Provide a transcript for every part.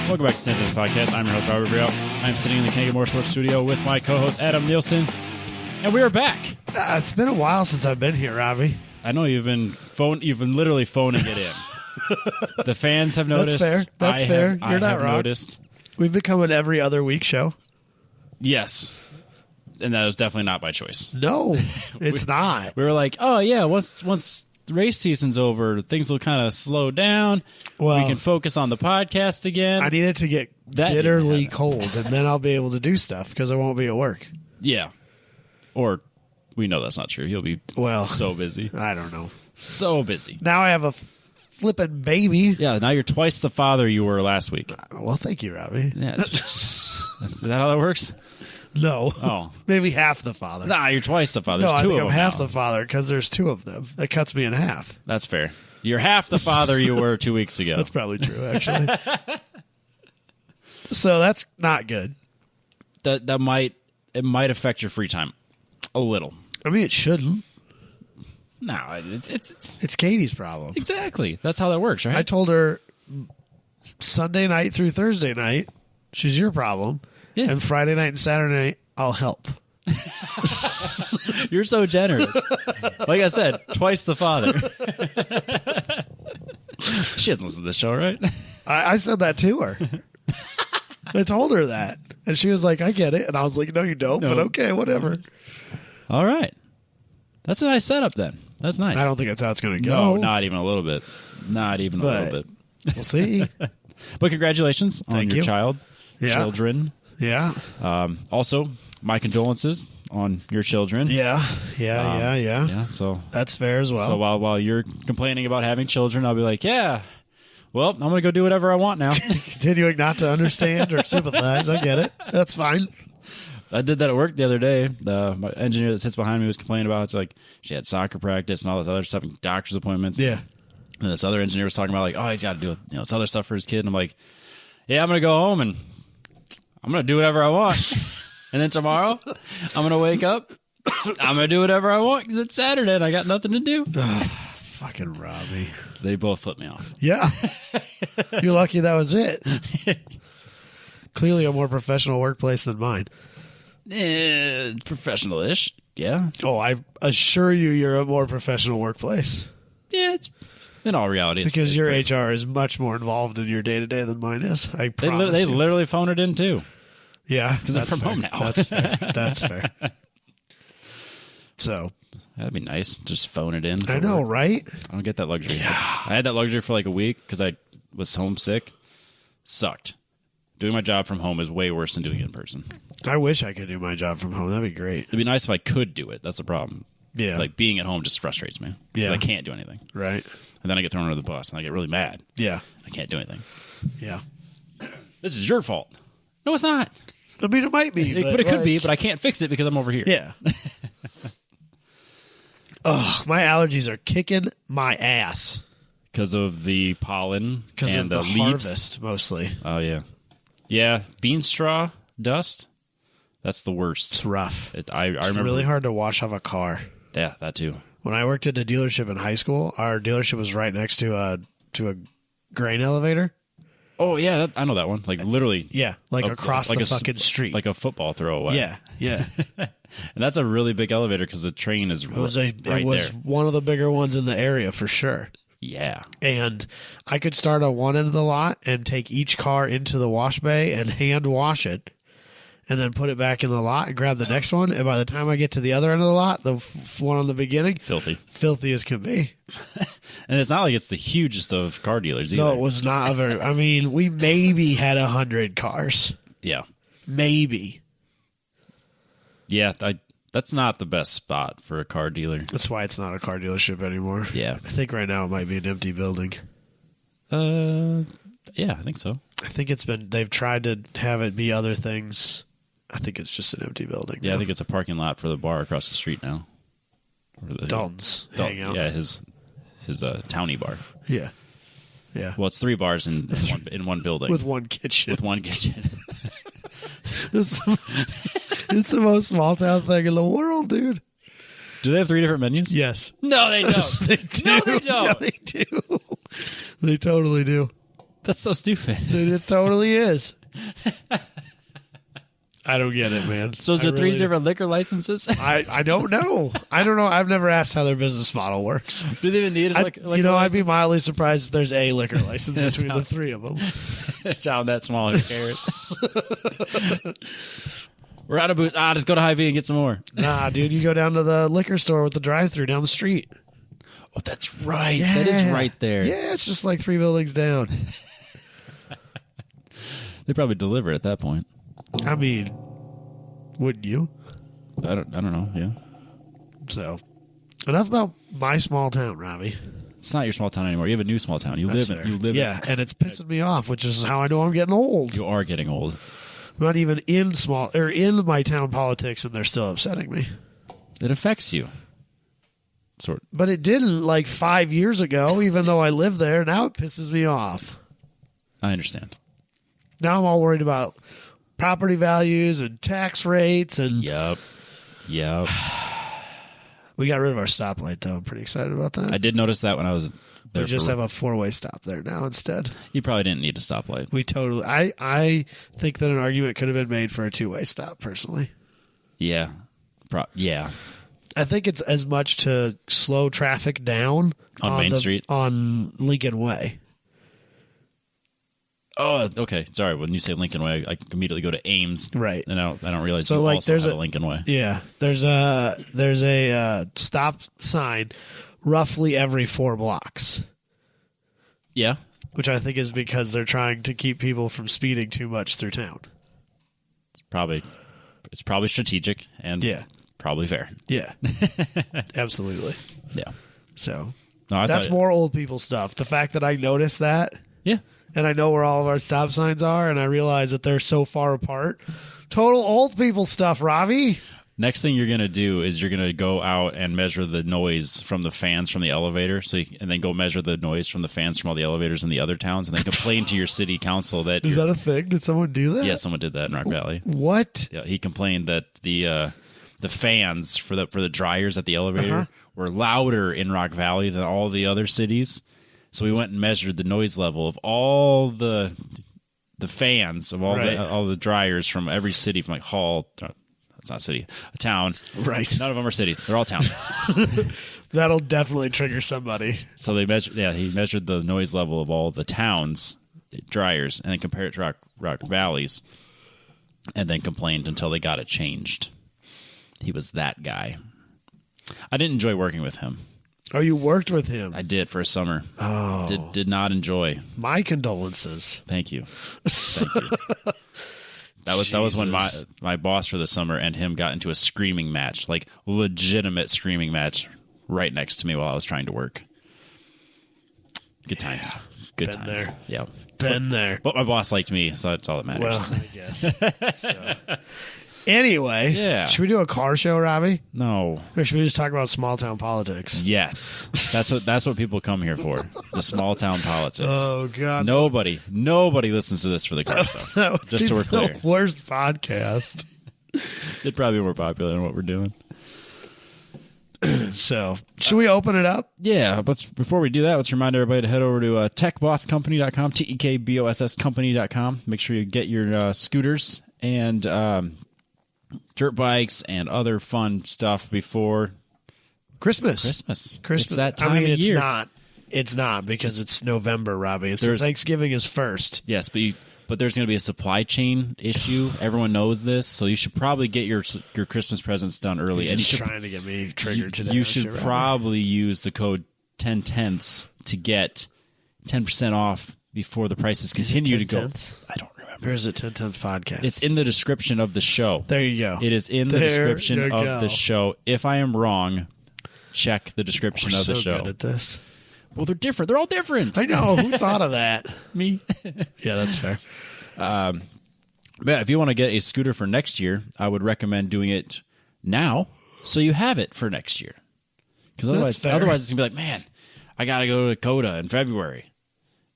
Welcome back to Tensions Podcast. I'm your host, Robert Brielle. I'm sitting in the Kenny Motorsports studio with my co-host, Adam Nielsen. And we are back. It's been a while since I've been here, Robbie. I know you've been literally phoning it in. The fans have noticed. That's fair. You're not wrong. Noticed. We've become an every other week show. Yes. And that was definitely not by choice. No, it's not. We were like, oh, yeah, once the race season's over, things will kind of slow down. Well, we can focus on the podcast again. I need it to get bitterly cold, and then I'll be able to do stuff because I won't be at work. Yeah. Or we know that's not true. He'll be so busy. I don't know. So busy. Now I have a flippin' baby. Yeah, now you're twice the father you were last week. Well, thank you, Robbie. Yeah, is that how that works? No. Oh. Maybe half the father. Nah, you're twice the father. No, There's I two think of I'm them half now. the father because there's two of them. That cuts me in half. That's fair. You're half the father you were 2 weeks ago. That's probably true, actually. So that's not good. That might affect your free time a little. I mean, it shouldn't. No, it's Katie's problem. exactly. That's how that works, right? I told her Sunday night through Thursday night, she's your problem. Yeah. And Friday night and Saturday night, I'll help. You're so generous. Like I said, twice the father. She doesn't listen to this show, right? I said that to her. I told her that. And she was like, I get it. And I was like, no, you don't. No. But okay, whatever. All right. That's a nice setup then. That's nice. I don't think that's how it's going to go. No, not even a little bit. Not even a little bit. We'll see. But congratulations on Thank your you. children. Yeah. Also, my condolences on your children. Yeah. So That's fair as well. So while you're complaining about having children, I'll be like, yeah, well, I'm going to go do whatever I want now. Continuing not to understand or sympathize. I get it. That's fine. I did that at work the other day. My engineer that sits behind me was complaining about it's like she had soccer practice and all this other stuff and doctor's appointments. Yeah. And this other engineer was talking about like, oh, he's got to do this other stuff for his kid. And I'm like, yeah, I'm going to go home and I'm going to do whatever I want. And then tomorrow, I'm going to wake up. I'm going to do whatever I want because it's Saturday and I got nothing to do. Fucking Robbie. They both flipped me off. Yeah. You're lucky that was it. Clearly a more professional workplace than mine. Professional-ish, yeah. Oh, I assure you're a more professional workplace. Yeah, it's in all reality. Because your HR is much more involved in your day-to-day than mine is. I promise They you. literally phone it in, too. Yeah. Because they're from home now. That's fair. That's fair. So. That'd be nice. Just phone it in. I know, right? I don't get that luxury. Yeah. I had that luxury for like a week because I was homesick. Sucked. Doing my job from home is way worse than doing it in person. I wish I could do my job from home. That'd be great. It'd be nice if I could do it. That's the problem. Yeah. Like being at home just frustrates me. Yeah. I can't do anything. Right. And then I get thrown under the bus and I get really mad. Yeah. I can't do anything. Yeah. This is your fault. No, it's not. I mean, it might be. But it could be, but I can't fix it because I'm over here. Yeah. Ugh, my allergies are kicking my ass. Because of the pollen Because and of the leaves. harvest, mostly. Oh, yeah. Yeah, bean straw dust, that's the worst. It's rough. I remember. Really hard to wash off a car. Yeah, that too. When I worked at a dealership in high school, our dealership was right next to a grain elevator. Oh, yeah, I know that one. Like literally. Yeah, like across the fucking street. Like a football throw away. Yeah, yeah. And that's a really big elevator because the train is It was right there. one of the bigger ones in the area for sure. Yeah. And I could start on one end of the lot and take each car into the wash bay and hand wash it and then put it back in the lot and grab the next one. And by the time I get to the other end of the lot, the one on the beginning, filthy as can be. And it's not like it's the hugest of car dealers either. No, it was not a very, I mean, we maybe had 100 cars. Yeah. Maybe. Yeah, that's not the best spot for a car dealer. That's why it's not a car dealership anymore. Yeah. I think right now it might be an empty building. Yeah, I think so. I think they've tried to have it be other things. I think it's just an empty building. Yeah, now. I think it's a parking lot for the bar across the street now. Dalton's Hangout. Yeah, his towny bar. Yeah. Yeah. Well, it's 3 bars in one building. With one kitchen. With one kitchen. It's the most small town thing in the world, dude. Do they have 3 different menus? Yes. No, they don't. Yes, they do. No, they don't. Yeah, they do. They totally do. That's so stupid. It totally is. I don't get it, man. So is there three different liquor licenses? I don't know. I don't know. I've never asked how their business model works. Do they even need a liquor license? I'd be mildly surprised if there's a liquor license between the three of them. Sound that small, who cares? We're out of booze. Just go to Hy-Vee and get some more. Nah, dude, you go down to the liquor store with the drive-thru down the street. Oh, that's right. Yeah. That is right there. Yeah, it's just like 3 buildings down. They probably deliver at that point. I mean, wouldn't you? I don't know. Yeah. So, enough about my small town, Robbie. It's not your small town anymore. You have a new small town. You live in. Yeah, and it's pissing me off, which is how I know I'm getting old. You are getting old. I'm not even in my town politics, and they're still upsetting me. It affects you. But it didn't like 5 years ago, even though I lived there. Now it pisses me off. I understand. Now I'm all worried about property values and tax rates. And Yep. we got rid of our stoplight, though. I'm pretty excited about that. I did notice that when I was there. We just have a 4-way stop there now instead. You probably didn't need a stoplight. We totally. I think that an argument could have been made for a 2-way stop, personally. Yeah. Yeah. I think it's as much to slow traffic down On Main Street? On Lincoln Way. Oh, okay. Sorry. When you say Lincoln Way, I immediately go to Ames. Right. And I don't realize So, you like, also there's have a Lincoln Way. Yeah, there's a stop sign roughly every 4 blocks, Yeah. which I think is because they're trying to keep people from speeding too much through town. It's probably strategic and probably fair. Yeah, absolutely. Yeah. So No, that's more old people stuff. The fact that I noticed that, Yeah. and I know where all of our stop signs are, and I realize that they're so far apart. Total old people stuff, Ravi. Next thing you're going to do is you're going to go out and measure the noise from the fans from the elevator. And then go measure the noise from the fans from all the elevators in the other towns, and then complain to your city council that. Is that a thing? Did someone do that? Yeah, someone did that in Rock Valley. What? Yeah, he complained that the fans for the dryers at the elevator were louder in Rock Valley than all the other cities. So we went and measured the noise level of all the fans of all the dryers from every city, from like Hall. That's not a city, a town. Right. None of them are cities. They're all towns. That'll definitely trigger somebody. So they measured. Yeah, he measured the noise level of all the towns dryers, and then compared it to Rock Valley's, and then complained until they got it changed. He was that guy. I didn't enjoy working with him. Oh, you worked with him? I did for a summer. Oh. Did not enjoy. My condolences. Thank you. That was when my boss for the summer and him got into a screaming match, like legitimate screaming match, right next to me while I was trying to work. Good times. Good Been times. there. Yeah. Been there. But my boss liked me, so that's all that matters. Well, I guess. So. Anyway, Yeah. should we do a car show, Robbie? No. Or should we just talk about small town politics? Yes. That's what people come here for. The small town politics. Oh, God. Nobody listens to this for the car show. That would Just be so we're clear. the worst podcast. It'd probably be more popular than what we're doing. So, should we open it up? Yeah, but before we do that, let's remind everybody to head over to techbosscompany.com, TEKBOSS company.com. Make sure you get your scooters and dirt bikes and other fun stuff before Christmas. It's that time of it's year. It's not because it's November, Robbie. So There's- Thanksgiving is first. Yes, but there's going to be a supply chain issue. Everyone knows this, so you should probably get your Christmas presents done early. You're And just you should, trying to get me triggered today. you aren't should Robbie? probably use the code 10tenths to get 10% off before the prices continue to go. 10tenths? I don't remember. Or is it 1010th podcast? It's in the description of the show. There you go. It is in the There description you of go. the show. If I am wrong, check the description We're of the so show. good at this. Well, they're different. They're all different. I know. Who thought of that? Me. Yeah, that's fair. But if you want to get a scooter for next year, I would recommend doing it now so you have it for next year. Because That's fair. otherwise it's going to be like, man, I got to go to Coda in February.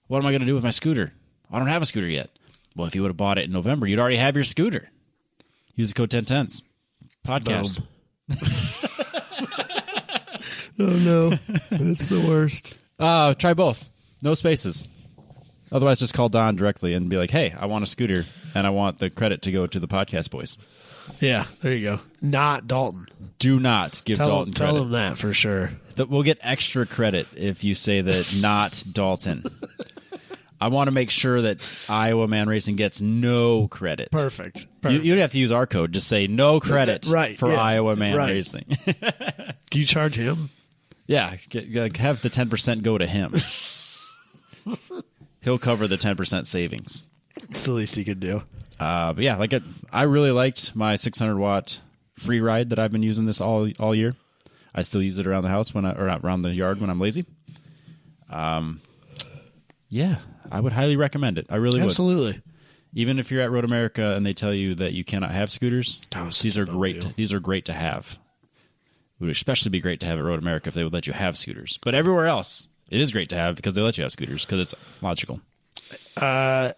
What am I going to do with my scooter? I don't have a scooter yet. Well, if you would have bought it in November, you'd already have your scooter. Use the code 10tenths. Podcast. Oh, no. It's the worst. Try both. No spaces. Otherwise, just call Don directly and be like, hey, I want a scooter, and I want the credit to go to the podcast boys. Yeah, there you go. Not Dalton. Do not give Dalton credit. Tell him that for sure. We'll get extra credit if you say that not Dalton. I want to make sure that Iowa Man Racing gets no credit. Perfect. You don't have to use our code. Just say no credit for Iowa Man Racing. Do you charge him? Yeah, have the 10% go to him. He'll cover the 10% savings. It's the least he could do. But yeah, I really liked my 600-watt free ride that I've been using this all year. I still use it around the house or around the yard when I'm lazy. Yeah, I would highly recommend it. I really would. Absolutely. Even if you're at Road America and they tell you that you cannot have scooters, these are great. These are great to have. It would especially be great to have at Road America if they would let you have scooters. But everywhere else, it is great to have because they let you have scooters because it's logical. I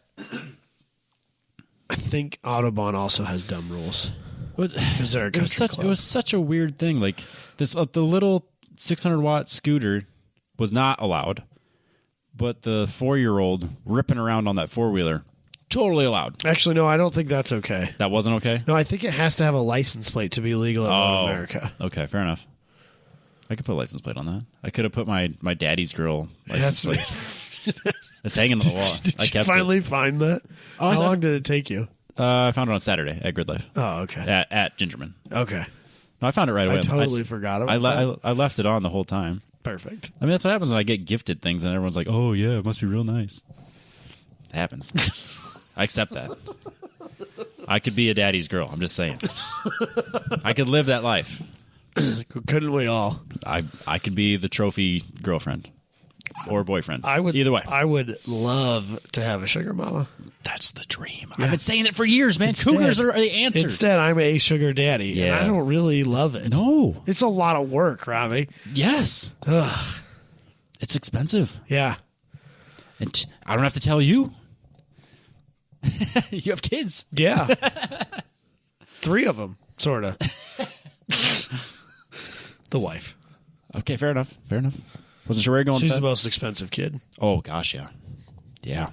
think Autobahn also has dumb rules. Because they're a country club. It was such a weird thing. Like this, the little 600-watt scooter was not allowed, but the 4-year-old ripping around on that 4-wheeler, totally allowed. Actually, no, I don't think that's okay. That wasn't okay? No, I think it has to have a license plate to be legal in Road America. Okay, fair enough. I could put a license plate on that. I could have put my daddy's girl license plate. It's hanging on the wall. Did you finally find that? How long did it take you? I found it on Saturday at Grid Life. Oh, okay. At Gingerman. Okay. No, I found it right away. I totally forgot about that. I left it on the whole time. Perfect. I mean, that's what happens when I get gifted things and everyone's like, oh, yeah, it must be real nice. It happens. I accept that. I could be a daddy's girl. I'm just saying. I could live that life. Couldn't we all? I could be the trophy girlfriend or boyfriend. Either way. I would love to have a sugar mama. That's the dream. Yeah. I've been saying it for years, man. Cougars are the answer. Instead, I'm a sugar daddy, and I don't really love it. No. It's a lot of work, Robbie. Yes. Ugh. It's expensive. Yeah. And I don't have to tell you. You have kids. Yeah. 3 of them, sort of. The wife. Okay, fair enough. Wasn't sure where you're going. She's the most expensive kid. Oh, gosh, yeah. Yeah.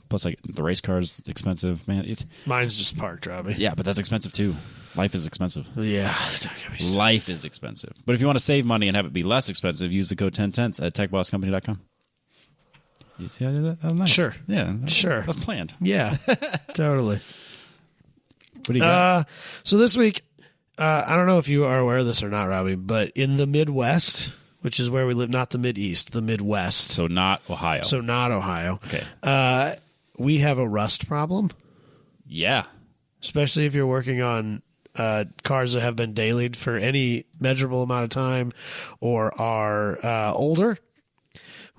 Plus, like, the race car is expensive, man. Mine's just parked, Robbie. Yeah, but that's expensive, too. Life is expensive. Yeah. Life is expensive. But if you want to save money and have it be less expensive, use the code 10tenths at techbosscompany.com. You see how I did that? That was nice. Sure. Yeah. Sure. That's planned. Yeah. Totally. What do you got? So this week, I don't know if you are aware of this or not, Robbie, but in the Midwest, which is where we live, not the Mideast, the Midwest. So not Ohio. Okay. We have a rust problem. Yeah. Especially if you're working on cars that have been dailied for any measurable amount of time or are older.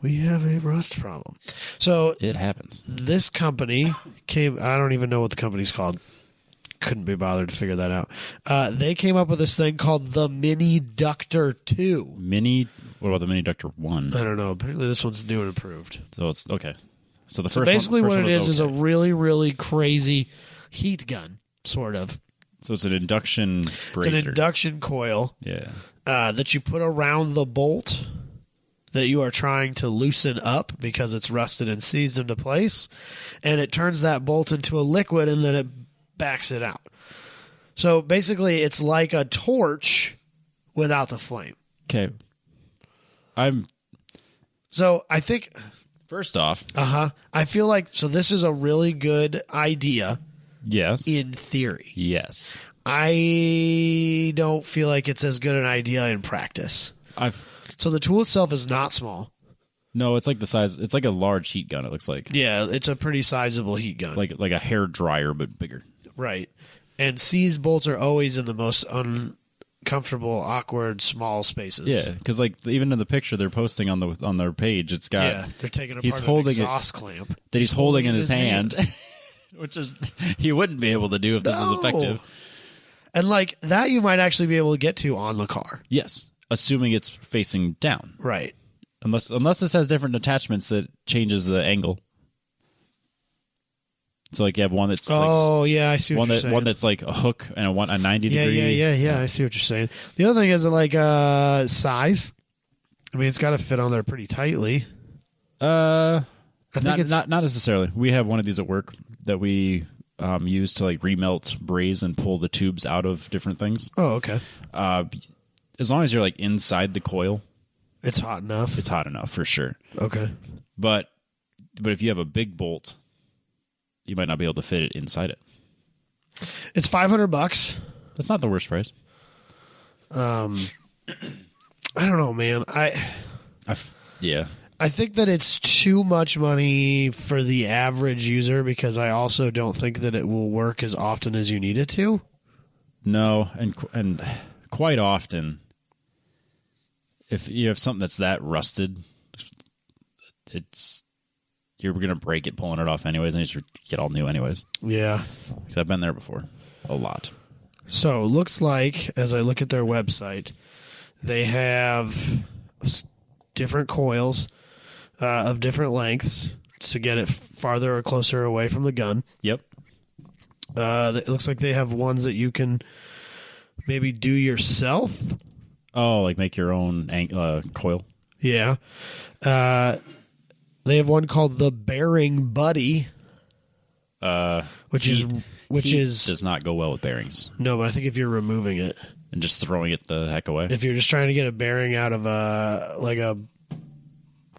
We have a rust problem. So it happens. This company came, I don't even know what the company's called. Couldn't be bothered to figure that out. They came up with this thing called the Miniductor II. What about the Miniductor I? I don't know. Apparently this one's new and improved. So it's okay. So the so first basically one, what it is a really, really crazy heat gun, sort of. So it's an induction brazier. It's an induction coil. Yeah. That you put around the bolt that you are trying to loosen up because it's rusted and seized into place. And it turns that bolt into a liquid and then it backs it out. So basically it's like a torch without the flame. Okay. So I think... First off... I feel like... So this is a really good idea. Yes. In theory. Yes. I don't feel like it's as good an idea in practice. So the tool itself is not small. No, it's like the size. It's like a large heat gun. It looks like. Yeah, it's a pretty sizable heat gun. Like a hair dryer, but bigger. Right. And seized bolts are always in the most uncomfortable, awkward, small spaces. Yeah, because like even in the picture they're posting on their page, it's got. They're taking apart an exhaust clamp that he's holding in his hand. Which is he wouldn't be able to do if this was effective. And like that, you might actually be able to get to on the car. Yes, assuming it's facing down. Right. Unless this has different attachments that changes the angle. So like you have one that's I see what you're saying. One that's like a hook and a 90 degree. Yeah. I see what you're saying. The other thing is like size. I mean, it's got to fit on there pretty tightly. I I think it's not necessarily. We have one of these at work that we use to like remelt braze and pull the tubes out of different things. Oh, okay. As long as you're like inside the coil, It's hot enough. it's hot enough for sure. Okay. But if you have a big bolt, you might not be able to fit it inside it. It's $500. That's not the worst price. I don't know, man. Yeah. I think that it's too much money for the average user because I also don't think that it will work as often as you need it to. No, and quite often, if you have something that's that rusted, you're going to break it pulling it off anyways, and you should get all new anyways. Yeah. Because I've been there before. A lot. So it looks like, as I look at their website, they have different coils of different lengths to get it farther or closer away from the gun. Yep. It looks like they have ones that you can maybe do yourself. Oh, like make your own coil? Yeah. They have one called the Bearing Buddy, which does not go well with bearings. No, but I think if you're removing it and just throwing it the heck away. If you're just trying to get a bearing out of a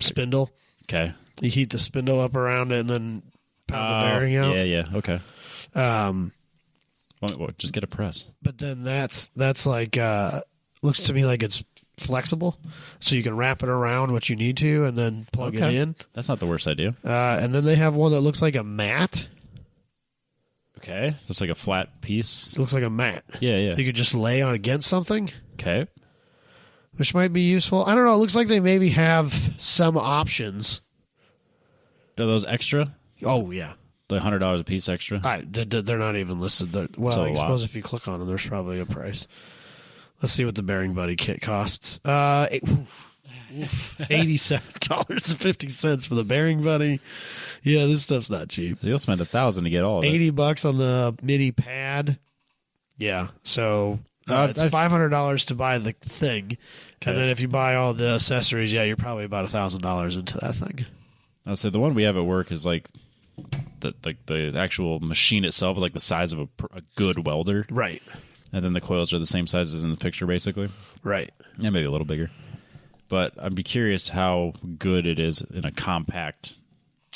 spindle, okay, you heat the spindle up around it and then pound the bearing out. Yeah, okay. Well, just get a press. But then that's like looks to me like it's flexible, so you can wrap it around what you need to and then plug it in. That's not the worst idea. And then they have one that looks like a mat. Okay, that's like a flat piece. It looks like a mat. Yeah. You could just lay on against something. Okay. Which might be useful. I don't know. It looks like they maybe have some options. Are those extra? Oh, yeah. The $100 a piece extra? They're not even listed. I suppose if you click on them, there's probably a price. Let's see what the Bearing Buddy kit costs. $87.50 for the Bearing Buddy. Yeah, this stuff's not cheap. So you'll spend $1,000 to get all of it. $80 on the mini pad. Yeah, so it's $500 to buy the thing, and then if you buy all the accessories, you're probably about $1,000 into that thing. I'll say the one we have at work is like the actual machine itself is like the size of a good welder, right? And then the coils are the same size as in the picture, basically, right? Yeah, maybe a little bigger. But I'd be curious how good it is in a compact.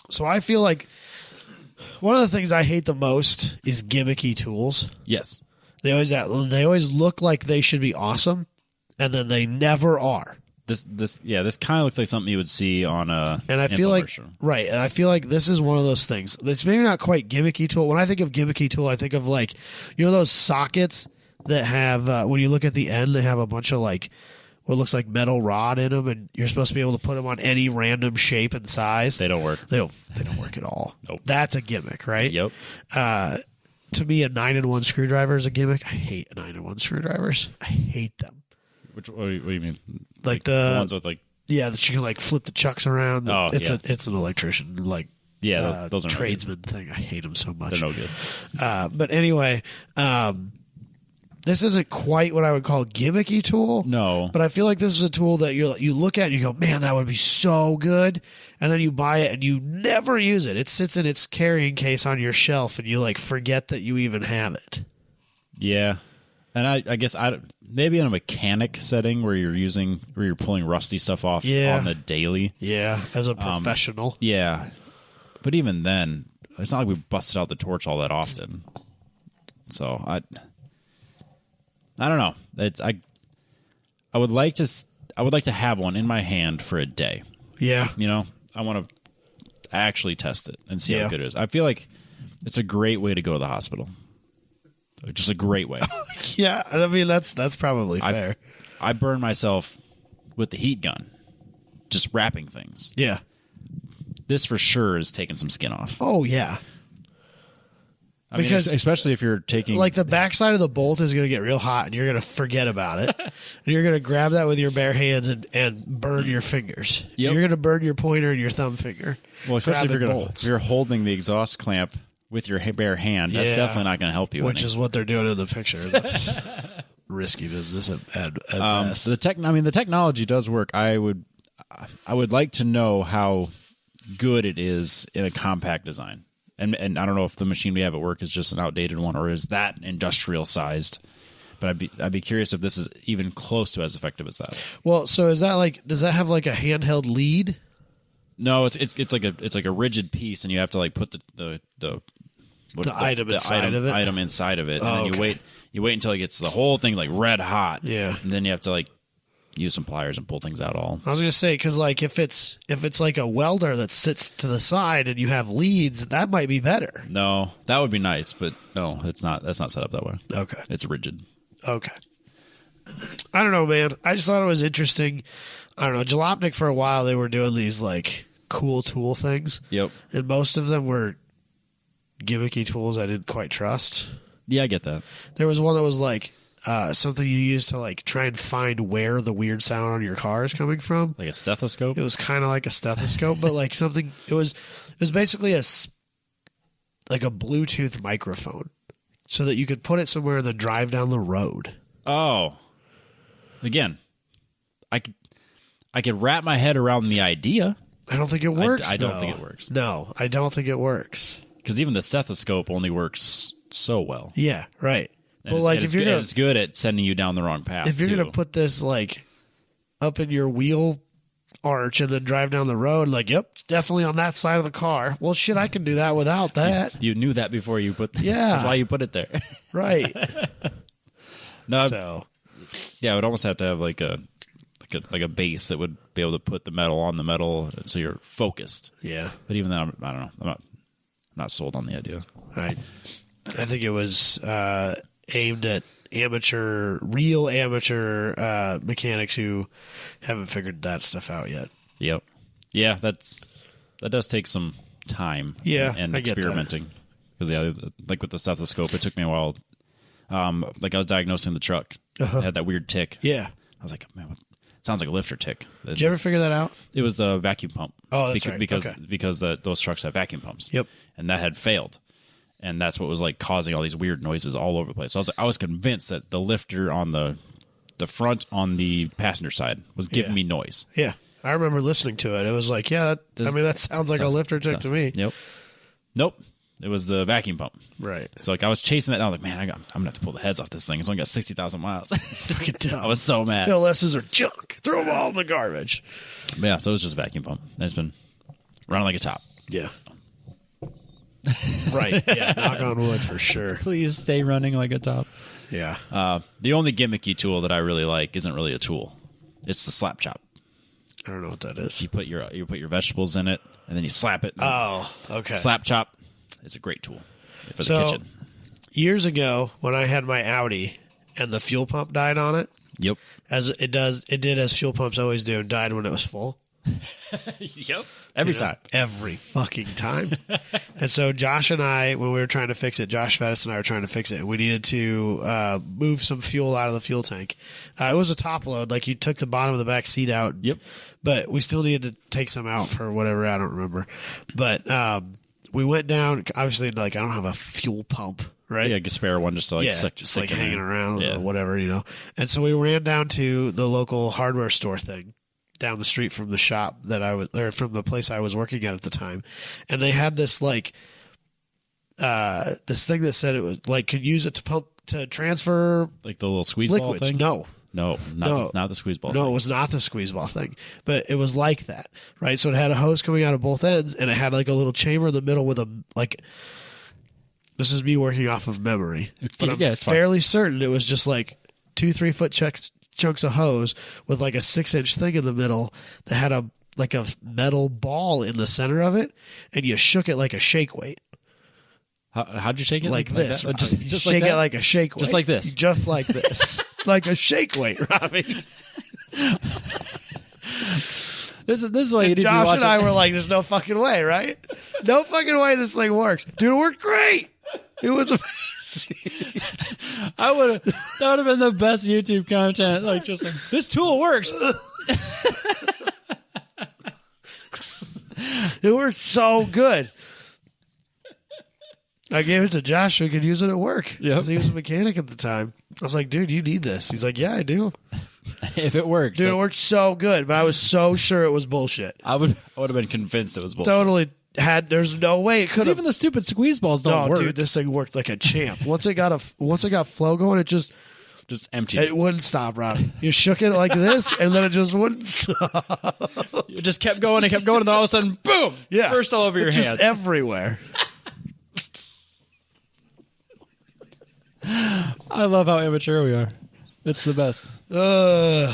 So I feel like one of the things I hate the most is gimmicky tools. Yes. They always look like they should be awesome, and then they never are. This kind of looks like something you would see on a and I feel like right, and I feel like this is one of those things. It's maybe not quite gimmicky tool. When I think of gimmicky tool, I think of like, you know, those sockets that have when you look at the end, they have a bunch of like what looks like metal rod in them, and you're supposed to be able to put them on any random shape and size. They don't work. They don't work at all. Nope. That's a gimmick, right? Yep. To me, a 9-in-1 screwdriver is a gimmick. I hate 9-in-1 screwdrivers. I hate them. What do you mean? Like the ones with like that you can like flip the chucks around. Oh, it's an electrician those are tradesman thing. I hate them so much. They're no good. But anyway, this isn't quite what I would call a gimmicky tool. No. But I feel like this is a tool that you look at and you go, man, that would be so good. And then you buy it and you never use it. It sits in its carrying case on your shelf and you like forget that you even have it. Yeah. And I guess maybe in a mechanic setting where you're pulling rusty stuff off on the daily. Yeah, as a professional. Yeah. But even then, it's not like we busted out the torch all that often. So I don't know. I would like to have one in my hand for a day. Yeah. You know, I want to actually test it and see how good it is. I feel like it's a great way to go to the hospital. Just a great way. Yeah, I mean that's probably fair. I burn myself with the heat gun, just wrapping things. Yeah. This for sure is taking some skin off. Oh yeah. Because especially if you're taking like the backside of the bolt is going to get real hot and you're going to forget about it. And you're going to grab that with your bare hands and burn your fingers. Yep. You're going to burn your pointer and your thumb finger. Well, especially if you're holding the exhaust clamp with your bare hand, that's definitely not going to help you. Which is what they're doing in the picture. That's risky business at best. The technology does work. I would like to know how good it is in a compact design. And I don't know if the machine we have at work is just an outdated one or is that industrial sized. But I'd be curious if this is even close to as effective as that. Well, so is that like, does that have like a handheld lead? No, it's like a rigid piece, and you have to like put the item inside of it? Item inside of it, and Oh, then okay. you wait until it gets the whole thing like red hot. Yeah. And then you have to like use some pliers and pull things out all. I was gonna say, because like if it's like a welder that sits to the side and you have leads, that might be better. No, that would be nice, but no, it's not. That's not set up that way. Okay. It's rigid. Okay. I don't know, man. I just thought it was interesting. I don't know. Jalopnik for a while, they were doing these like cool tool things. Yep. And most of them were gimmicky tools I didn't quite trust. Yeah, I get that. There was one that was like something you use to like try and find where the weird sound on your car is coming from. Like a stethoscope. It was kind of like a stethoscope, but like something. It was basically like a Bluetooth microphone, so that you could put it somewhere and then drive down the road. Oh, again, I could wrap my head around the idea. I don't think it works. I don't think it works. No, I don't think it works. Because even the stethoscope only works so well. Yeah, right. And But it's, like, and if you're it's good at sending you down the wrong path. if you're too. gonna put this like up in your wheel arch and then drive down the road, like, yep, it's definitely on that side of the car. Well, shit, I can do that without that. You knew that before you put. Yeah. That's why you put it there. Right. No, So yeah, it would almost have to have like a base that would be able to put the metal on the metal, so you're focused. yeah, But even then, I don't know. I'm not sold on the idea. I think it was aimed at real amateur mechanics who haven't figured that stuff out yet. Yep. Yeah, that does take some time. Yeah, and I get that. experimenting. Because like with the stethoscope, it took me a while. Like I was diagnosing the truck. Uh-huh. It had that weird tick. Yeah. I was like, man, it sounds like a lifter tick. Did you ever figure that out? It was the vacuum pump. Oh, that's right. Because those trucks have vacuum pumps. Yep. And that had failed. And that's what was like causing all these weird noises all over the place. So I was convinced that the lifter on the front on the passenger side was giving me noise. Yeah. I remember listening to it. It was like, yeah, that sounds like a lifter tick to me. Yep. Nope. It was the vacuum pump. Right. So like I was chasing that, and I was like, man, I'm gonna have to pull the heads off this thing. It's only got 60,000 miles. Fucking dumb. I was so mad. LSs are junk. Throw them all in the garbage. But yeah, so it was just a vacuum pump. And it's been running like a top. Yeah. Right. Yeah. Knock on wood for sure. Please stay running like a top. Yeah. The only gimmicky tool that I really like isn't really a tool. It's the slap chop. I don't know what that is. You put your vegetables in it, and then you slap it. Oh, okay. Slap chop is a great tool for the So- kitchen. Years ago, when I had my Audi and the fuel pump died on it, Yep. as it did as fuel pumps always do, and died when it was full. Yep. Every You know, time. Every fucking time. And so Josh and I, when we were trying to fix it, Josh Fettis and I were trying to fix it, and we needed to move some fuel out of the fuel tank. It was a top load. Like, you took the bottom of the back seat out. Yep. But we still needed to take some out for whatever, I don't remember. But we went down, obviously, like, I don't have a fuel pump, right? Yeah, like a spare one just to like just like in hanging there. around Yeah. or whatever, you know. And so we ran down to the local hardware store thing down the street from the shop from the place I was working at the time. And they had this like this thing that said it was like could use it to transfer Like the little squeeze ball liquids. thing? No, not the squeeze ball no, thing. it was not the squeeze ball thing, but it was like that, right? So it had a hose coming out of both ends, and it had like a little chamber in the middle with a like. This is me working off of memory, but I'm it's fine. fairly certain it was just like 2-3 foot chunks of hose with like a 6-inch thing in the middle that had a metal ball in the center of it, and you shook it like a shake weight. How'd you shake it? Like this. that? Just shake like it like a shake weight. Just like this. Just like this. Like a shake weight, Robbie. This is why you need to be Josh watching. and I were like, there's no fucking way, right? No fucking way this thing works. Dude, it worked great. It was amazing. that would have been the best YouTube content. Like just like this tool works. It worked so good. I gave it to Josh so he could use it at work. Yep. 'Cause he was a mechanic at the time. I was like, dude, you need this. He's like, yeah, I do. If it worked, Dude, it worked so good, but I was so sure it was bullshit. I would have been convinced it was bullshit. Totally there's no way it could have. Even the stupid squeeze balls don't work. Dude, this thing worked like a champ. Once it got flow going, it just emptied. It wouldn't stop, Rob. You shook it like this, and then it just wouldn't stop. It just kept going, and then all of a sudden, boom! Yeah, burst all over your just hand. everywhere. I love how immature we are. It's the best. But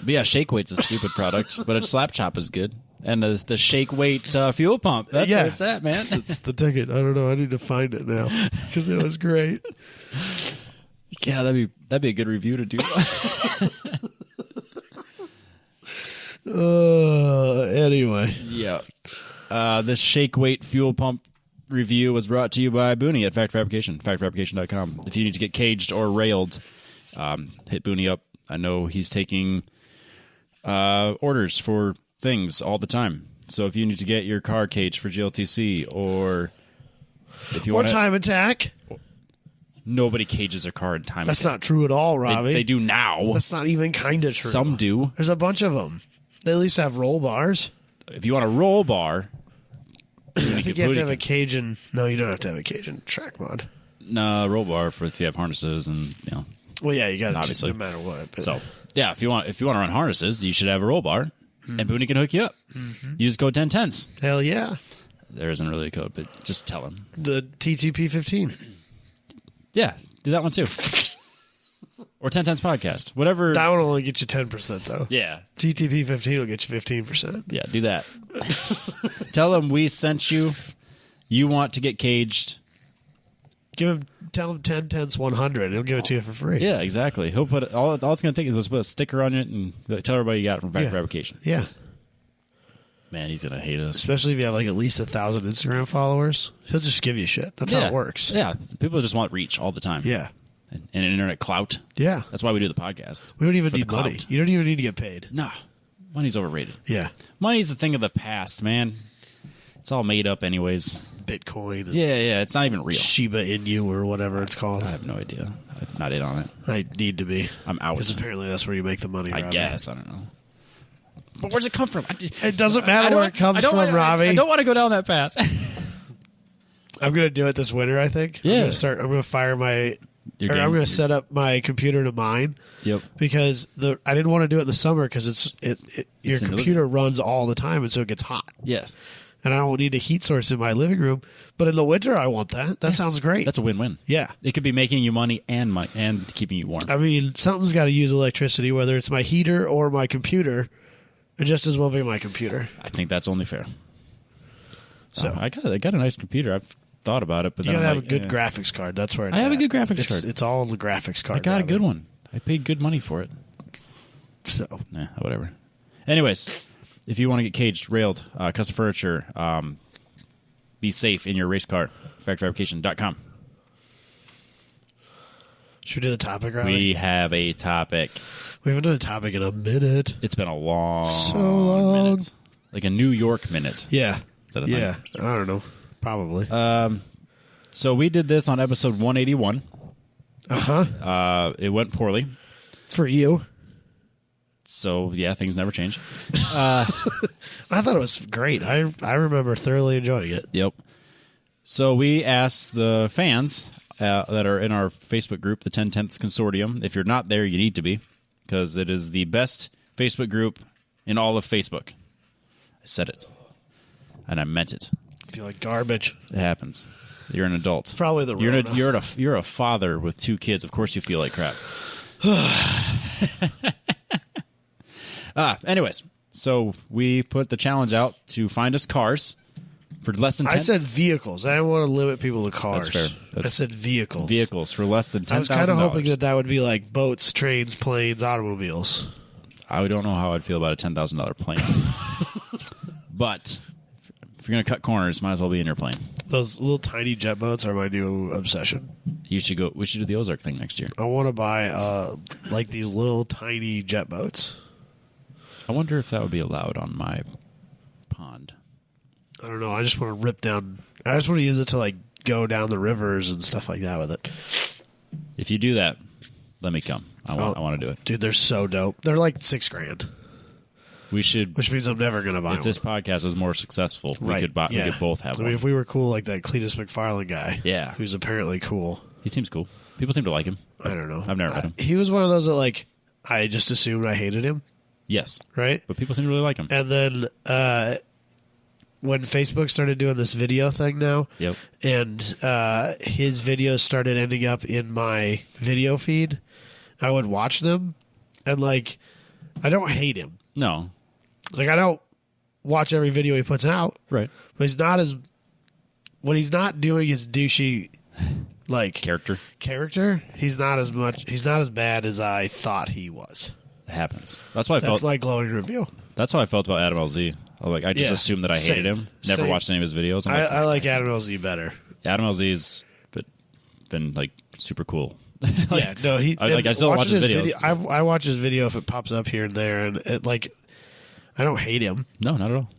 yeah, Shake Weight's a stupid product, but a Slap Chop is good. And the Shake Weight fuel pump. That's where it's at, man. It's the ticket. I don't know. I need to find it now because it was great. Yeah, that'd be a good review to do. Anyway. Yeah. This Shake Weight fuel pump review was brought to you by Booney at Fact Fabrication, factfabrication.com. If you need to get caged or railed, hit Booney up. I know he's taking orders for things all the time. So if you need to get your car caged for GLTC, or if you want Time Attack. Nobody cages their car in Time That's Attack. not true at all, Robbie. They do now. That's not even kind of true. Some do. There's a bunch of them. They at least have roll bars. If you want a roll bar, I think you have to have a Cajun. No, you don't have to have a Cajun track mod. No, roll bar for if you have harnesses and Well, yeah, you got to obviously no matter what. But. So yeah, if you want to run harnesses, you should have a roll bar, and Booney can hook you up. Use code 10tenths. Hell yeah. There isn't really a code, but just tell him. The TTP 15. Yeah, do that one too. Or 10 Tenths Podcast. Whatever. That one will only get you 10% though. Yeah. TTP 15 will get you 15%. Yeah, do that. Tell him we sent you. You want to get caged. Tell him 10 tenths 100. He'll give it to you for free. Yeah, exactly. He'll put all it's going to take is put a sticker on it and tell everybody you got it from Fact Fabrication. Yeah. Man, he's going to hate us. Especially if you have like at least 1,000 Instagram followers. He'll just give you shit. That's how it works. Yeah. People just want reach all the time. Yeah. And internet clout. Yeah. That's why we do the podcast. We don't even For the need money. clout. You don't even need to get paid. No. Money's overrated. Yeah. Money's a thing of the past, man. It's all made up anyways. Bitcoin. Yeah. It's not even real. Shiba Inu or whatever it's called. I have no idea. I'm not in on it. I need to be. I'm out. Because apparently that's where you make the money, I Robbie. guess. I don't know. But where's it come from? It doesn't matter where it comes from, Robbie. I don't want to go down that path. I'm going to do it this winter, I think. Yeah. I'm going to fire my... I'm going to set up my computer to mine. Yep. Because I didn't want to do it in the summer because your computer runs all the time and so it gets hot. Yes. And I don't need a heat source in my living room. But in the winter, I want that. That sounds great. That's a win-win. Yeah. It could be making you money and keeping you warm. I mean, something's got to use electricity, whether it's my heater or my computer. It just as well be my computer. I think that's only fair. So I got a nice computer. I've thought about it, but you then gotta I'm have a good graphics card. That's where it's I have at. a good graphics card. It's all the graphics card. I got a good one. I paid good money for it. So Whatever. Anyways, if you want to get caged, railed, custom furniture, be safe in your race car, factfabrication.com. should we do the topic, Robbie? We have a topic. We haven't done a topic in a minute. It's been a long, long. like a New York minute. Yeah. Is that a thing? Yeah. I don't know. Probably. So we did this on episode 181. It went poorly. For you. So, yeah, things never change. I thought it was great. I remember thoroughly enjoying it. Yep. So we asked the fans that are in our Facebook group, the 10/10th Consortium. If you're not there, you need to be, because it is the best Facebook group in all of Facebook. I said it. And I meant it. I feel like garbage. It happens. You're an adult. Probably the Rona. You're a father with 2 kids. Of course you feel like crap. Anyways, so we put the challenge out to find us cars for less than 10. I said vehicles. I didn't want to limit people to cars. That's fair. I said vehicles. Vehicles for less than $10,000. I was kind of hoping that would be like boats, trains, planes, automobiles. I don't know how I'd feel about a $10,000 plane. But if you're going to cut corners, might as well be in your plane. Those little tiny jet boats are my new obsession. We should do the Ozark thing next year. I want to buy like these little tiny jet boats. I wonder if that would be allowed on my pond. I don't know. I just want to rip down. I just want to use it to like go down the rivers and stuff like that with it. If you do that, let me come. I want to do it. Dude, they're so dope. They're like $6,000. We should. Which means I'm never going to buy If one. this podcast was more successful, we could both have one. I mean, if we were cool like that Cletus McFarlane guy. Yeah. Who's apparently cool. He seems cool. People seem to like him. I don't know. I've never met him. He was one of those that, like, I just assumed I hated him. Yes. Right? But people seem to really like him. And then when Facebook started doing this video thing now, Yep. and his videos started ending up in my video feed, I would watch them, and, like, I don't hate him. No. Like, I don't watch every video he puts out. Right. But he's not as... When he's not doing his douchey, like... Character. He's not as bad as I thought he was. It happens. That's why I felt... That's my glowing review. That's how I felt about Adam LZ. I just assumed that I hated him. Never watched any of his videos. I like Adam LZ better. Adam LZ's been like super cool. Yeah, no, I still watch his videos. I watch his video if it pops up here and there, and I don't hate him. No, not at all.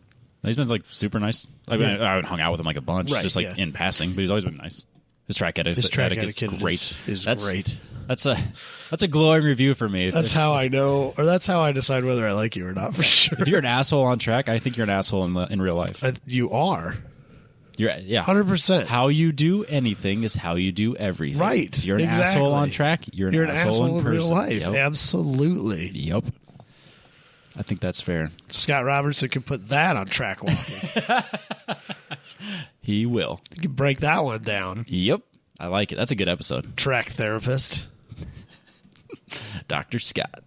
He's been like super nice. I mean, I hung out with him like a bunch, just like in passing, but he's always been nice. His track etiquette is great. Is great. That's a glowing review for me. That's how I know, or that's how I decide whether I like you or not, for sure. If you're an asshole on track, I think you're an asshole in real life. You are. You're 100%. How you do anything is how you do everything. Right. You're an asshole on track. You're an asshole in real life. Yep. Absolutely. Yep. I think that's fair. Scott Robertson could put that on track walking. He will. You can break that one down. Yep. I like it. That's a good episode. Track therapist. Dr. Scott.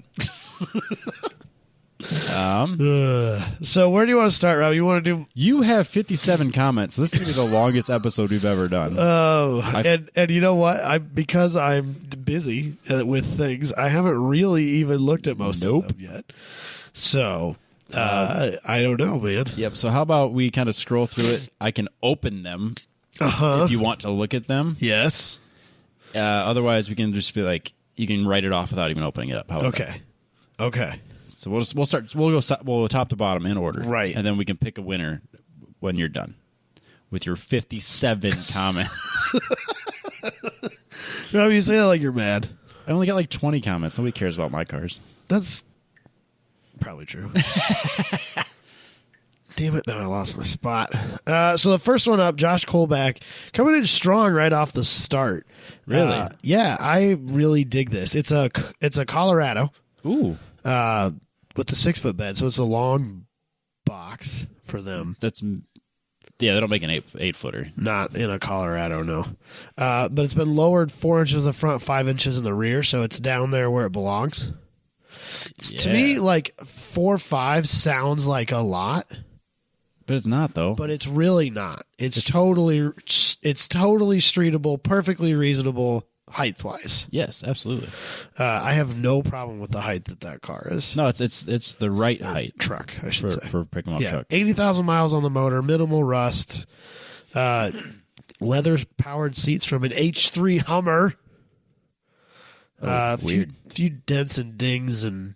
So where do you want to start, Rob? You have 57 comments. So this is going to be the longest episode we've ever done. Oh, and you know what? Because I'm busy with things, I haven't really even looked at most of them yet. So I don't know, man. Yep. So how about we kind of scroll through it? I can open them if you want to look at them. Yes. Otherwise, we can just be like, you can write it off without even opening it up. How about that? Okay. So we'll start. We'll go top to bottom in order, right? And then we can pick a winner when you're done with your 57 comments. No, you say that like you're mad. I only got like 20 comments. Nobody cares about my cars. That's probably true. Damn it! Now I lost my spot. So the first one up, Josh Colback, coming in strong right off the start. Really? Yeah, I really dig this. It's a Colorado. Ooh. With the 6-foot bed, so it's a long box for them. They don't make an 8-footer. Not in a Colorado, no. But it's been lowered 4 inches in the front, 5 inches in the rear, so it's down there where it belongs. To me, like 4.5 sounds like a lot, but it's not though. But it's really not. It's totally streetable, perfectly reasonable. Height-wise, yes, absolutely. I have no problem with the height that car is. No, it's the right height truck, I should say, for picking up truck. 80,000 miles on the motor, minimal rust, leather powered seats from an H3 Hummer. Few dents and dings and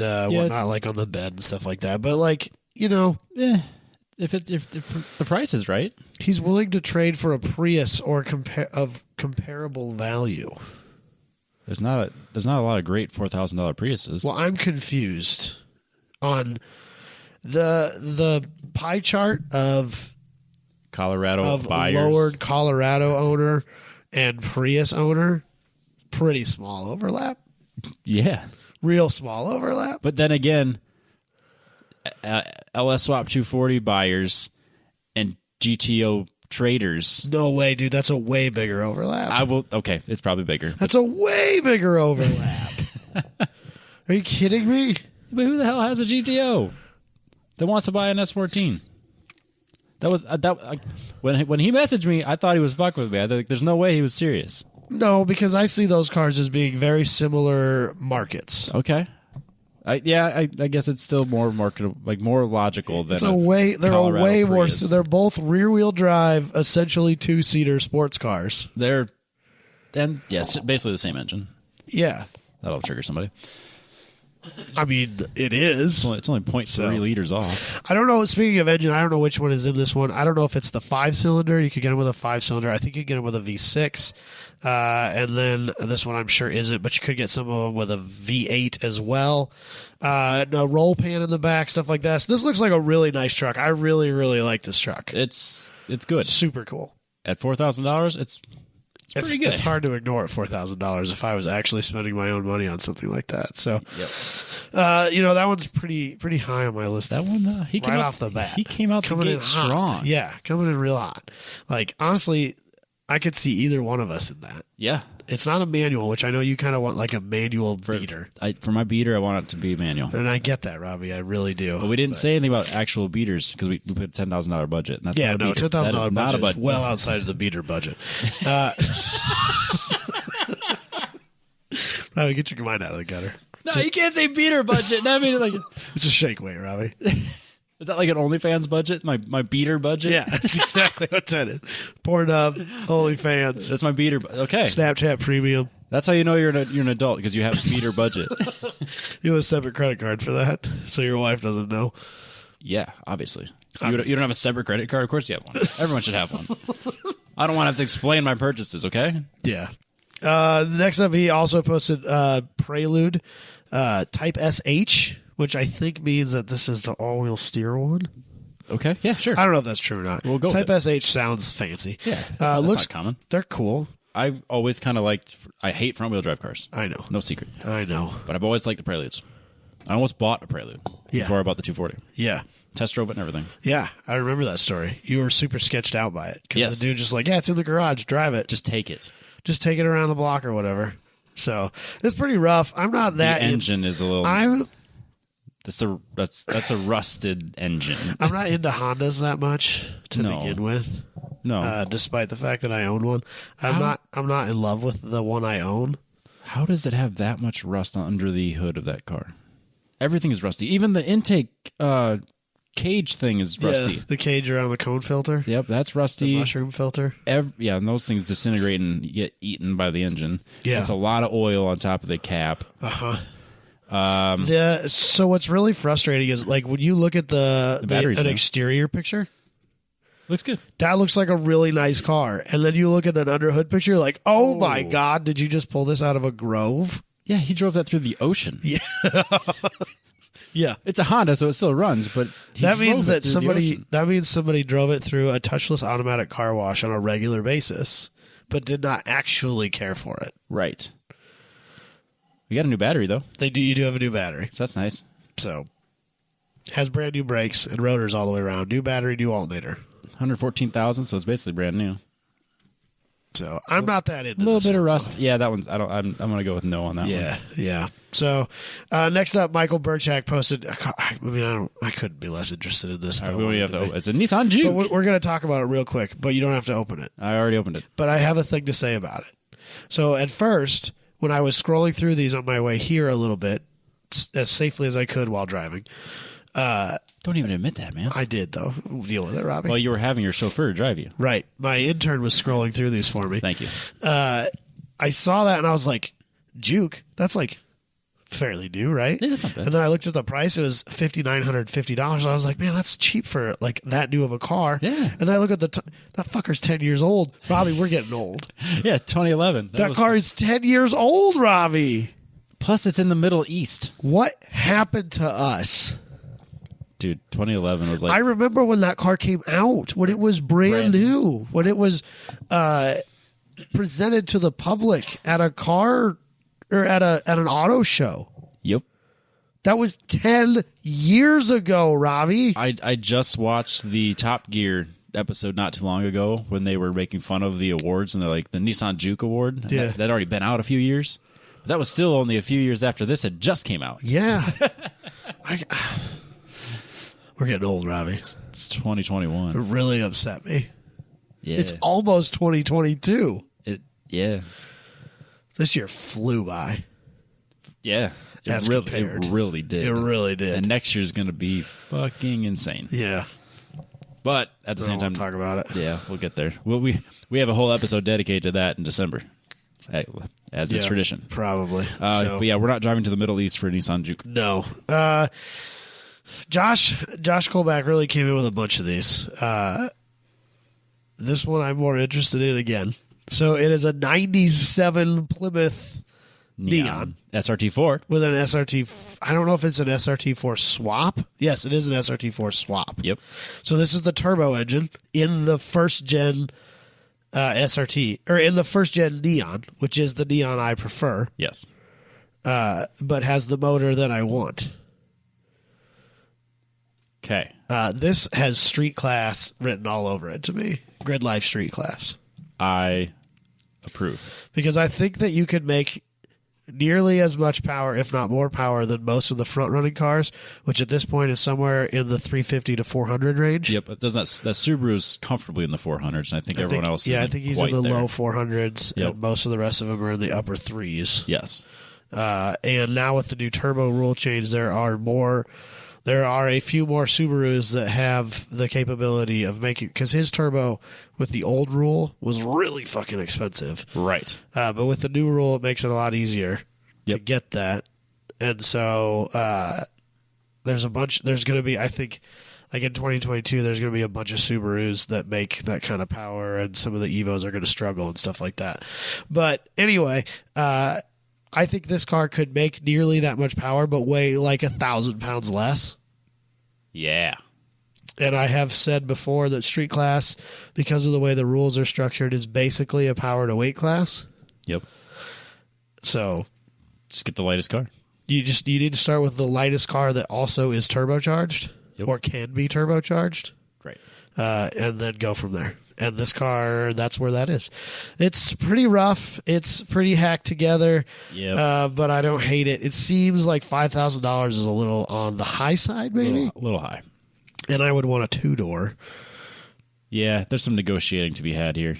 whatnot, like on the bed and stuff like that. But like if the price is right, he's willing to trade for a Prius or of comparable value. There's not a lot of great $4,000 Priuses. Well, I'm confused on the pie chart of Colorado buyers. Lowered Colorado owner and Prius owner. Pretty small overlap. Yeah, real small overlap. But then again, LS Swap 240 buyers and GTO traders. No way, dude. That's a way bigger overlap. Okay, it's probably bigger. That's a way bigger overlap. Are you kidding me? But who the hell has a GTO that wants to buy an S14? That was when he messaged me, I thought he was fucking with me. I think there's no way he was serious. No, because I see those cars as being very similar markets. Okay. I guess it's still more marketable, like more logical than they're both rear wheel drive, essentially 2-seater sports cars. Basically the same engine. Yeah. That'll trigger somebody. I mean, it is. It's only 0.3 liters off. I don't know. Speaking of engine, I don't know which one is in this one. I don't know if it's the 5-cylinder. You could get them with a 5-cylinder. I think you could get them with a V6. And then this one I'm sure isn't, but you could get some of them with a V8 as well. No roll pan in the back, stuff like that. So this looks like a really nice truck. I really, really like this truck. It's good. Super cool. At $4,000, it's pretty good. It's hard to ignore at $4,000 if I was actually spending my own money on something like that. So, that one's pretty high on my list. That one, he came off the bat. He came out coming in strong. Yeah, coming in real hot. Like, honestly, I could see either one of us in that. Yeah. It's not a manual, which I know you kind of want like a manual beater. For my beater, I want it to be manual. And I get that, Robbie. I really do. But we didn't say anything about actual beaters because we put a $10,000 budget. And that's $10,000 budget is well outside of the beater budget. Robbie, get your mind out of the gutter. No, you can't say beater budget. I mean, like it's a shake weight, Robbie. Is that like an OnlyFans budget? My beater budget? Yeah, that's exactly what that is. Pornhub, OnlyFans. That's my beater. Okay. Snapchat Premium. That's how you know you're an adult because you have a beater budget. You have a separate credit card for that, so your wife doesn't know. Yeah, obviously. You don't have a separate credit card? Of course you have one. Everyone should have one. I don't want to have to explain my purchases, okay? Yeah. Next up, he also posted Prelude Type SH, which I think means that this is the all-wheel steer one. Okay, yeah, sure. I don't know if that's true or not. We'll go Type with it. SH sounds fancy. Yeah, that's looks not common. They're cool. I've always kind of liked... I hate front-wheel drive cars. I know. No secret. I know. But I've always liked the Preludes. I almost bought a Prelude before I bought the 240. Yeah. Test drove it and everything. Yeah, I remember that story. You were super sketched out by it. Because the dude just like, it's in the garage, drive it. Just take it. Just take it around the block or whatever. So, it's pretty rough. I'm not that... The engine is a little... That's a rusted engine. I'm not into Hondas that much to begin with. No. Despite the fact that I own one. I'm not in love with the one I own. How does it have that much rust under the hood of that car? Everything is rusty. Even the intake cage thing is rusty. Yeah, the cage around the cone filter. Yep, that's rusty. The mushroom filter. And those things disintegrate and get eaten by the engine. Yeah. It's a lot of oil on top of the cap. So what's really frustrating is like when you look at an exterior picture, looks good. That looks like a really nice car, and then you look at an underhood picture, you're like, oh my god, did you just pull this out of a grove? Yeah, he drove that through the ocean. Yeah. Yeah, it's a Honda, so it still runs, but that means somebody drove it through a touchless automatic car wash on a regular basis, but did not actually care for it. Right. We got a new battery though. You do have a new battery, so that's nice. So has brand new brakes and rotors all the way around. New battery, new alternator. 114,000, so it's basically brand new. So I'm not that into a little bit of rust. Yeah, that one's. I'm gonna go with no on that one. Yeah. So next up, Michael Burchak posted. I couldn't be less interested in this. Right, it's a Nissan Juke. But we're gonna talk about it real quick, but you don't have to open it. I already opened it. But I have a thing to say about it. So at first, when I was scrolling through these on my way here a little bit, as safely as I could while driving. Don't even admit that, man. I did, though. Deal with it, Robbie. Well, you were having your chauffeur drive you. Right. My intern was scrolling through these for me. Thank you. I saw that and I was like, Juke? That's like fairly new, right? Yeah, that's not bad. And then I looked at the price. It was $5,950. I was like, man, that's cheap for like that new of a car. Yeah. And then I look at that fucker's 10 years old. Robbie, we're getting old. Yeah, 2011. That car is 10 years old, Robbie. Plus, it's in the Middle East. What happened to us? Dude, 2011 was like... I remember when that car came out, when it was brand new, when it was presented to the public at a car or at an auto show. Yep. That was 10 years ago, Robbie. I just watched the Top Gear episode not too long ago when they were making fun of the awards, and they're like, the Nissan Juke Award. Yeah. That already been out a few years. But that was still only a few years after this had just came out. Yeah. We're getting old, Robbie. It's 2021. It really upset me. Yeah. It's almost 2022. Yeah. This year flew by. Yeah. It really did. It really did. And next year's going to be fucking insane. Yeah. But at the same time, talk about it. Yeah, we'll get there. Well, we have a whole episode dedicated to that in December. as is tradition. Probably. But yeah, we're not driving to the Middle East for a Nissan Juke. No. Josh Colback really came in with a bunch of these. This one I'm more interested in again. So it is a 97 Plymouth Neon. SRT4. With an SRT. I don't know if it's an SRT4 swap. Yes, it is an SRT4 swap. Yep. So this is the turbo engine in the first gen SRT, or in the first gen Neon, which is the Neon I prefer. Yes. But has the motor that I want. Okay. This has street class written all over it to me. Grid Life street class. I approve. Because I think that you could make nearly as much power, if not more power, than most of the front-running cars, which at this point is somewhere in the 350 to 400 range. Yep, but doesn't that Subaru's comfortably in the 400s, and I think everyone else is I think he's in the there. low 400s, Yep. and most of the rest of them are in the upper 3s. Yes. And now with the new turbo rule change, there are a few more Subarus that have the capability of making, because his turbo with the old rule was really fucking expensive. Right. But with the new rule, it makes it a lot easier to get that. And so there's going to be, I think, like in 2022, there's going to be a bunch of Subarus that make that kind of power, and some of the Evos are going to struggle and stuff like that. But anyway, I think this car could make nearly that much power, but weigh like 1,000 pounds less. Yeah. And I have said before that street class, because of the way the rules are structured, is basically a power to weight class. Yep. So just get the lightest car. You need to start with the lightest car that also is turbocharged or can be turbocharged. Great. And then go from there. And this car, that's where that is. It's pretty rough. It's pretty hacked together. Yeah. But I don't hate it. It seems like $5,000 is a little on the high side, maybe. A little high. And I would want a 2-door. Yeah, there's some negotiating to be had here.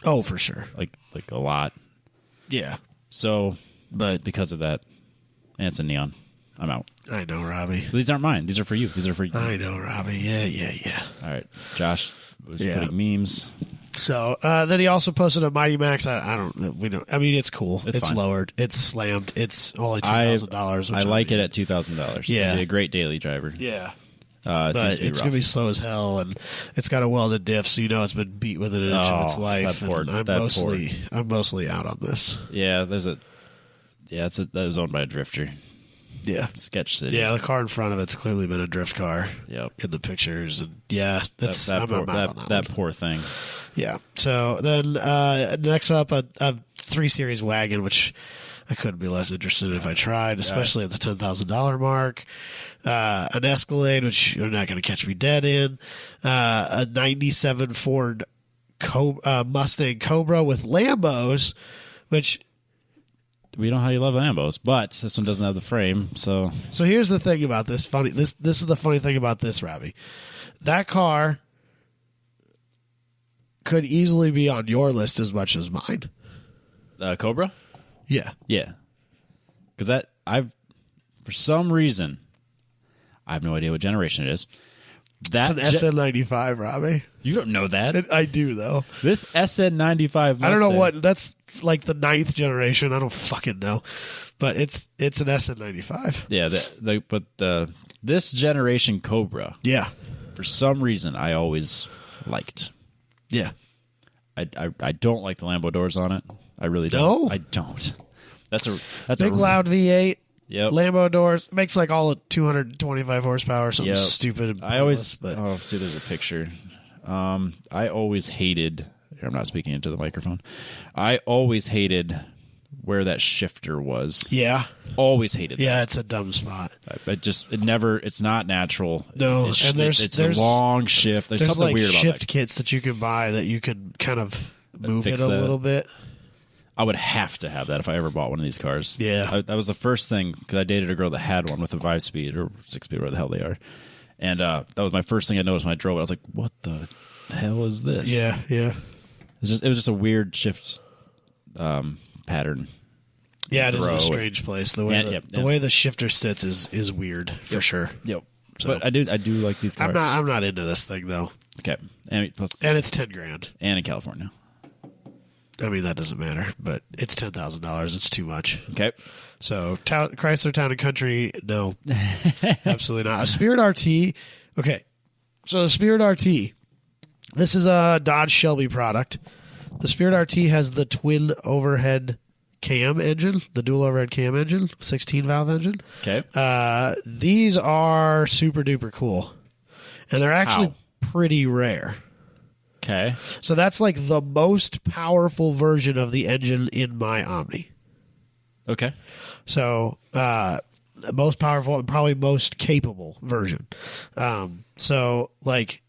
Oh, for sure. Like a lot. Yeah. So, but because of that, and it's a Neon, I'm out. I know, Robbie. These aren't mine. These are for you. These are for you. I know, Robbie. Yeah. All right. Josh was putting memes. So then he also posted a Mighty Max. I mean, it's cool. It's fine. lowered. It's slammed. It's only $2,000. I like it at $2,000. Yeah. It'd be a great daily driver. Yeah. But it's going to be slow as hell, and it's got a welded diff, so you know it's been beat within an inch of its life. I'm mostly out on this. Yeah, that was owned by a drifter. Yeah. Sketch City. Yeah, the car in front of it's clearly been a drift car. Yep. In the pictures, and I'm out on that poor thing. Yeah. So then next up, a 3 Series wagon, which I couldn't be less interested in if I tried, especially at the $10,000 mark. An Escalade, which you're not going to catch me dead in. A 97 Ford Mustang Cobra with Lambos, which... We know how you love Lambos, but this one doesn't have the frame, so... So here's the thing about this. This is the funny thing about this, Robbie. That car could easily be on your list as much as mine. Cobra? Yeah. Yeah. Because for some reason, I have no idea what generation it is. It's an SN95, Robbie. You don't know that. I do, though. This SN95 Mustang, I don't know what. That's like the 9th generation. I don't fucking know. But it's an SN95. Yeah, this generation Cobra, yeah, for some reason, I always liked. Yeah. I don't like the Lambo doors on it. I really don't. No? I don't. That's big loud V8. Yep. Lambo doors makes like all of 225 horsepower. Something stupid. I always. See, there's a picture. I always hated. I'm not speaking into the microphone. I always hated where that shifter was. Yeah. Always hated. Yeah, that. it's a dumb spot. It's not natural. No, it's a long shift. There's something like weird about shift that. kits that you can buy that you can kind of move it a that. little bit. I would have to have that if I ever bought one of these cars. Yeah. That was the first thing, because I dated a girl that had one with a 5-speed or 6-speed, whatever the hell they are. And that was my first thing I noticed when I drove it. I was like, what the hell is this? Yeah. It was just a weird shift pattern. Yeah, it is a strange place. The way the shifter sits is weird for sure. Yep. So, but I do like these cars. I'm not into this thing though. Okay. And it's $10,000. And in California. I mean, that doesn't matter, but it's $10,000. It's too much. Okay. So Chrysler Town and Country, no, absolutely not. A Spirit RT. Okay. So the Spirit RT, this is a Dodge Shelby product. The Spirit RT has the twin overhead cam engine, the dual overhead cam engine, 16 valve engine. Okay. These are super duper cool, and they're actually pretty rare. Okay. So that's like the most powerful version of the engine in my Omni. Okay. So most powerful and probably most capable version. So like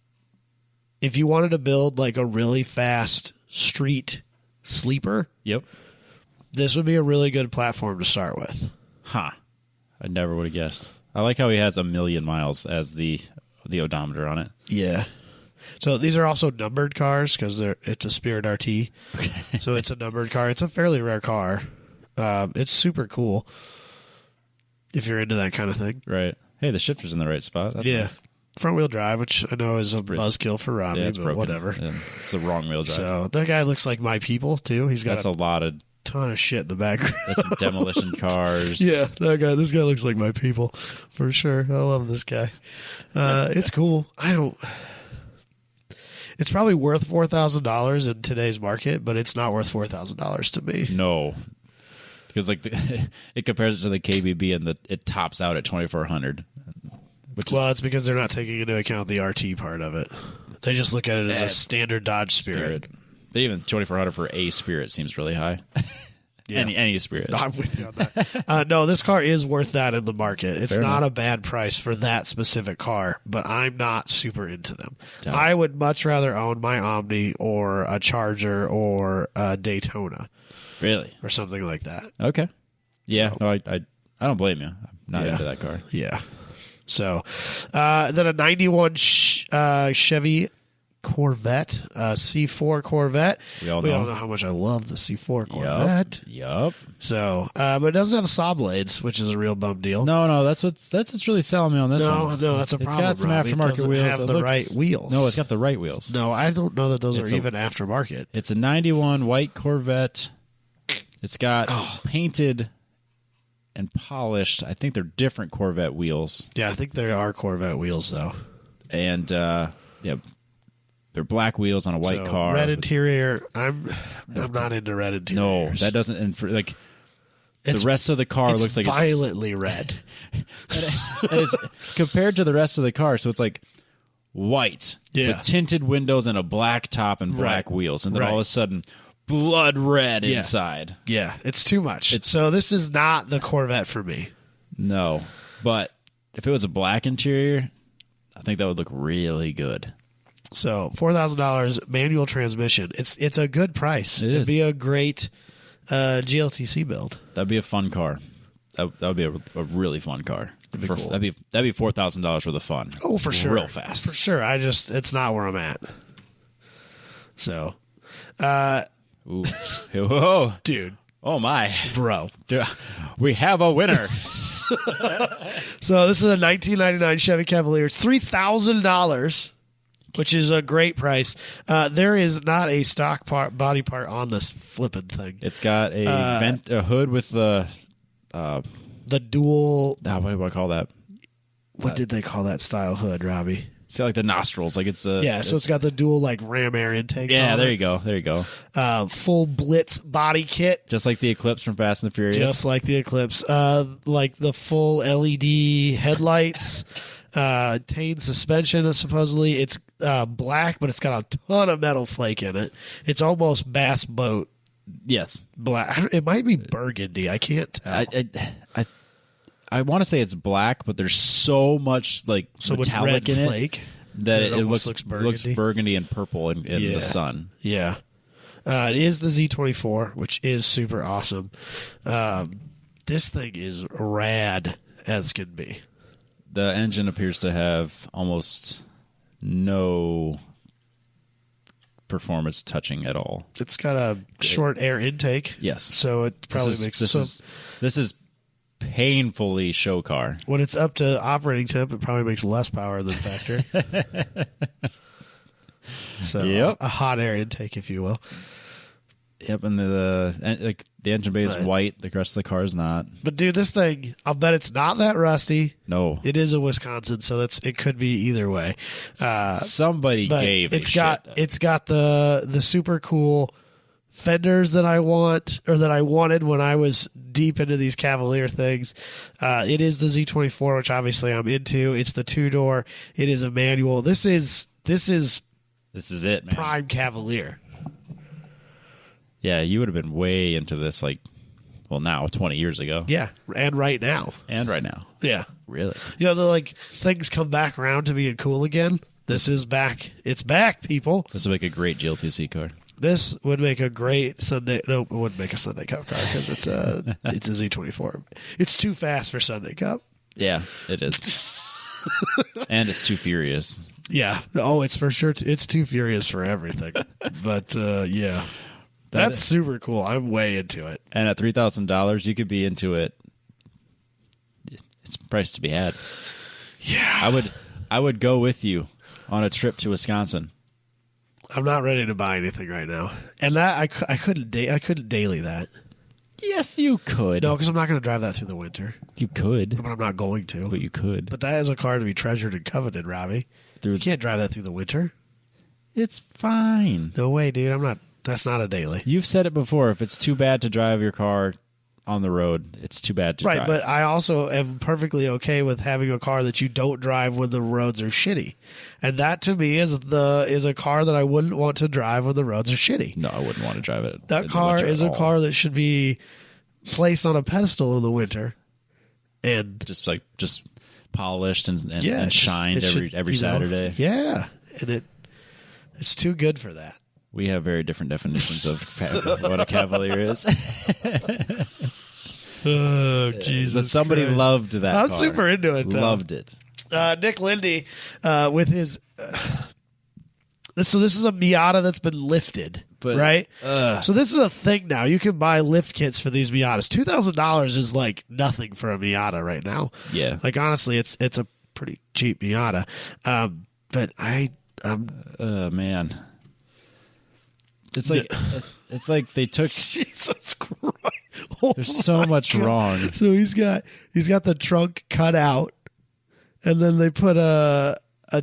if you wanted to build like a really fast street sleeper, Yep. this would be a really good platform to start with. Huh. I never would have guessed. I like how he has 1,000,000 miles as the odometer on it. Yeah. So these are also numbered cars because it's a Spirit RT. Okay. So it's a numbered car. It's a fairly rare car. It's super cool if you're into that kind of thing. Right. Hey, the shifter's in the right spot. That's nice. Front wheel drive, which I know is a buzzkill for Robbie, it's but broken. whatever. Yeah, it's the wrong wheel drive. So that guy looks like my people too. He's got That's a lot of ton of shit in the background. That's some demolition cars. Yeah, this guy looks like my people for sure. I love this guy. It's cool. It's probably worth $4,000 in today's market, but it's not worth $4,000 to me. No, because like it compares it to the KBB and it tops out at 2,400. Well, it's because they're not taking into account the RT part of it. They just look at it as a standard Dodge Spirit. But even 2,400 for a Spirit seems really high. Yeah. Any Spirit. I'm with you on that. No, this car is worth that in the market. It's not a bad price for that specific car, but I'm not super into them. No. I would much rather own my Omni or a Charger or a Daytona. Really? Or something like that. Okay. Yeah. So, no, I don't blame you. I'm not into that car. Yeah. So, then a 91 Chevy Corvette, C4 Corvette. We all know how much I love the C4 Corvette. Yup. So, but it doesn't have saw blades, which is a real bum deal. No, that's what's really selling me on this one. No, that's a problem. It's got some aftermarket wheels. It doesn't have the right wheels. No, it's got the right wheels. No, I don't know that those are even aftermarket. It's a 91 white Corvette. It's got painted and polished. I think they're different Corvette wheels. Yeah, I think they are Corvette wheels, though. And, they're black wheels on a white car. Red interior. I'm not into red interiors. No, that doesn't. And the rest of the car looks like violently red. It's compared to the rest of the car, so it's like white with tinted windows and a black top and black wheels, and then all of a sudden, blood red inside. Yeah, it's too much. So this is not the Corvette for me. No, but if it was a black interior, I think that would look really good. So $4,000 manual transmission. It's a good price. It'd be a great GLTC build. That'd be a fun car. That would be a really fun car. That'd be cool. That'd be $4,000 for the fun. Oh, for sure, real fast. For sure. It's not where I'm at. So, ooh, whoa, dude. Oh my, bro. We have a winner. So this is a 1999 Chevy Cavalier. It's $3,000. Which is a great price. There is not a stock body part on this flipping thing. It's got a hood with the dual. What do I call that? What did they call that style hood, Robbie? It's got like the nostrils, like it's a so it's got the dual like ram air intakes. Yeah, on there you go. Full Blitz body kit, just like the Eclipse from Fast and the Furious. Just like the Eclipse, like the full LED headlights. Tane suspension, supposedly. It's black, but it's got a ton of metal flake in it. It's almost bass boat. Yes. Black. It might be burgundy. I can't tell. I want to say it's black, but there's so much metallic in flake it that it looks burgundy and purple in the sun. Yeah. It is the Z24, which is super awesome. This thing is rad as can be. The engine appears to have almost no performance touching at all. It's got a short air intake. Yes. So it probably makes this is painfully show car. When it's up to operating temp, it probably makes less power than factory. So a hot air intake, if you will. Yep, and the engine bay is white. The rest of the car is not. But dude, this thing, I'll bet it's not that rusty. No, it is a Wisconsin, so it could be either way. Somebody gave. It's got the super cool fenders that I want, or that I wanted when I was deep into these Cavalier things. It is the Z24, which obviously I'm into. It's the 2-door. It is a manual. This is it, man. Prime Cavalier. Yeah, you would have been way into this, now 20 years ago. Yeah, and right now. Yeah, really. Things come back around to being cool again. This is back. It's back, people. This would make a great GLTC car. This would make a great Sunday. No, it wouldn't make a Sunday Cup car because it's a Z24. It's too fast for Sunday Cup. Yeah, it is. And it's too furious. Yeah. Oh, it's for sure. It's too furious for everything. But yeah, that's super cool. I'm way into it. And at $3,000, you could be into it. It's a price to be had. Yeah, I would go with you on a trip to Wisconsin. I'm not ready to buy anything right now, and that I couldn't daily that. Yes, you could. No, because I'm not going to drive that through the winter. You could, but I'm not going to. But you could. But that is a car to be treasured and coveted, Robbie. You can't drive that through the winter. It's fine. No way, dude. I'm not. That's not a daily. You've said it before. If it's too bad to drive your car on the road, it's too bad to drive. Right, but I also am perfectly okay with having a car that you don't drive when the roads are shitty. And that to me is a car that I wouldn't want to drive when the roads are shitty. No, I wouldn't want to drive it. That car is a car that should be placed on a pedestal in the winter and just polished and shined every Saturday. Yeah. And it's too good for that. We have very different definitions of what a Cavalier is. Oh, Jesus. But somebody Christ. loved that car. I was super into it, though. Loved it. Nick Lindy with his... So this is a Miata that's been lifted, right? So this is a thing now. You can buy lift kits for these Miatas. $2,000 is like nothing for a Miata right now. Yeah. Like, honestly, it's a pretty cheap Miata. But man. It's like they took. Jesus Christ! Oh, there's so much wrong. So he's got the trunk cut out, and then they put a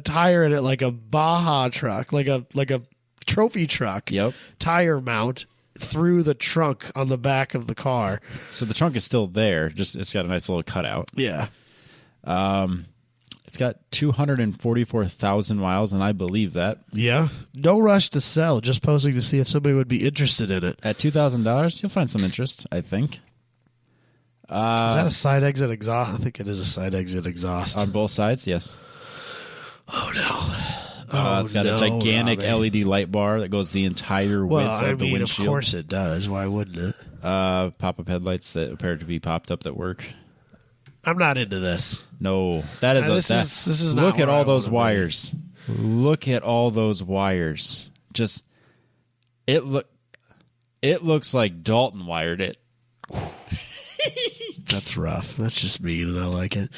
tire in it like a Baja truck, like a trophy truck. Yep. Tire mount through the trunk on the back of the car. So the trunk is still there. Just it's got a nice little cutout. Yeah. It's got 244,000 miles, and I believe that. Yeah. No rush to sell, just posing to see if somebody would be interested in it. At $2,000, you'll find some interest, I think. Is that a side exit exhaust? I think it is a side exit exhaust. On both sides, yes. Oh, no. It's got a gigantic LED light bar that goes the entire width of the windshield. Of course it does. Why wouldn't it? Pop-up headlights that appear to be popped up that work. I'm not into this. No, that is this is not. Look at all those wires. Look at all those wires. Just it looks like Dalton wired it. That's rough. That's just mean, and I like it.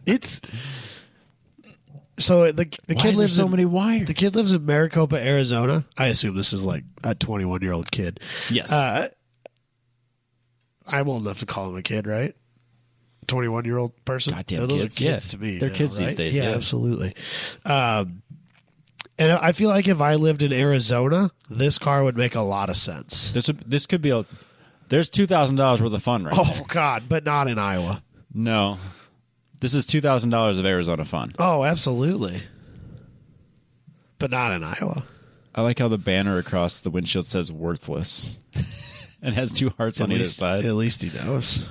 It's so the kid lives so many wires. The kid lives in Maricopa, Arizona. I assume this is like a 21-year-old kid. Yes. I'm old enough to call him a kid, right? 21-year-old person. Goddamn those kids. are kids to me. They're now, kids right? these days. Yeah, Yeah. absolutely. And I feel like if I lived in Arizona, this car would make a lot of sense. This could be there's $2,000 worth of fun right there. God, but not in Iowa. No. This is $2,000 of Arizona fun. Oh, absolutely. But not in Iowa. I like how the banner across the windshield says worthless. And has two hearts on either side. At least he knows.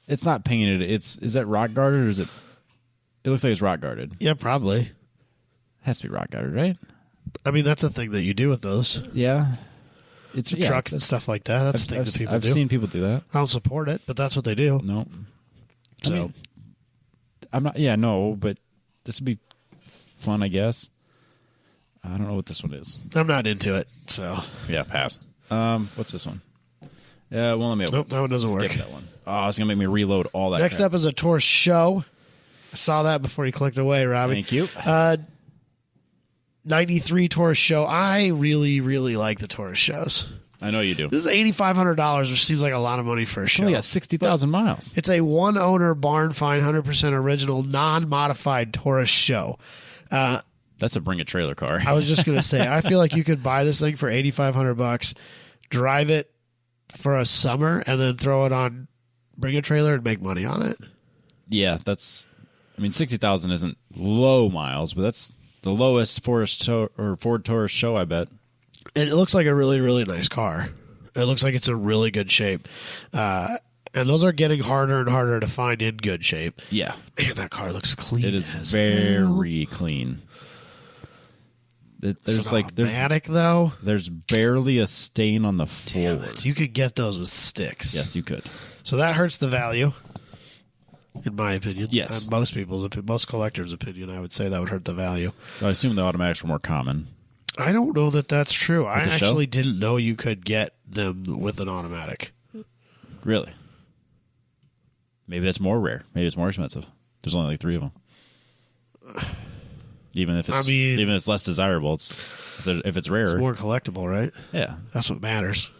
It's not painted. Is that rock guarded or is it? It looks like it's rock guarded. Yeah, probably. It has to be rock guarded, right? I mean, that's a thing that you do with those. Yeah, it's trucks and stuff like that. That's the thing that people do. I've seen people do that. I don't support it, but that's what they do. No, so I mean, I'm not. Yeah, no, but this would be fun, I guess. I don't know what this one is. I'm not into it, so yeah, pass. What's this one? Yeah, well, let me open. Nope, that one doesn't work. That one. Oh, it's gonna make me reload all that. Next up is a Tour Show. I saw that before you clicked away, Robbie. Thank you. 93 Taurus show. I really, really like the Taurus shows. I know you do. This is $8,500, which seems like a lot of money for a show. Only got 60,000 miles. It's a one-owner, barn-find, 100% original, non-modified Taurus show. That's a bring-a-trailer car. I was just going to say, I feel like you could buy this thing for $8,500, drive it for a summer, and then throw it on bring-a-trailer and make money on it. Yeah, that's... I mean, 60,000 isn't low miles, but that's the lowest Ford Taurus show, I bet. And it looks like a really, really nice car. It looks like it's in really good shape. And those are getting harder and harder to find in good shape. Yeah. Man, that car looks clean. It is very clean. There's automatic, though. There's barely a stain on the floor. Damn it. You could get those with sticks. Yes, you could. So that hurts the value, in my opinion. Yes. Most collectors' opinion, I would say that would hurt the value. I assume the automatics were more common. I don't know that that's true. I the actually show? didn't know you could get them with an automatic. Really? Maybe that's more rare. Maybe it's more expensive. There's only like 3 of them. Even if it's less desirable, if it's rarer. It's more collectible, right? Yeah. That's what matters.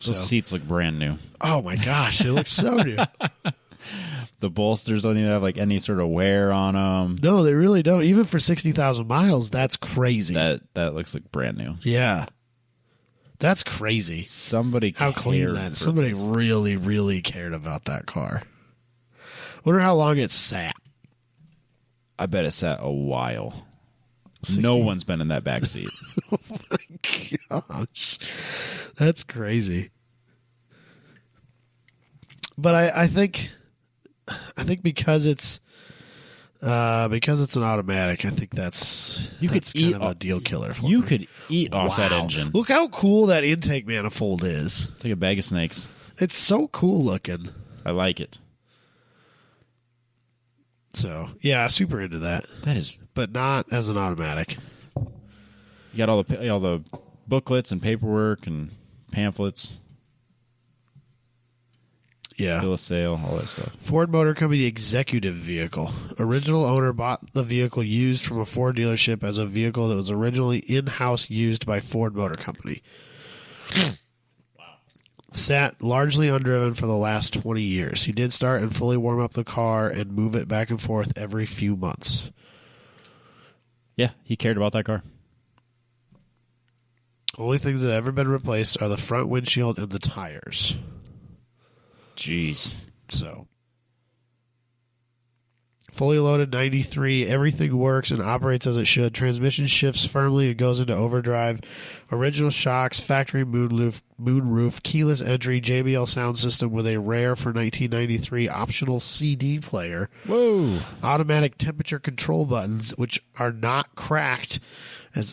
Those seats look brand new. Oh my gosh, they look so new. The bolsters don't even have like any sort of wear on them. No, they really don't. Even for 60,000 miles, that's crazy. That looks like brand new. Yeah. That's crazy. Somebody really, really cared about that car. Wonder how long it sat. I bet it sat a while. 60? No one's been in that back seat. Oh my gosh. That's crazy. But I think because it's an automatic, I think that's kind of a deal killer for You me. could eat off that engine. Look how cool that intake manifold is. It's like a bag of snakes. It's so cool looking. I like it. So, yeah, super into that. That is, But not as an automatic. you got all the booklets and paperwork and pamphlets, Yeah. bill of sale, all that stuff. Ford Motor Company executive vehicle. Original owner bought the vehicle used from a Ford dealership as a vehicle that was originally in-house used by Ford Motor Company. Sat largely undriven for the last 20 years. He did start and fully warm up the car and move it back and forth every few months. Yeah, he cared about that car. Only things that have ever been replaced are the front windshield and the tires. Jeez. So, fully loaded 93. Everything works and operates as it should. Transmission shifts firmly and goes into overdrive. Original shocks, factory moonroof, keyless entry, JBL sound system with a rare for 1993 optional CD player. Whoa. Automatic temperature control buttons, which are not cracked,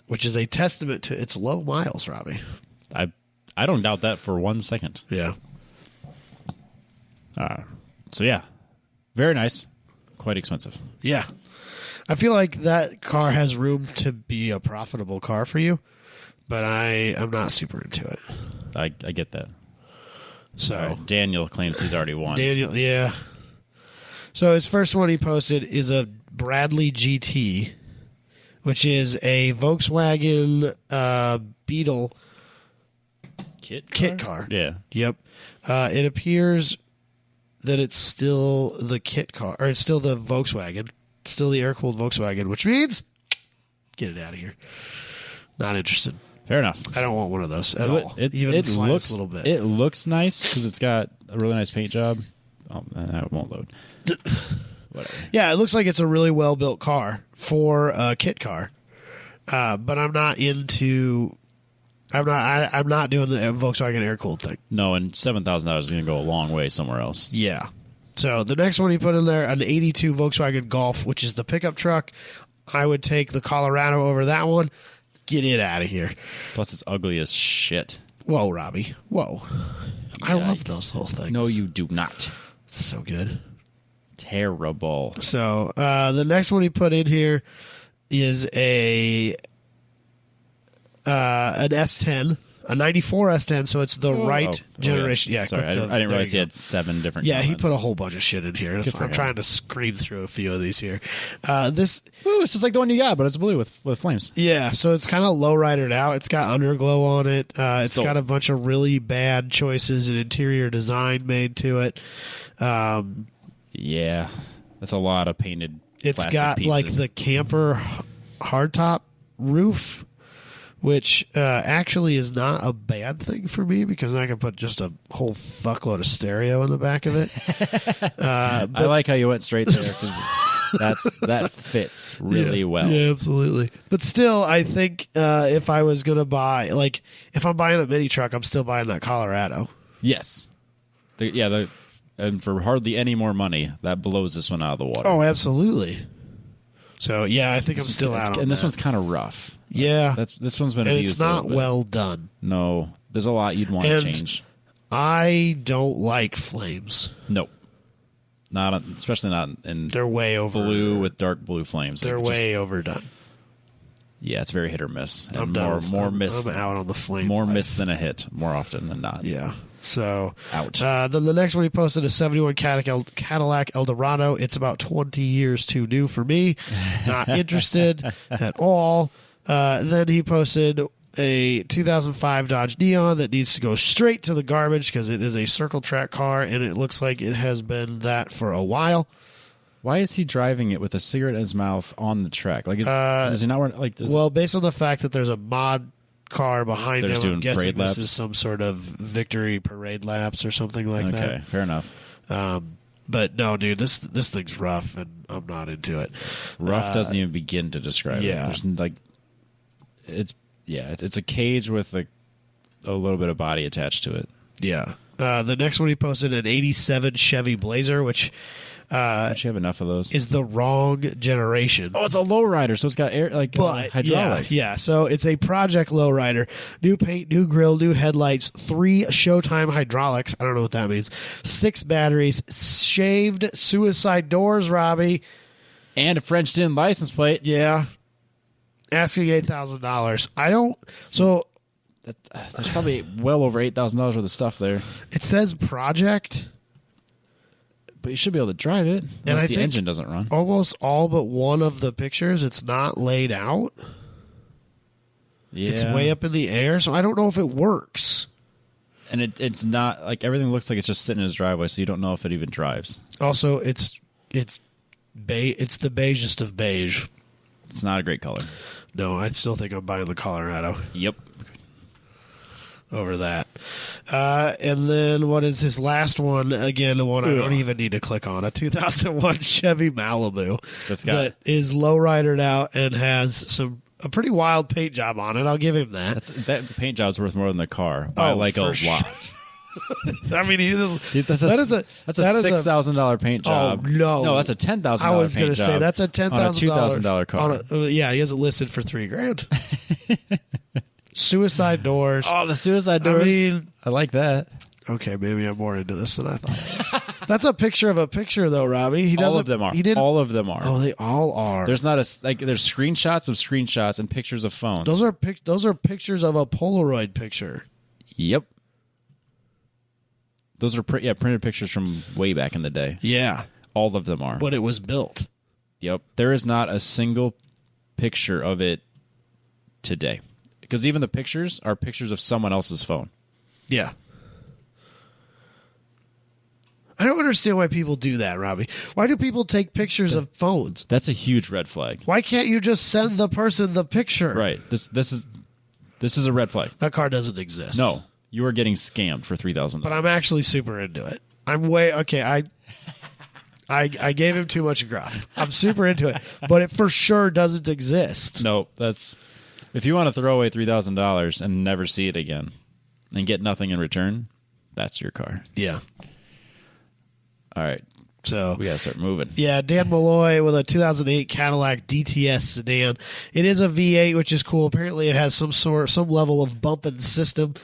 which is a testament to its low miles, Robbie. I don't doubt that for 1 second. Yeah. So yeah, very nice. Quite expensive. Yeah. I feel like that car has room to be a profitable car for you, but I'm not super into it. I get that. So Daniel claims he's already won. Daniel, yeah. So his first one he posted is a Bradley GT, which is a Volkswagen Beetle kit car. Yeah. Yep. It appears that it's still the kit car, or it's still the Volkswagen, still the air-cooled Volkswagen, which means get it out of here. Not interested. Fair enough. I don't want one of those at all. Even it the looks a little bit. It looks nice because it's got a really nice paint job. Oh, that won't load. Whatever. Yeah, it looks like it's a really well-built car for a kit car, but I'm not into. I'm not doing the Volkswagen air-cooled thing. No, and $7,000 is going to go a long way somewhere else. Yeah. So the next one he put in there, an 82 Volkswagen Golf, which is the pickup truck. I would take the Colorado over that one. Get it out of here. Plus, it's ugly as shit. Whoa, Robbie. Whoa. I love those little things. No, you do not. It's so good. Terrible. So the next one he put in here is an S10, A 94 S10, so it's the right Oh, generation. Yeah, sorry, I didn't there realize you he go. had 7 different. Yeah, he comments. put a whole bunch of shit in here. That's why I'm trying to scream through a few of these here. This, Ooh, it's just like the one you got, but it's blue with flames. yeah, so it's kind of low-ridered out. It's got underglow on it. It's got a bunch of really bad choices in interior design made to it. Yeah, that's a lot of painted. It's plastic got pieces. like the camper hardtop roof, which actually is not a bad thing for me because I can put just a whole fuckload of stereo in the back of it. I like how you went straight there because that fits really well. Yeah, absolutely. But still, I think if I was going to buy, like, if I'm buying a mini truck, I'm still buying that Colorado. Yes. And for hardly any more money, that blows this one out of the water. Oh, absolutely. So, yeah, I think I'm still out on And this that. one's kind of rough. Yeah. This one's been And abused it's a not little bit. well done. No, there's a lot you'd want to And change. I don't like flames. Nope. Especially not in They're way over. blue with dark blue flames. They're Like, way overdone. yeah, it's very hit or miss. And I'm done. more miss. I'm out on the flame. More life. miss than a hit, more often than not. Yeah. So, Out. Then the next one he posted is 71 Cadillac Eldorado. It's about 20 years too new for me. Not interested at all. Then he posted a 2005 Dodge Neon that needs to go straight to the garbage because it is a circle track car and it looks like it has been that for a while. Why is he driving it with a cigarette in his mouth on the track? Like, is he not wearing, like? Well, based on the fact that there's a mod car behind They're just him, I'm doing guessing parade this laps? is some sort of victory parade laps or something like that. Okay, fair enough. But no, dude, this thing's rough, and I'm not into it. Rough doesn't even begin to describe yeah. it. There's like, it's a cage with a little bit of body attached to it. Yeah. The next one he posted, an 87 Chevy Blazer, which Don't you have enough of those? is the wrong generation. Oh, it's a lowrider, so it's got air hydraulics. Yeah. So it's a project lowrider. New paint, new grill, new headlights, 3 Showtime hydraulics. I don't know what that means. 6 batteries, shaved suicide doors, Robbie. And a French-in license plate. Yeah. Asking $8,000. I don't. So There's probably well over $8,000 worth of stuff there. it says project. But you should be able to drive it And unless I the think engine doesn't run. almost all but one of the pictures, it's not laid out. Yeah. It's way up in the air, so I don't know if it works. And it's not, like, everything looks like it's just sitting in his driveway, so you don't know if it even drives. Also, it's the beigest of beige. It's not a great color. No, I still think I'm buying the Colorado Yep. over that. And then what is his last one? Again, the one I don't even need to click on. A 2001 Chevy Malibu that is lowridered out and has a pretty wild paint job on it. I'll give him that. That paint job's worth more than the car by like a lot. I mean, That's a $6,000 paint job. Oh, no. That's a $10,000 paint job. I was going to say that's a $2,000 car. Yeah, he has it listed for $3,000. Suicide doors. Oh, the suicide doors. I mean, I like that. okay, maybe I'm more into this than I thought. That's a picture of a picture, though, Robbie. He All doesn't. of them are. He didn't. All of them are. Oh, they all are. There's not there's screenshots of screenshots and pictures of phones. Those are pictures of a Polaroid picture. Yep. Those are printed pictures from way back in the day. Yeah, All of them are. but it was built. Yep. There is not a single picture of it today. Because even the pictures are pictures of someone else's phone. Yeah. I don't understand why people do that, Robbie. Why do people take pictures of phones? That's a huge red flag. Why can't you just send the person the picture? Right. This is a red flag. That car doesn't exist. No. You are getting scammed for $3,000. But I'm actually super into it. I'm way okay. I gave him too much gruff. I'm super into it, but it for sure doesn't exist. No, that's if you want to throw away $3,000 and never see it again and get nothing in return, that's your car. Yeah. All right. So We got to start moving. yeah, Dan Malloy with a 2008 Cadillac DTS sedan. It is a V8, which is cool. Apparently, it has some level of bumping system.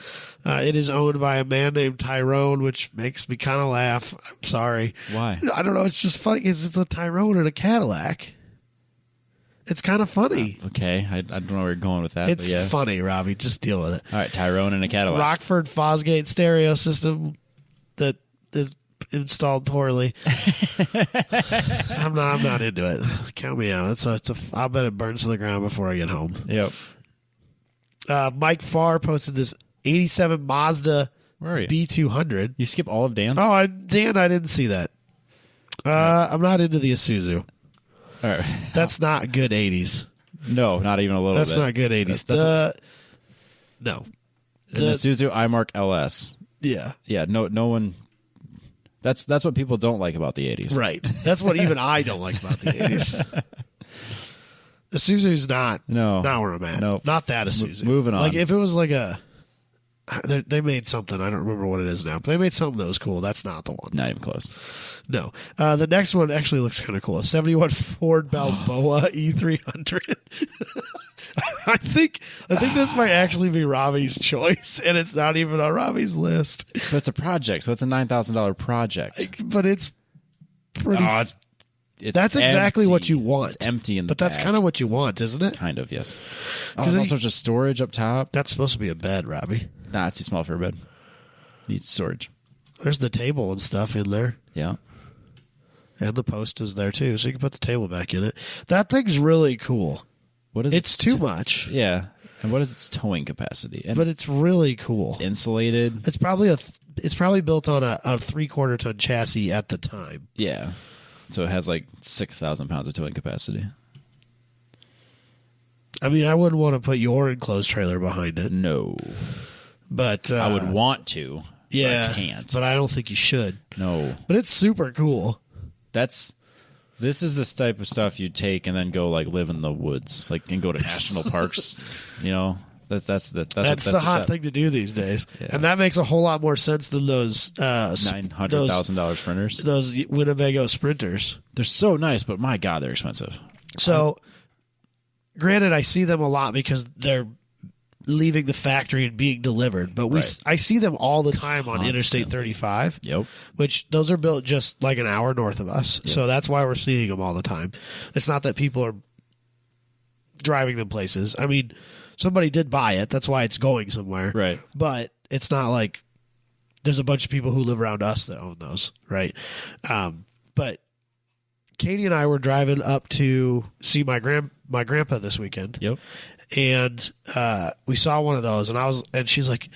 It is owned by a man named Tyrone, which makes me kind of laugh. I'm sorry. Why? I don't know. It's just funny because it's a Tyrone and a Cadillac. It's kind of funny. Okay, I don't know where you're going with that. It's but yeah. funny, Robbie. Just deal with it. All right, Tyrone and a Cadillac. Rockford Fosgate stereo system that is installed poorly. I'm not into it. Count me out. I'll bet it burns to the ground before I get home. Yep. Mike Farr posted this 87 Mazda Where are you? B200. You skip all of Dan's? Oh, Dan, I didn't see that. I'm not into the Isuzu. All right. That's not good 80s. No, not even a little That's bit. not good 80s. No. The Isuzu iMark LS. Yeah. Yeah, no one. That's what people don't like about the 80s. Right. That's what even I don't like about the 80s. Isuzu's not where I'm at. Nope. Not that Isuzu. Moving on. Like if it was like they made something, I don't remember what it is now, but they made something that was cool. That's not the one. Not even close. No. The next one actually looks kind of cool. A 71 Ford Balboa E300. I think this might actually be Robbie's choice, and it's not even on Robbie's list. But it's a project, so it's a $9,000 project. But it's pretty. Oh, it's that's exactly empty. what you want. It's empty in the But that's back. kind of what you want, isn't it? Kind of, yes. Oh, there's also just storage up top. That's supposed to be a bed, Robbie. Nah, it's too small for a bed. Needs storage. There's the table and stuff in there. Yeah. And the post is there too, so you can put the table back in it. That thing's really cool. What is it's too much. Yeah. And what is its towing capacity? And but it's really cool. It's insulated. It's probably built on a 3/4 ton chassis at the time. Yeah. So it has like 6,000 pounds of towing capacity. I mean, I wouldn't want to put your enclosed trailer behind it. No. But I would want to. Yeah. But I can't. But I don't think you should. No. But it's super cool. This is this type of stuff you take and then go like live in the woods, like and go to national parks. You know, that's the hot thing to do these days, yeah. And that makes a whole lot more sense than those $900,000 sprinters. Those Winnebago Sprinters. They're so nice, but my God, they're expensive. So, granted, I see them a lot because they're leaving the factory and being delivered, but I see them all the time on Interstate 35. Yep. Which those are built just like an hour north of us. Yep. So that's why we're seeing them all the time. It's not that people are driving them places. I mean, somebody did buy it. That's why it's going somewhere. Right. But it's not like there's a bunch of people who live around us that own those. Right. But Katie and I were driving up to see my grandpa this weekend. Yep. And we saw one of those, and she's like,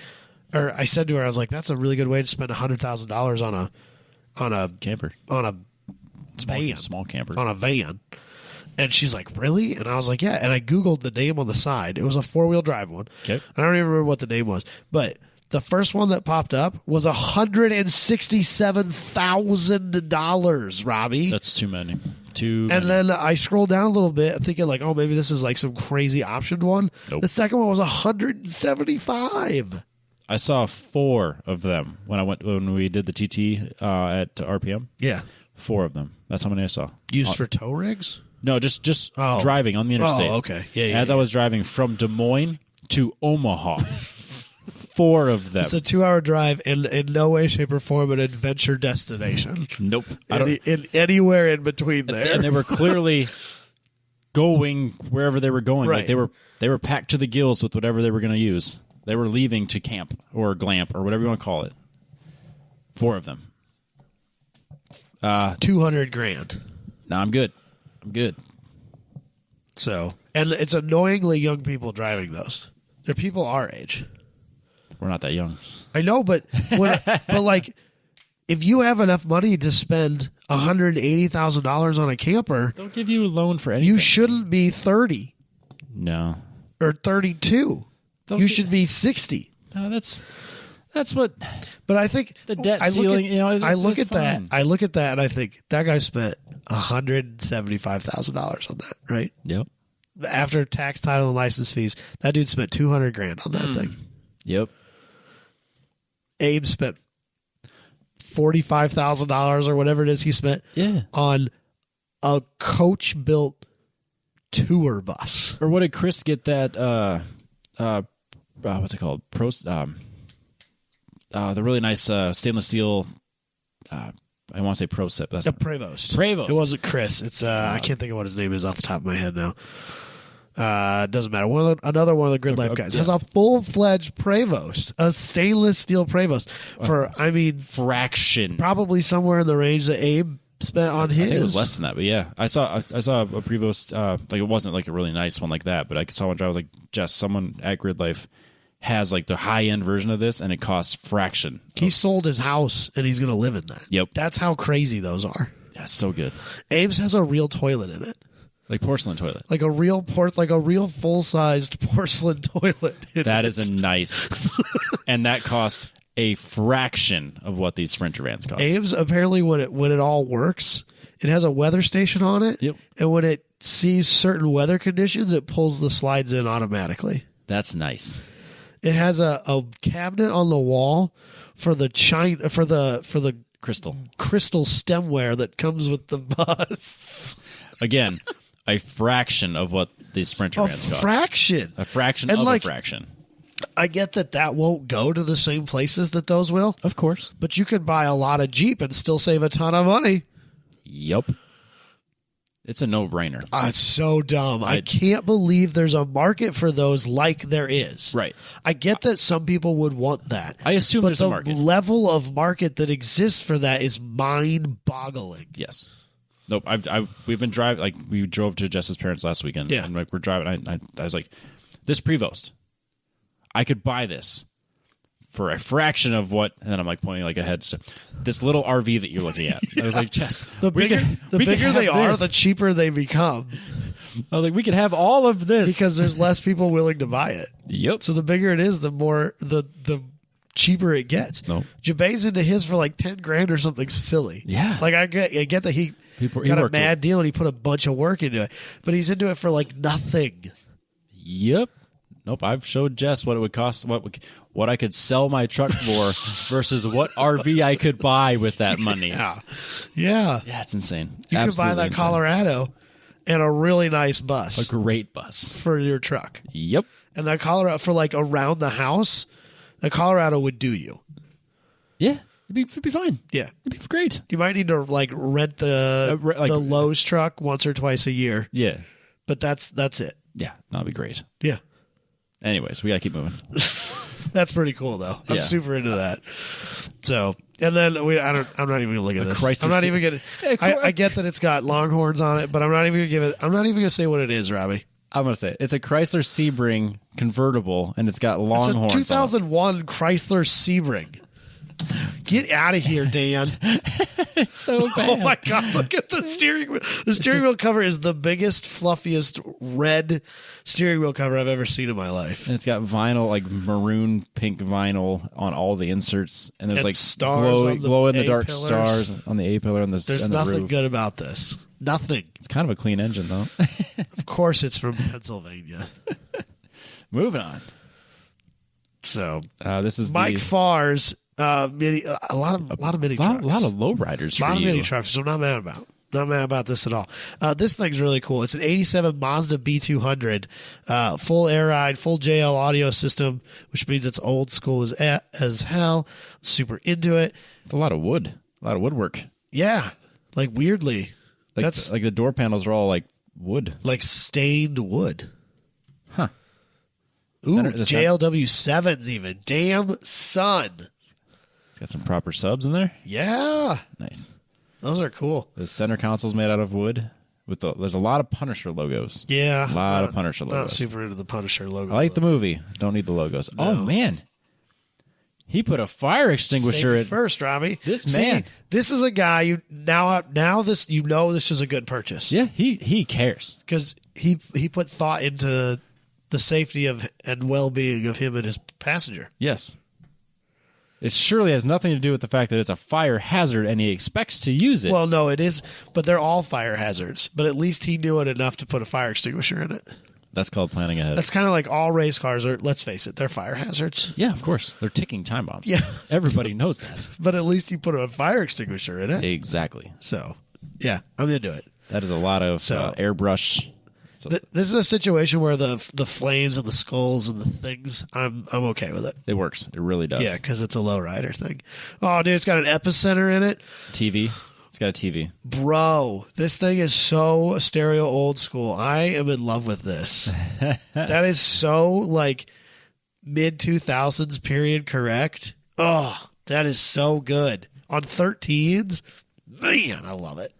or I said to her, I was like, "That's a really good way to spend $100,000 on a camper, on a van, small camper, on a van." And she's like, "Really?" And I was like, "Yeah." And I Googled the name on the side. It was a 4-wheel drive one. Okay. I don't even remember what the name was, but the first one that popped up was $167,000, Robbie. That's too many. And then I scrolled down a little bit thinking like, oh, maybe this is like some crazy optioned one. Nope. The second one was $175,000. I saw 4 of them when we did the TT at RPM. Yeah. 4 of them. That's how many I saw. Used for tow rigs? No, just driving on the interstate. Oh, okay. Yeah. As I was driving from Des Moines to Omaha. 4 of them. It's a 2-hour drive and in no way, shape, or form an adventure destination. Nope. In anywhere in between there. And they were clearly going wherever they were going. Right. Like they were packed to the gills with whatever they were going to use. They were leaving to camp or glamp or whatever you want to call it. 4 of them. $200,000. No, I'm good. So, and it's annoyingly young people driving those. They're people our age. We're not that young. I know, but like, if you have enough money to spend $180,000 on a camper, They'll give you a loan for anything. you shouldn't be 30 No. or 32. You should be 60. No, that's what. But I think The debt ceiling, I look it's at that. fine. I look at that and I think that guy spent $175,000 on that, right? Yep. After tax, title, and license fees, that dude spent $200,000 on that thing. Yep. Abe spent $45,000 or whatever it is he spent on a coach-built tour bus. Or what did Chris get that? What's it called? The really nice stainless steel I want to say Pro-Sip. That's Prevost. Prevost. It wasn't Chris. It's I can't think of what his name is off the top of my head now. Doesn't matter. Another one of the Grid Life guys has a full-fledged Prevost, a stainless steel Prevost for fraction, probably somewhere in the range that Abe spent on his. I think it was less than that, but yeah, I saw a Prevost. Like it wasn't like a really nice one like that, but I saw one drive. I was like, Jess, someone at Grid Life has like the high end version of this, and it costs fraction. He sold his house, and he's going to live in that. Yep, that's how crazy those are. Yeah, so good. Abe's has a real toilet in it. Like porcelain toilet. Like a real full-sized porcelain toilet. That is a nice. And that cost a fraction of what these Sprinter vans cost. Abe's, apparently when it all works, it has a weather station on it. Yep. And when it sees certain weather conditions, it pulls the slides in automatically. That's nice. It has a cabinet on the wall for the crystal stemware that comes with the bus. Again, a fraction of what these Sprinter vans cost. A fraction of a fraction. I get that won't go to the same places that those will. Of course. But you could buy a lot of Jeep and still save a ton of money. Yep. It's a no-brainer. It's so dumb. I can't believe there's a market for those like there is. Right. I get that some people would want that. I assume but there's a market. The level of market that exists for that is mind-boggling. Yes. Nope. We've been driving. Like we drove to Jess's parents last weekend. Yeah. And like we're driving. I was like, this Prevost, I could buy this for a fraction of what. And then I'm like pointing like ahead. So this little RV that you're looking at. I was like, Jess, the bigger they are, the cheaper they become. I was like, we could have all of this because there's less people willing to buy it. Yep. So the bigger it is, the more the cheaper it gets. No. Jabez into his for like $10,000 or something silly. Yeah. Like I get that he got a mad deal and he put a bunch of work into it, but he's into it for like nothing. Yep. Nope. I've showed Jess what it would cost, what I could sell my truck for versus what RV I could buy with that money. Yeah. Yeah, it's insane. You could buy that insane Colorado and a really nice bus. A great bus. For your truck. Yep. And that Colorado, for like around the house, the Colorado would do you. Yeah. It'd be fine. Yeah. It'd be great. You might need to like rent the Lowe's truck once or twice a year. Yeah. But that's it. Yeah. That'd be great. Yeah. Anyways, we got to keep moving. That's pretty cool, though. I'm super into that. So, and then I'm not even going to look at this. I'm not even going to. I get that it's got Longhorns on it, but I'm not even going to give it. I'm not even going to say what it is, Robbie. I'm going to say it. It's a Chrysler Sebring convertible, and it's got Longhorns. It's a 2001 Chrysler Sebring. Get out of here, Dan. It's so bad. Oh my God, look at the steering wheel. The steering wheel cover is the biggest, fluffiest red steering wheel cover I've ever seen in my life. And it's got vinyl, like maroon pink vinyl on all the inserts. And there's like stars glow in the dark stars on the A-pillar and There's nothing good about this. Nothing. It's kind of a clean engine, though. Of course it's from Pennsylvania. Moving on. So this is Mike Farr's mini, a lot of mini trucks. A lot of lowriders. A lot of mini trucks, so I'm not mad about. Not mad about this at all. This thing's really cool. It's an 87 Mazda B200, full air ride, full JL audio system, which means it's old school as hell. Super into it. It's a lot of wood. A lot of woodwork. Yeah. Like weirdly. That's like the door panels are all like wood. Like stained wood. Huh. Ooh, JLW 7s even. Damn son. It's got some proper subs in there. Yeah. Nice. Those are cool. The center console's made out of wood. There's a lot of Punisher logos. Yeah. A lot of Punisher logos. Not super into the Punisher logo. I like the movie. Don't need the logos. No. Oh, man. He put a fire extinguisher in first, Robbie. This man. This is a guy this is a good purchase. Yeah, he cares. Because he put thought into the safety of and well-being of him and his passenger. Yes. It surely has nothing to do with the fact that it's a fire hazard and he expects to use it. Well, no, it is, but they're all fire hazards. But at least he knew it enough to put a fire extinguisher in it. That's called planning ahead. That's kind of like all race cars are, let's face it, they're fire hazards. Yeah, of course. They're ticking time bombs. Yeah. Everybody knows that. But at least you put a fire extinguisher in it. Exactly. So, yeah, I'm into it. That is a lot of airbrush. This is a situation where the flames and the skulls and the things, I'm okay with it. It works. It really does. Yeah, because it's a lowrider thing. Oh, dude, it's got an epicenter in it. TV. It's got a TV. Bro, this thing is so stereo old school. I am in love with this. That is so like mid 2000s period correct. Oh, that is so good. On 13s, man, I love it.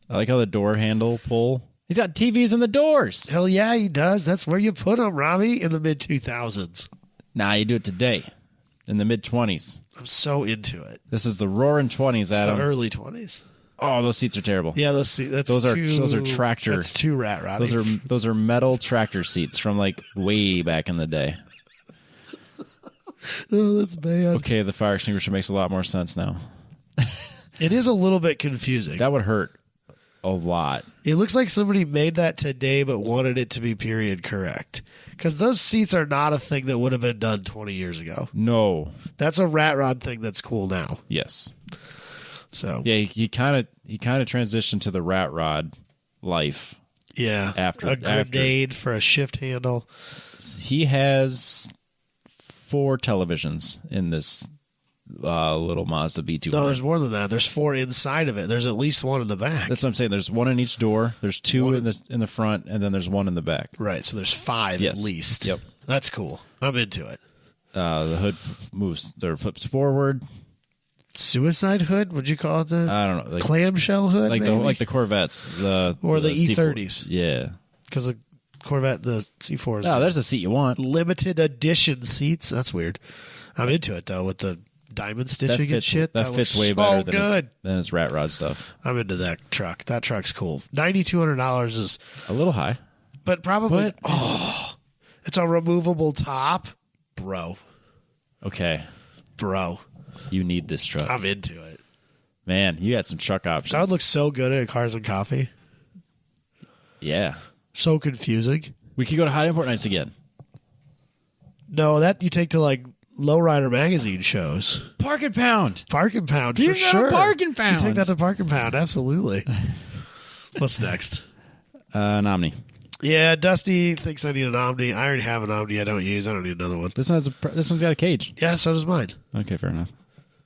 I like how the door handle pull. He's got TVs in the doors. Hell yeah, he does. That's where you put them, Robbie, in the mid 2000s. Nah, you do it today in the mid 20s. I'm so into it. This is the roaring 20s, Adam. It's the early 20s. Oh, those seats are terrible. Yeah, those are tractor. That's too rat roddy. Those are metal tractor seats from like way back in the day. Oh, that's bad. Okay, the fire extinguisher makes a lot more sense now. It is a little bit confusing. That would hurt a lot. It looks like somebody made that today but wanted it to be period correct. Because those seats are not a thing that would have been done 20 years ago. No. That's a rat rod thing that's cool now. Yes. So yeah, he kind of transitioned to the rat rod life. Yeah, after a grenade for a shift handle. He has 4 televisions in this little Mazda B200. No, there's more than that. There's 4 inside of it. There's at least 1 in the back. That's what I'm saying. There's 1 in each door. There's 2 in the front, and then there's 1 in the back. Right. So there's 5 at least. Yep. That's cool. I'm into it. The hood flips forward. Suicide hood? Would you call it that? I don't know. Like, clamshell hood? like the Corvettes, or the C4. E30s. Yeah, because the Corvette, the C4s. Oh, there's a seat you want. Limited edition seats. That's weird. I'm into it though with the diamond stitching and shit. That fits way better than his rat rod stuff. I'm into that truck. That truck's cool. $9,200 is a little high, but probably. It's a removable top, bro. Okay, bro. You need this truck. I'm into it. Man, you got some truck options. That would look so good at Cars and Coffee. Yeah. So confusing. We could go to Hot Import Nights again. No, that you take to like Lowrider magazine shows. Park and Pound. Park and Pound for sure. Park and Pound. You take that to Park and Pound, absolutely. What's next? An Omni. Yeah, Dusty thinks I need an Omni. I already have an Omni I don't use. I don't need another one. This one's got a cage. Yeah, so does mine. Okay, fair enough.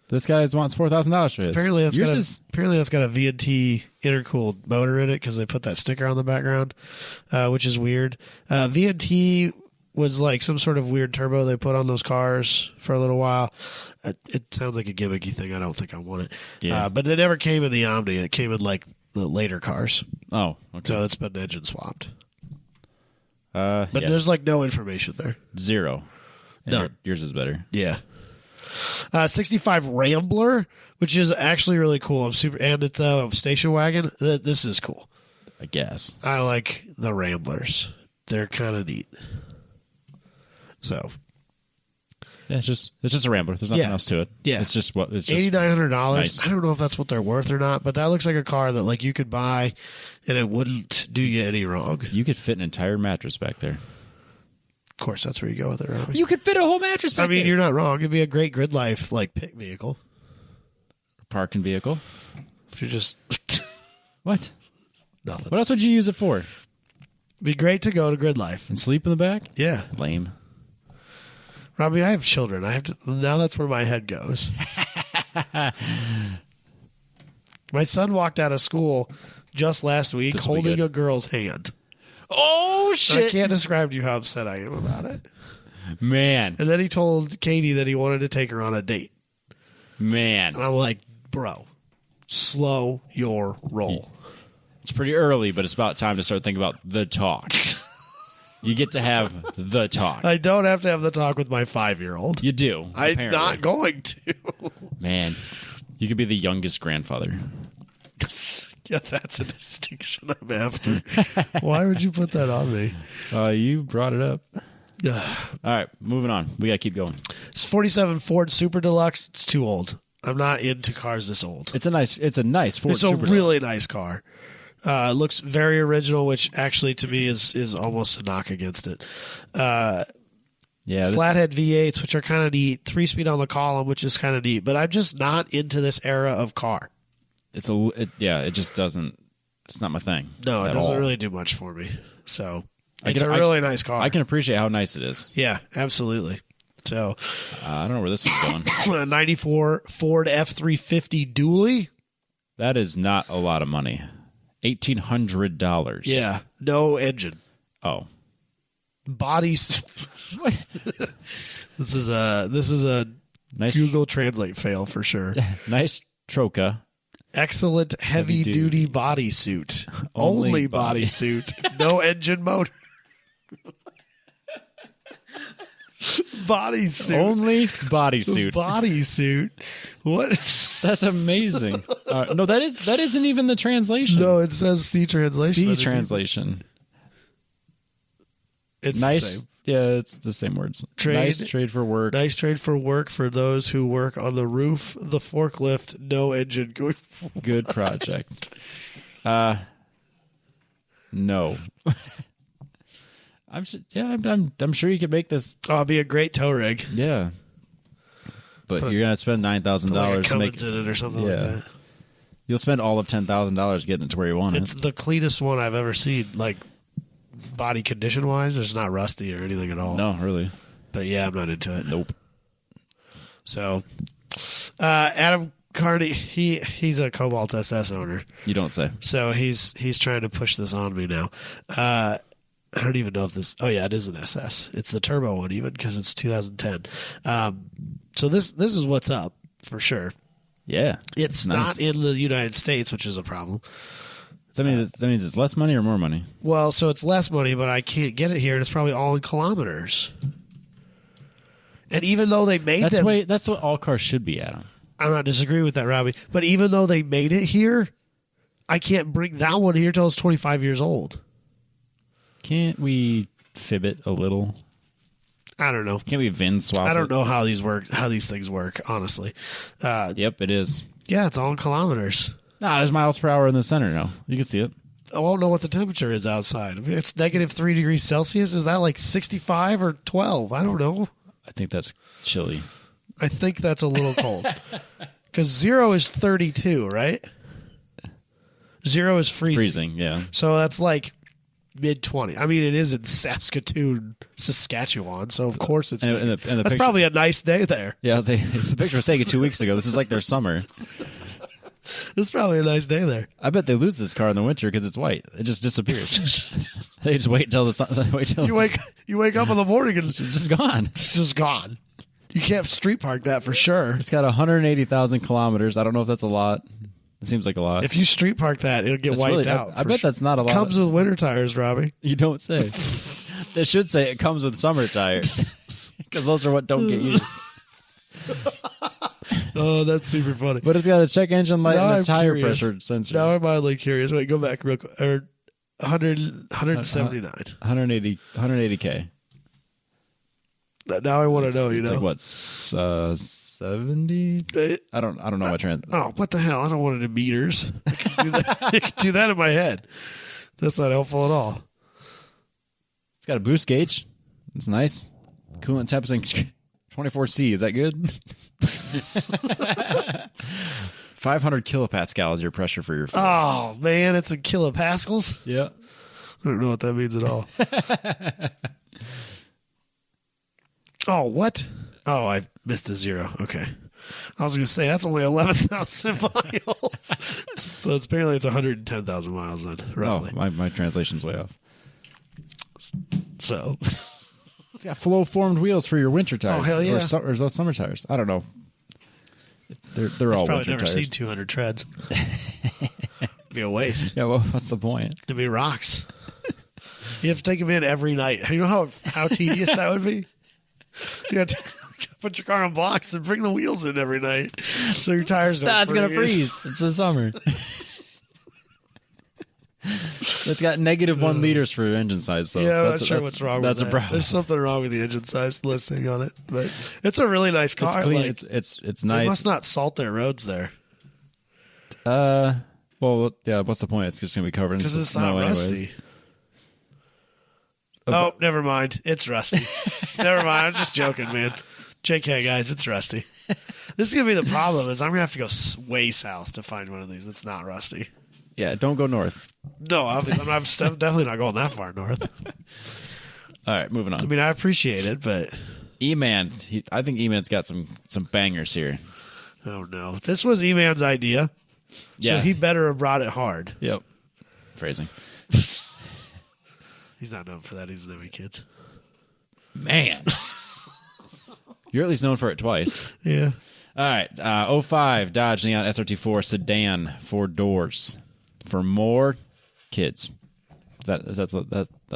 This guy wants $4,000 for his. Apparently that's got a V&T intercooled motor in it because they put that sticker on the background, which is weird. V&T was like some sort of weird turbo they put on those cars for a little while. It sounds like a gimmicky thing. I don't think I want it. Yeah. But it never came in the Omni. It came in like the later cars. Oh, okay. So it's been engine swapped. But there's like no information there. 0. None. Yours is better. Yeah. 65 Rambler, which is actually really cool. And it's a station wagon. This is cool. I guess. I like the Ramblers. They're kind of neat. So. Yeah, it's just a Rambler. There's nothing else to it. Yeah. It's just $8,900. Nice. I don't know if that's what they're worth or not, but that looks like a car that like you could buy and it wouldn't do you any wrong. You could fit an entire mattress back there. Of course, that's where you go with it, Robbie. You could fit a whole mattress back there. You're not wrong. It'd be a great grid life like pit vehicle. Parking vehicle. If you're just what? Nothing. What else would you use it for? It'd be great to go to grid life and sleep in the back. Yeah, lame. Robbie, I have children. I have to now. That's where my head goes. My son walked out of school just last week holding a girl's hand. Oh, shit. And I can't describe to you how upset I am about it. Man. And then he told Katie that he wanted to take her on a date. Man. And I'm like, bro, slow your roll. It's pretty early, but it's about time to start thinking about the talk. You get to have the talk. I don't have to have the talk with my 5-year-old. You do. I'm not going to. Man, you could be the youngest grandfather. Yeah, that's a distinction I'm after. Why would you put that on me? You brought it up. All right, moving on. We got to keep going. It's 47 Ford Super Deluxe. It's too old. I'm not into cars this old. It's a nice Ford Super Deluxe. It's a really nice car. It looks very original, which actually to me is almost a knock against it. Flathead V8s, which are kind of neat. 3-speed on the column, which is kind of neat. But I'm just not into this era of car. It just doesn't It's not my thing. No, it at doesn't all. really do much for me. So I it's can- a really nice car. I can appreciate how nice it is. Yeah, absolutely. So I don't know where this one's going. 94 Ford F-350 dually. That is not a lot of money. $1,800. Yeah, no engine. Oh. Bodies. This is a Nice. Google Translate fail for sure. Nice Troca. Excellent heavy duty bodysuit. Only Only body. bodysuit. No engine motor. Bodysuit. Only bodysuit. Bodysuit. What? That's amazing. No, that isn't even the translation. No, it says C translation. C translation. It's Nice. the same. Yeah, it's the same words. Trade. Nice trade for work. Nice trade for work for those who work on the roof, the forklift, no engine going forward. Good project. No. I'm sure you could make this. Oh, it'd be a great tow rig. Yeah. But you're gonna spend $9,000 Like a to make. Cummins in it or something like that. You'll spend all of $10,000 getting it to where you want It's it. the cleanest one I've ever seen, like body condition wise. It's not rusty or anything at all. No, really. But yeah, I'm not into it. Nope. So, Adam Carney, he's a Cobalt SS owner. You don't say. So he's trying to push this on me now. I don't even know if this. Oh yeah, it is an SS. It's the turbo one even because it's 2010. So this is what's up for sure. Yeah. It's nice. not in the United States, which is a problem. That means it's less money or more money? Well, so it's less money, but I can't get it here, and it's probably all in kilometers. And even though they made them, that's what all cars should be, Adam. I'm not disagreeing with that, Robbie. But even though they made it here, I can't bring that one here till it's 25 years old. Can't we fib it a little? I don't know. Can't we VIN swap? I don't know how these work. How these things work, honestly. Yep, it is. Yeah, it's all in kilometers. Nah, there's miles per hour in the center now. You can see it. I won't know what the temperature is outside. I mean, it's negative 3 degrees Celsius. Is that like 65 or 12? I don't know. I think that's chilly. I think that's a little cold. Because 0 is 32, right? 0 is freezing. Yeah. So that's like mid-20. I mean, it is in Saskatoon, Saskatchewan, so of course it's And the that's picture- probably a nice day there. Yeah, I was like, the picture was taken 2 weeks ago. This is like their summer. It's probably a nice day there. I bet they lose this car in the winter because it's white. It just disappears. They just wait till the sun. You wake up in the morning and It's just gone. it's just gone. You can't street park that for sure. It's got 180,000 kilometers. I don't know if that's a lot. It seems like a lot. If you street park that, it'll get It's wiped really- out. I for bet sure. that's not a lot. Comes with winter tires, Robbie. You don't say. They should say it comes with summer tires because those are what don't get used. Oh, that's super funny. But it's got a check engine light Now and a I'm tire curious. pressure sensor. Now I'm mildly curious. Wait, go back real quick. 179. 180K. Now I want to know. You It's know like what 70? I don't know my trend. Oh, what the hell? I don't want it in meters. I can do that, I can do that in my head. That's not helpful at all. It's got a boost gauge. It's nice. Coolant temps and 24C. Is that good? 500 kilopascal is your pressure for your foot. Oh man, it's in kilopascals. Yeah. I don't know what that means at all. Oh, what? Oh, I missed a 0. Okay. I was going to say, that's only 11,000 miles. So apparently it's 110,000 miles then, roughly. Oh, my translation's way off. So, It's got flow-formed wheels for your winter tires. Oh, hell yeah. Or those summer tires. I don't know. They're all probably winter never tires. seen 200 treads. Be a waste. Yeah, well, what's the point? It'd be rocks. You have to take them in every night. You know how tedious that would be? You have to put your car on blocks and bring the wheels in every night so your tires don't That's going to freeze. It's the summer. It's got -1 liters for engine size, though. Yeah, So I'm not sure what's wrong with That's that. a problem. There's something wrong with the engine size listing on it. But it's a really nice car. It's clean. Like, It's they nice. must not salt their roads there. Well, yeah. What's the point? It's just gonna be covered in Because it's snow not rusty. anyways. Oh, never mind. It's rusty. Never mind. I'm just joking, man. JK, guys, it's rusty. This is going to be the problem is I'm going to have to go way south to find one of these that's not rusty. Yeah, don't go north. No, I'm definitely not going that far north. All right, moving on. I mean, I appreciate it, but E-Man, I think E-Man's got some bangers here. oh no, this was E-Man's idea, so Yeah. he better have brought it hard. Yep. Phrasing. He's not known for that. He's known kids. Man. You're at least known for it twice. Yeah. All right. 05 Dodge Neon SRT4 sedan, 4 doors. For more kids. That's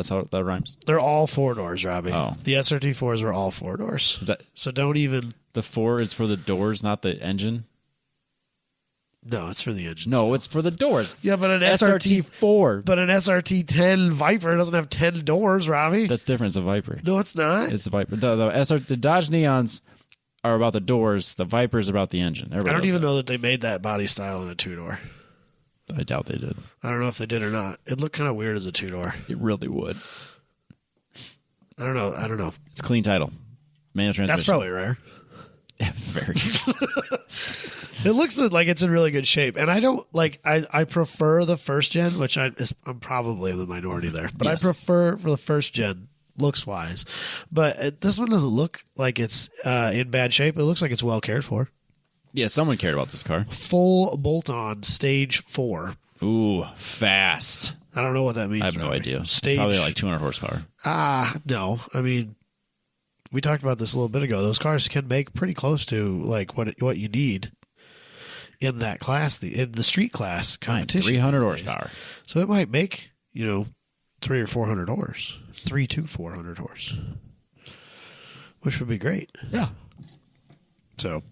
how that rhymes? They're all 4 doors, Robbie. Oh. The SRT4s were all 4 doors. Is that So don't even... the 4 is for the doors, not the engine? No, it's for the engine. No, it's for the doors. Yeah, but an SRT4. But an SRT10 Viper doesn't have 10 doors, Robbie. That's different. It's a Viper. No, it's not. It's a Viper. The Dodge Neons are about the doors. The Viper's about the engine. I don't even know that they made that body style in a 2-door. I doubt they did. I don't know if they did or not. It looked kind of weird as a 2-door. It really would. I don't know. It's clean title. Manual transmission. That's probably rare. Yeah, very. It looks like it's in really good shape, and I don't like. I prefer the first gen, which I'm probably in the minority there, but Yes. I prefer for the first gen looks wise. But this one doesn't look like it's in bad shape. It looks like it's well cared for. Yeah, someone cared about this car. Full bolt on stage 4. Ooh, fast. I don't know what that means. I have no Robbie. idea. Stage It's probably like 200 horsepower. No. I mean, we talked about this a little bit ago. Those cars can make pretty close to like what you need in that class, in the street class competition. 300 these days. horsepower. So it might make 300 or 400 horse, 3 to 400 horse, which would be great. Yeah. So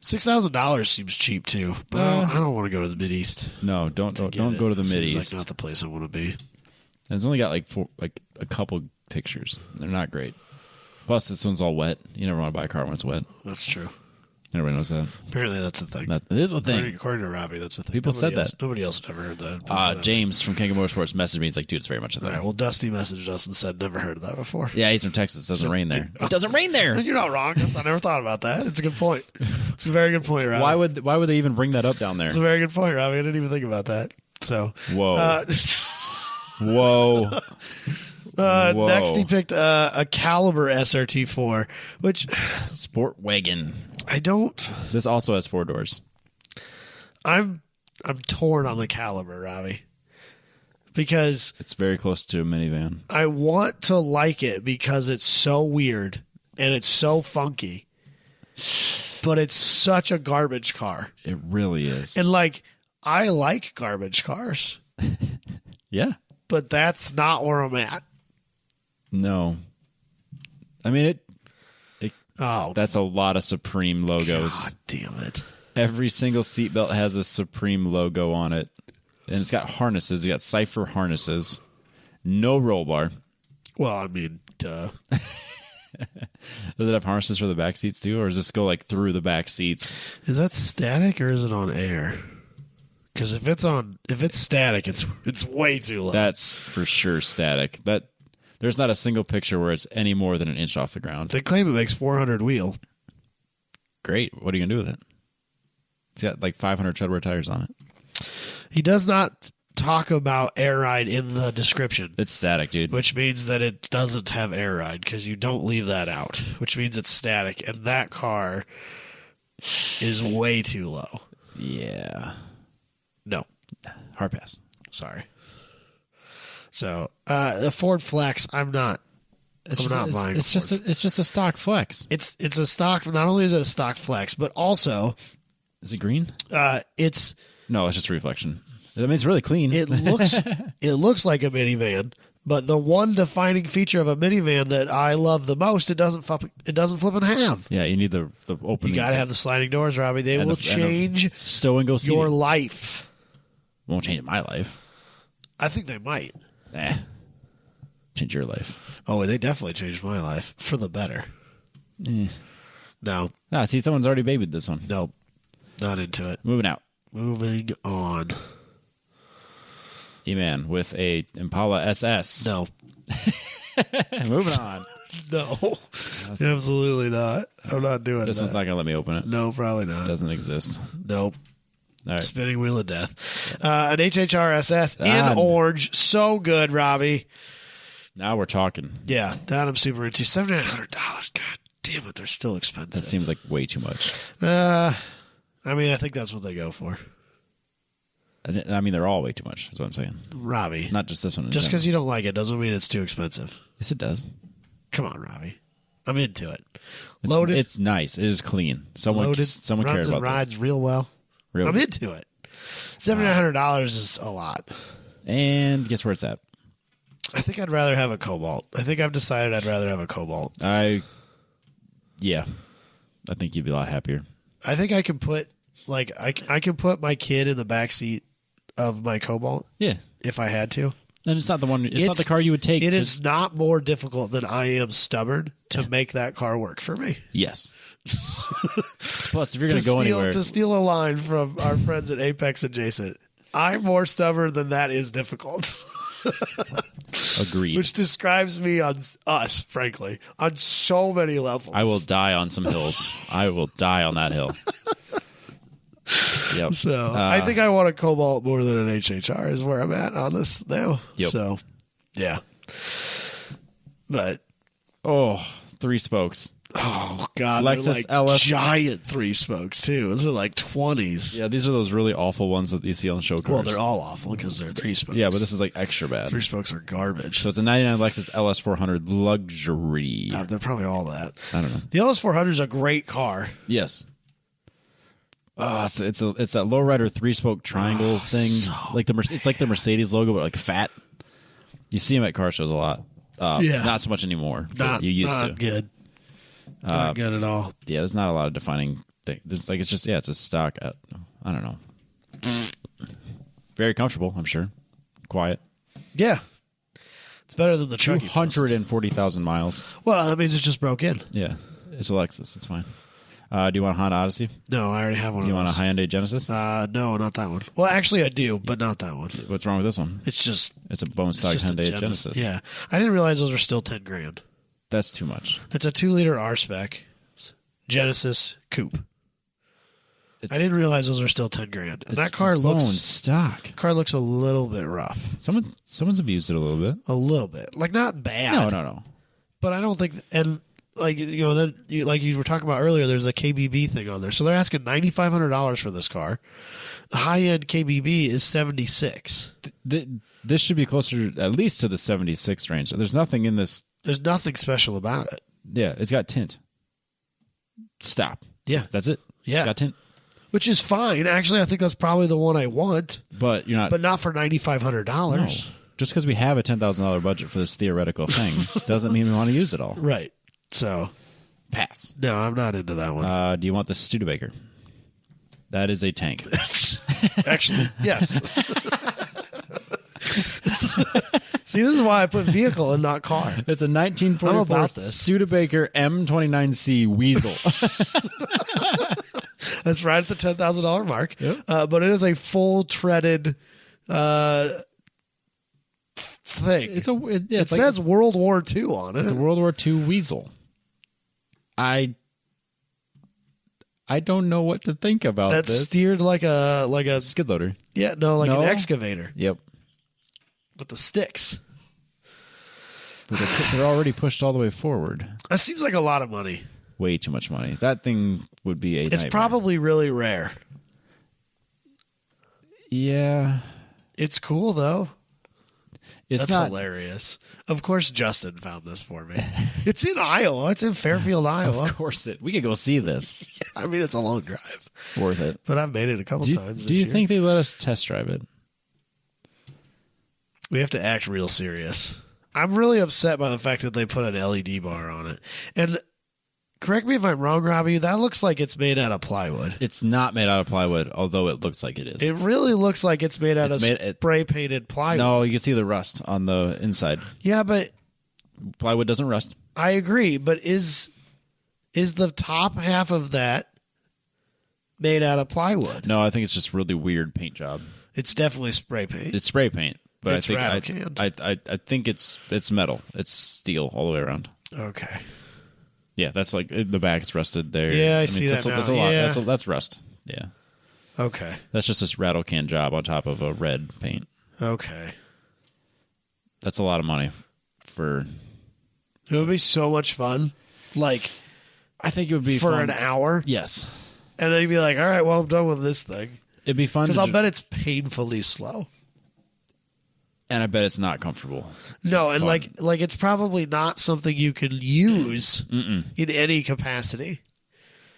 $6,000 seems cheap too, but I don't want to go to the Mid East. No, don't go to the Seems Mid East. like not the place I want to be. And it's only got like a couple pictures. They're not great. Plus, this one's all wet. You never want to buy a car when it's wet. That's true. Everybody knows that. Apparently, that's a thing. It is a thing. According to Robbie, that's a thing. People said that. Nobody else had ever heard that. James from Kango Motorsports messaged me. He's like, dude, it's very much a thing. All right, well, Dusty messaged us and said never heard of that before. Yeah, he's from Texas. It doesn't rain there. It doesn't rain there. You're not wrong. I never thought about that. It's a good point. It's a very good point, Robbie. Why would they even bring that up down there? It's a very good point, Robbie. I didn't even think about that. So, Whoa. Whoa. Whoa. Next, he picked a Caliber SRT4, which Sport wagon. I don't. This also has 4 doors. I'm torn on the Caliber, Robbie, because It's very close to a minivan. I want to like it because it's so weird and it's so funky, but it's such a garbage car. It really is. And I like garbage cars, Yeah. but that's not where I'm at. No. I mean, Oh, that's a lot of Supreme logos. God damn it. Every single seatbelt has a Supreme logo on it. And it's got harnesses. It's got Cypher harnesses. No roll bar. Well, I mean, duh. Does it have harnesses for the back seats too? Or does this go through the back seats? Is that static or is it on air? Because if it's static, it's way too low. That's for sure static. There's not a single picture where it's any more than an inch off the ground. They claim it makes 400 wheel. Great. What are you going to do with it? It's got 500 treadwear tires on it. He does not talk about air ride in the description, It's static, dude. which means that it doesn't have air ride because you don't leave that out, which means it's static. And that car is way too low. Yeah. No, Hard pass. sorry. So the Ford Flex, I'm not buying. It's just a stock Flex. It's a stock. Not only is it a stock Flex, but also Is it green? it's No, it's just a reflection. I mean, it's really clean. it looks like a minivan, but the one defining feature of a minivan that I love the most, it doesn't flip in half. Yeah, you need the opening. You got to have the sliding doors, Robbie. They will change stow and go seating. your life. Won't change my life. I think they might. Change your life. Oh, they definitely changed my life for the better. No, See, someone's already babied this one. nope, not into it. Moving out. Moving on. E-Man with a Impala SS. No, Moving on. no, absolutely not. I'm not doing This that. one's not going to let me open it. No, probably not. Doesn't exist. Nope. All right. Spinning wheel of death. An HHRSS in orange. So good, Robbie. Now we're talking. Yeah, that I'm super into. $7,900. God damn it, they're still expensive. That seems like way too much. I mean, I think that's what they go for. I mean, they're all way too much, is what I'm saying. Robbie. Not just this one. Just because you don't like it doesn't mean it's too expensive. Yes, it does. Come on, Robbie. I'm into it. It's, Loaded. It's nice. It is clean. Someone cares runs about and rides this. real well. I'm into it. $7,900 is a lot. And guess where it's at? I think I'd rather have a Cobalt. I think I've decided I'd rather have a Cobalt. Yeah. I think you'd be a lot happier. I think I can put I can put my kid in the back seat of my Cobalt. Yeah. If I had to. And it's not the one. It's not the car you would take. It is not more difficult than I am stubborn to make that car work for me. Yes. Plus, if you're going to go anywhere, to steal a line from our friends at Apex Adjacent, I'm more stubborn than that is difficult. Agreed. Which describes me on us, frankly, on so many levels. I will die on some hills. I will die on that hill. Yep. So I think I want a Cobalt more than an HHR is where I'm at on this now. Yep. So, yeah. But 3 spokes. Oh God, Lexus they're like LS giant 3 spokes too. Those are like 20s. Yeah, these are those really awful ones that you see on show cars. Well, they're all awful because they're 3 spokes. Yeah, but this is like extra bad. 3 spokes are garbage. So it's a 99 Lexus LS 400 luxury. They're probably all that. I don't know. The LS 400 is a great car. Yes. It's that lowrider 3-spoke triangle thing. So it's like the Mercedes logo, but like fat. You see them at car shows a lot. Yeah. Not so much anymore. But you used to. Good. Not good at all. Yeah, there's not a lot of defining thing. There's like it's a stock. I don't know. Very comfortable, I'm sure. Quiet. Yeah. It's better than the Chucky. 240,000 miles. Well, that means it's just broke in. Yeah, it's a Lexus. It's fine. Do you want a Honda Odyssey? No, I already have one of those. You want a Hyundai Genesis? No, not that one. Well, actually, I do, but not that one. What's wrong with this one? It's a bone stock Hyundai Genesis. Yeah, I didn't realize those were still $10,000. That's too much. It's a 2-liter R spec Genesis coupe. I didn't realize those were still $10,000. And that car looks bone stock. Car looks a little bit rough. Someone's abused it a little bit. A little bit, like not bad. No. But I don't think and. Like like you were talking about earlier, there's a KBB thing on there, so they're asking $9,500 for this car. The high end KBB is 76. This should be closer, at least to the 76 range. There's nothing in this. There's nothing special about it. Yeah, it's got tint. Stop. Yeah, that's it. Yeah, it's got tint, which is fine. Actually, I think that's probably the one I want. But you're not. But not for $9,500. No. Just because we have a $10,000 budget for this theoretical thing doesn't mean we want to use it all. Right. So, pass. No, I'm not into that one. Do you want the Studebaker? That is a tank. Actually, yes. See, this is why I put vehicle and not car. It's a 1944 Studebaker M29C Weasel. That's right at the $10,000 mark. Yep. But it is a full treaded thing. It says World War II on it. It's a World War II Weasel. I don't know what to think about That's this. steered like a skid loader. Yeah, no, an excavator. Yep. With the sticks. But they're already pushed all the way forward. That seems like a lot of money. Way too much money. That thing would be It's nightmare. probably really rare. Yeah. It's cool though. That's hilarious. Of course, Justin found this for me. It's in Iowa. It's in Fairfield, Iowa. Of course we could go see this. Yeah, I mean, it's a long drive. Worth it. But I've made it a couple times Do you think they let us test drive it? We have to act real serious. I'm really upset by the fact that they put an LED bar on it. And correct me if I'm wrong, Robbie, that looks like it's made out of plywood. It's not made out of plywood, although it looks like it is. It really looks like it's made out of spray-painted plywood. No, you can see the rust on the inside. Yeah, but plywood doesn't rust. I agree, but is the top half of that made out of plywood? No, I think it's just really weird paint job. It's definitely spray paint. It's spray paint, but it's I think it's metal. It's steel all the way around. Okay. Yeah, that's like the back is rusted there. Yeah, I see that now. That's a lot. Yeah. That's rust. Yeah. Okay. That's just this rattle can job on top of a red paint. Okay. That's a lot of money for. It would be so much fun. Like, I think it would be for fun. an hour. Yes. And then you'd be like, all right, well, I'm done with this thing. It'd be fun. Because I'll bet it's painfully slow. And I bet it's not comfortable. No, and like it's probably not something you can use in any capacity.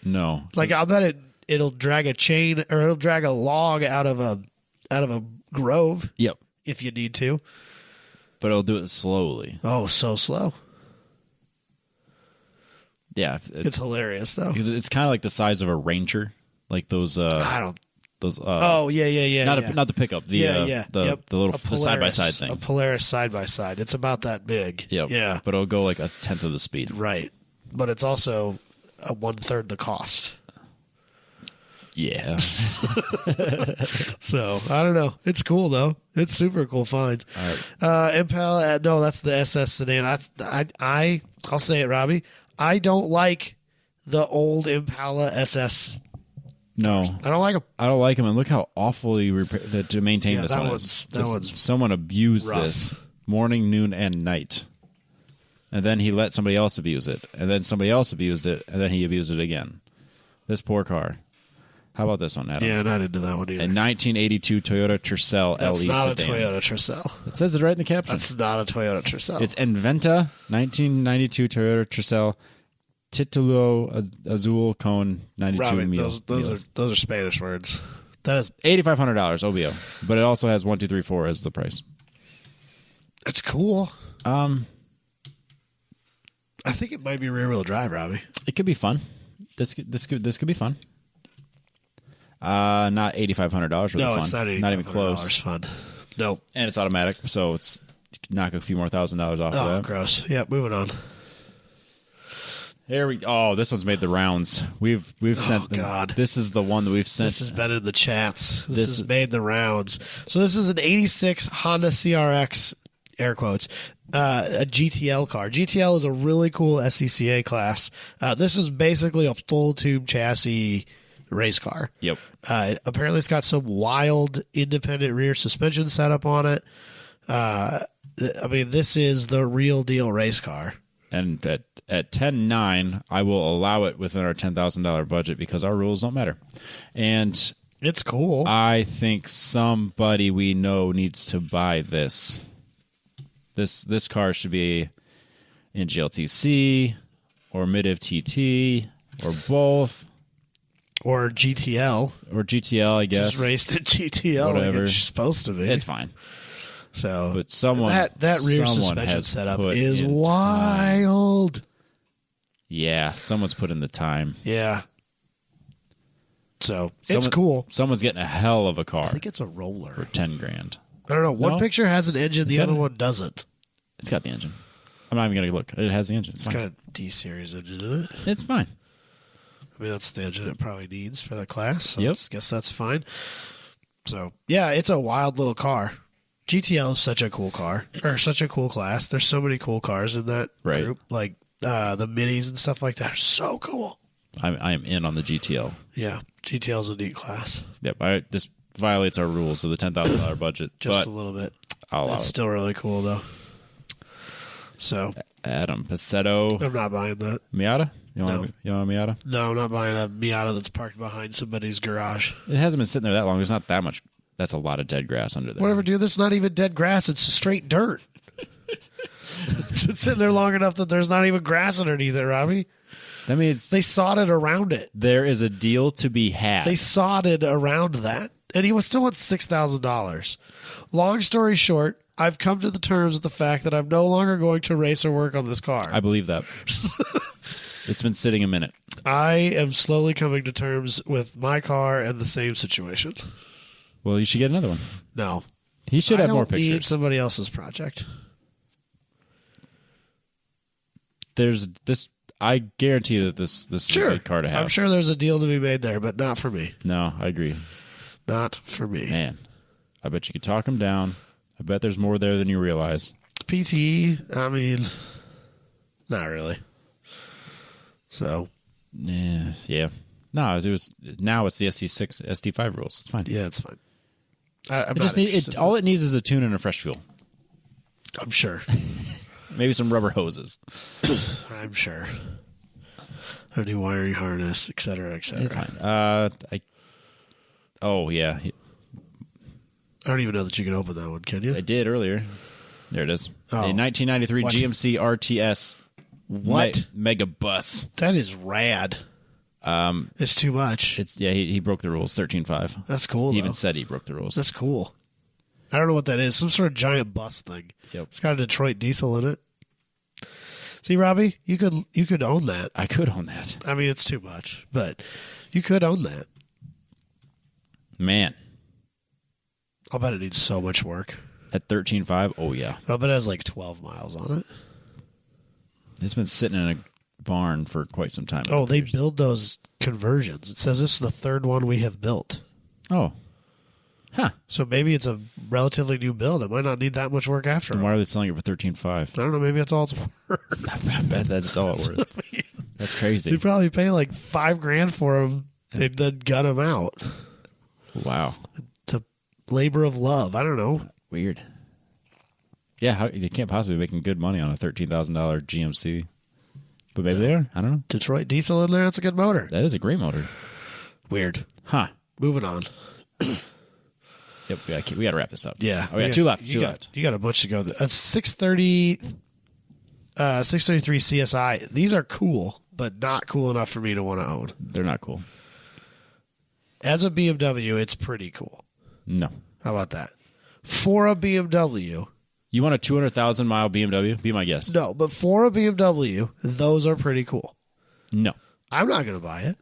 No. Like I'll bet it'll drag a chain or it'll drag a log out of a grove. Yep. If you need to. But it'll do it slowly. Oh, so slow. Yeah. It's hilarious though. Because it's kind of like the size of a Ranger. Like those I don't. Those. Yeah. Not the pickup. The the little side by side thing. A Polaris side by side. It's about that big. Yep. Yeah. But it'll go like a tenth of the speed. Right. But it's also a 1/3 the cost. Yeah. So I don't know. It's cool though. It's super cool find. Impala. No, that's the SS sedan. I'll say it, Robbie. I don't like the old Impala SS. No, I don't like them. I don't like them, and look how awfully to maintain this one is. That one's someone abused rough. this morning, noon, and night, and then he let somebody else abuse it, and then somebody else abused it, and then he abused it again. This poor car. How about this one, Adam? Yeah, not into that one either. A 1982 Toyota Tercel That's LE not sedan. a Toyota Tercel. It says it right in the caption. That's not a Toyota Tercel. It's Inventa 1992 Toyota Tercel Titulo Azul Cone 92 Robbie, mil. those are Spanish words. That is $8,500 OBO, but it also has 1, 2, 3, 4 as the price. It's cool. I think it might be rear wheel drive, Robbie. It could be fun. This could be fun. Not $8,500 worth of No, fun. it's not $8,500 Not even close. fun. Nope. And it's automatic, so it's you can knock a few more $1,000s off of Oh, that. gross. Yeah, moving on. Here we. Oh, this one's made the rounds. We've sent. God. This is the one that we've sent. This has been in the chats. This has made the rounds. So this is an 86 Honda CRX, air quotes, a GTL car. GTL is a really cool SCCA class. This is basically a full tube chassis race car. Yep. Apparently it's got some wild independent rear suspension setup on it. I mean, this is the real deal race car. And at 10.9, I will allow it within our $10,000 budget because our rules don't matter. And it's cool. I think somebody we know needs to buy this. This car should be in GLTC or Mid-Iv TT or both. Or GTL. Or GTL, I guess. Just raced at GTL Whatever. like it's supposed to be. It's fine. So, but someone that rear someone suspension has setup put is in wild. time. Yeah, someone's put in the time. Yeah. So it's cool. Someone's getting a hell of a car. I think it's a roller for $10,000. I don't know. One No? picture has an engine, the other one doesn't. It's got the engine. I'm not even gonna look. It has the engine. It's It's fine. got a D series engine in it. It's fine. I mean, that's the engine it probably needs for the class. So Yep. I guess that's fine. So yeah, it's a wild little car. GTL is such a cool car, or such a cool class. There's so many cool cars in that Right. group. Like the minis and stuff like that are so cool. I am in on the GTL. Yeah, GTL is a neat class. Yep. This violates our rules of the $10,000 budget. Just but a little bit. I'll allow It's it. still really cool though. So Adam Passetto I'm not buying that. Miata. You No. want a Miata? No, I'm not buying a Miata that's parked behiing somebody's garage. It hasn't been sitting there that long. There's not that much. That's a lot of dead grass under there. Whatever, dude. That's not even dead grass. It's straight dirt. It's been sitting there long enough that there's not even grass underneath it, Robbie. That means They sodded around it. there is a deal to be had. They sodded around that. And he was still at $6,000. Long story short, I've come to the terms with the fact that I'm no longer going to race or work on this car. I believe that. It's been sitting a minute. I am slowly coming to terms with my car and the same situation. Well, you should get another one. No. He should have more I don't need pictures. somebody else's project. There's this. I guarantee that this is a good car to have. I'm sure there's a deal to be made there, but not for me. No, I agree. Not for me. Man, I bet you could talk him down. I bet there's more there than you realize. PTE, I mean, not really. So, Yeah. No, it was now it's the ST6, ST5 rules. It's fine. Yeah, it's fine. I'm It just all it needs is a tune and a fresh fuel. I'm sure. Maybe some rubber hoses. I'm sure. A new wiring harness, et cetera, et cetera. It's fine. Oh yeah, I don't even know that you can open that one, can you? I did earlier. There it is. Oh. A 1993 What? GMC RTS What? mega bus. That is rad. It's too much. It's he broke the rules 13.5. That's cool. He Though. even said he broke the rules. That's cool. I don't know what that is. Some sort of giant bus thing. Yep. It's got a Detroit diesel in it. See, Robbie, you could own that. I could own that. I mean, it's too much, but you could own that. Man, I'll bet it needs so much work. at 13.5, oh yeah. I'll bet it has like 12 miles on it. It's been sitting in a barn for quite some time. Oh, they build those conversions. It says this is the third one we have built. Oh. Huh. So maybe it's a relatively new build. It might not need that much work after Then all. why are they selling it for 13.5? I don't know. Maybe that's all it's worth. I bet that's all it's worth. That's crazy. They probably pay like $5,000 for them and then gut them out Wow. to labor of love. I don't know. Weird. Yeah, they can't possibly be making good money on a $13,000 GMC. But maybe they are. I don't know. Detroit diesel in there. That's a good motor. That is a great motor. Weird. Huh. Moving on. Yep, we got to wrap this up. Yeah. Oh, yeah, two left. You got a bunch to go. A 633 CSI. These are cool, but not cool enough for me to want to own. They're not cool. As a BMW, it's pretty cool. No. How about that? For a BMW. You want a 200,000 mile BMW? Be my guest. No, but for a BMW, those are pretty cool. No. I'm not going to buy it.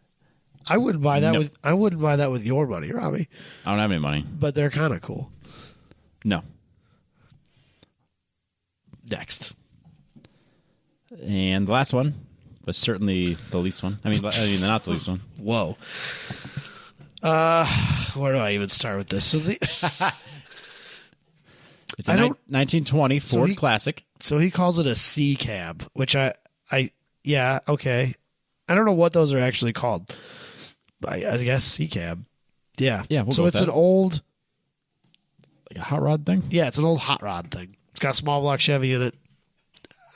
I wouldn't buy that No. with your money, Robbie. I don't have any money. But they're kind of cool. No. Next. And the last one was certainly the least one. I mean, not the least one. Whoa. Where do I even start with this? So It's a 1920 Ford he- Classic. so he calls it a C cab, which yeah, okay. I don't know what those are actually called. I guess C cab. Yeah. Yeah, we'll so go with it's that. an old, Like a hot rod thing? yeah, it's an old hot rod thing. It's got a small block Chevy in it.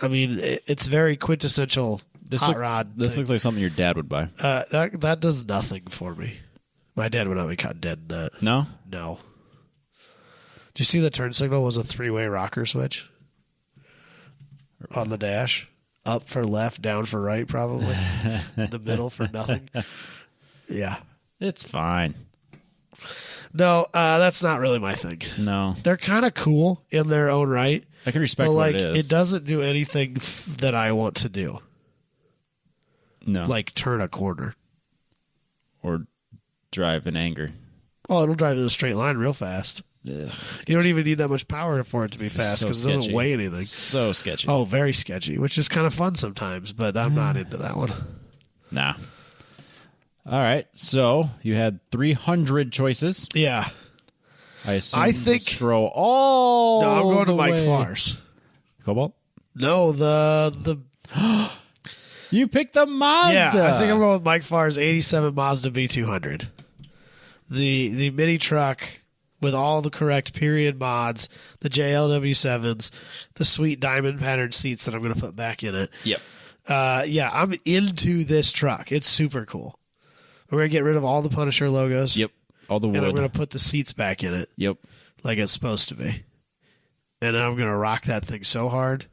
I mean, it's very quintessential hot rod. This thing. looks like something your dad would buy. That does nothing for me. My dad would not be caught dead in that. No? No. Do you see the turn signal was a 3-way rocker switch on the dash? Up for left, down for right, probably. The middle for nothing. Yeah. It's fine. No, that's not really my thing. No. They're kind of cool in their own right, I can respect but what like it is. it doesn't do anything that I want to do. No. Like turn a corner. Or drive in anger. Oh, it'll drive in a straight line real fast. Ugh. You don't even need that much power for it to be fast So because it doesn't sketchy. weigh anything. So sketchy. Oh, very sketchy, which is kind of fun sometimes, but I'm not into that one. Nah. All right. So you had 300 choices. Yeah. I assume I think- we'll scroll all No, I'm going to the Mike way. Farr's. Cobalt? No, the You picked the Mazda. yeah, I think I'm going with Mike Farr's 87 Mazda B200. The mini truck with all the correct period mods, the JLW7s, the sweet diamond patterned seats that I'm going to put back in it. Yep. Yeah, I'm into this truck. It's super cool. I'm going to get rid of all the Punisher logos. Yep. All the wood. And I'm going to put the seats back in it Yep. like it's supposed to be. And then I'm going to rock that thing so hard.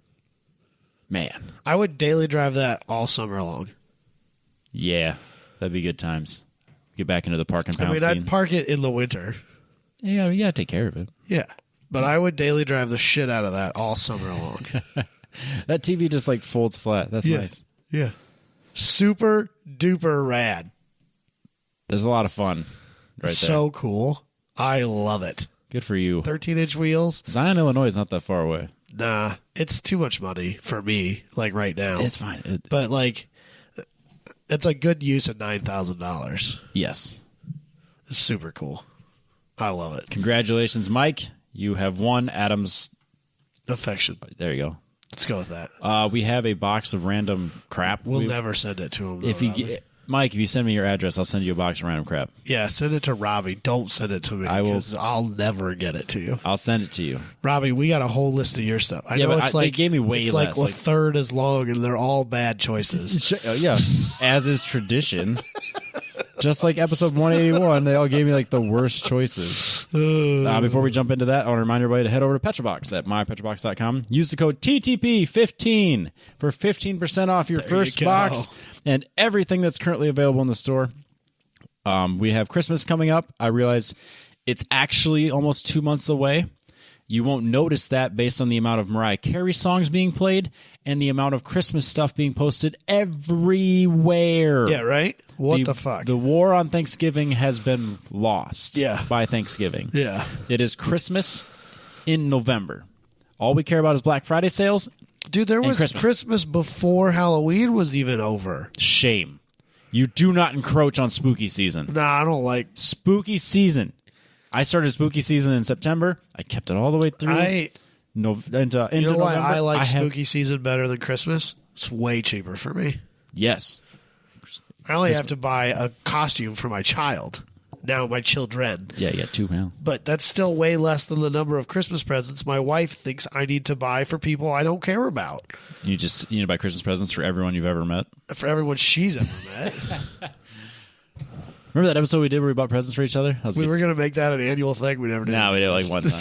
Man. I would daily drive that all summer long. Yeah. That'd be good times. Get back into the park and I pound mean, scene. I'd park it in the winter. You gotta take care of it. Yeah. But I would daily drive the shit out of that all summer long. That TV just like folds flat. That's Yeah. nice. Yeah. Super duper rad. There's a lot of fun right So cool. I love it. there. Good for you. 13-inch wheels. Zion, Illinois is not that far away. Nah, it's too much money for me, like right now. It's fine. But like, it's a good use of $9,000. Yes. It's super cool. I love it. Congratulations, Mike. You have won Adam's. Affection. There you go. Let's go with that. We have a box of random crap. We'll never send it to him. If though, you Robbie. get, Mike, if you send me your address, I'll send you a box of random crap. Yeah, send it to Robbie. Don't send it to me because I'll never get it to you. I'll send it to you. Robbie, we got a whole list of your stuff. I know it's like they gave me way it's less. like a third as long, and they're all bad choices. Yeah, as is tradition. Just like episode 181, they all gave me like the worst choices. Before we jump into that, I want to remind everybody to head over to Petrobox at mypetrobox.com. Use the code TTP15 for 15% off your first box and everything that's currently available in the store. We have Christmas coming up. I realize it's actually almost 2 months away. You won't notice that based on the amount of Mariah Carey songs being played and the amount of Christmas stuff being posted everywhere. Yeah, right? What the fuck? The war on Thanksgiving has been lost by Thanksgiving. Yeah. It is Christmas in November. All we care about is Black Friday sales. Dude, there was Christmas before Halloween was even over. Shame. You do not encroach on spooky season. Nah, I don't like spooky season. I started spooky season in September. I kept it all the way through. You know why I like spooky season better than Christmas? It's way cheaper for me. Yes. I only have to buy a costume for my child. Now my children. Yeah, you got two now. But that's still way less than the number of Christmas presents my wife thinks I need to buy for people I don't care about. You need to buy Christmas presents for everyone you've ever met? For everyone she's ever met. Remember that episode we did where we bought presents for each other? We were going to make that an annual thing. We never did. No, we did it like one time.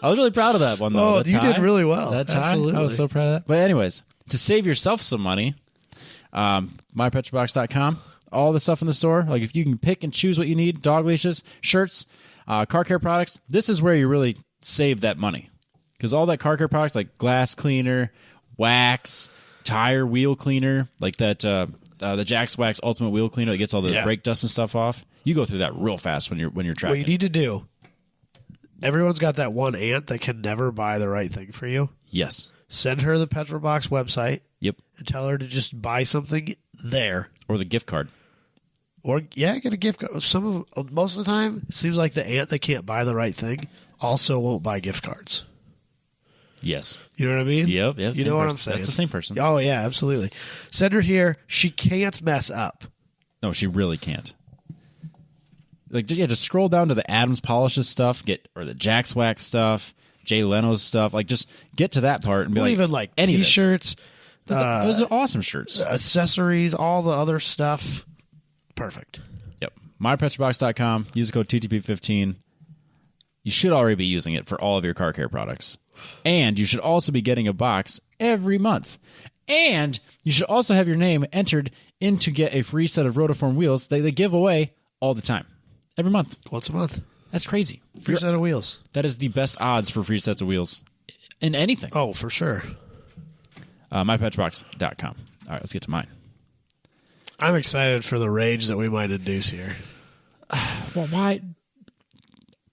I was really proud of that one, though. Oh, you did really well. That time, absolutely. I was so proud of that. But anyways, to save yourself some money, mypetrobox.com, all the stuff in the store, like if you can pick and choose what you need, dog leashes, shirts, car care products, this is where you really save that money. Because all that car care products like glass cleaner, wax, tire wheel cleaner, like that the Jax Wax Ultimate Wheel Cleaner that gets all the brake dust and stuff off. You go through that real fast when you're tracking. What you need to do, everyone's got that one aunt that can never buy the right thing for you. Yes. Send her the Petrobox website. Yep. And tell her to just buy something there. Or the gift card. Or, get a gift card. Most of the time, it seems like the aunt that can't buy the right thing also won't buy gift cards. Yes. You know what I mean? Yep. You know what I'm saying? That's the same person. Oh, yeah, absolutely. Send her here. She can't mess up. No, she really can't. Like, just scroll down to the Adams Polishes stuff, or the Jax Wax stuff, Jay Leno's stuff. Like, just get to that part and be even like T-shirts. Those are awesome shirts. Accessories, all the other stuff. Perfect. Yep. MyPetrobox.com. Use the code TTP15. You should already be using it for all of your car care products. And you should also be getting a box every month. And you should also have your name entered in to get a free set of Rotiform wheels that they give away all the time. Every month. Once a month. That's crazy. Free set of wheels. That is the best odds for free sets of wheels in anything. Oh, for sure. MyPetrobox.com. All right, let's get to mine. I'm excited for the rage that we might induce here. Well, why?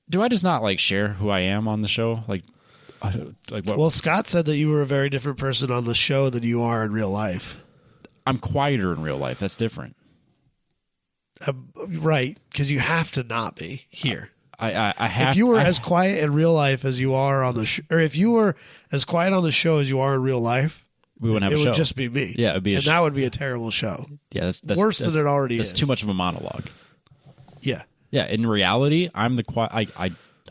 Do I just not share who I am on the show? What? Well, Scott said that you were a very different person on the show than you are in real life. I'm quieter in real life. That's different. Right, because you have to not be here. I have. If you were as quiet in real life as you are on the show, or if you were as quiet on the show as you are in real life, we wouldn't have a show. It would just be me. Yeah, it would be, and that would be a terrible show. Yeah, that's worse than it already is. That's too much of a monologue. Yeah, yeah. In reality, I'm the quiet.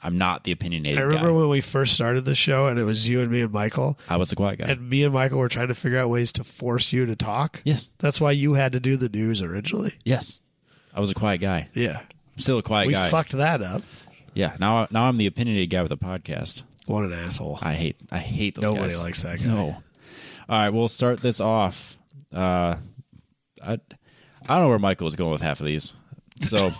I'm not the opinionated guy. I remember when we first started the show, and it was you and me and Michael. I was the quiet guy, and me and Michael were trying to figure out ways to force you to talk. Yes, that's why you had to do the news originally. Yes, I was a quiet guy. Yeah, I'm still a quiet guy. We fucked that up. Yeah, now I'm the opinionated guy with a podcast. What an asshole! I hate those guys. Nobody likes that guy. No. All right, we'll start this off. I don't know where Michael was going with half of these. So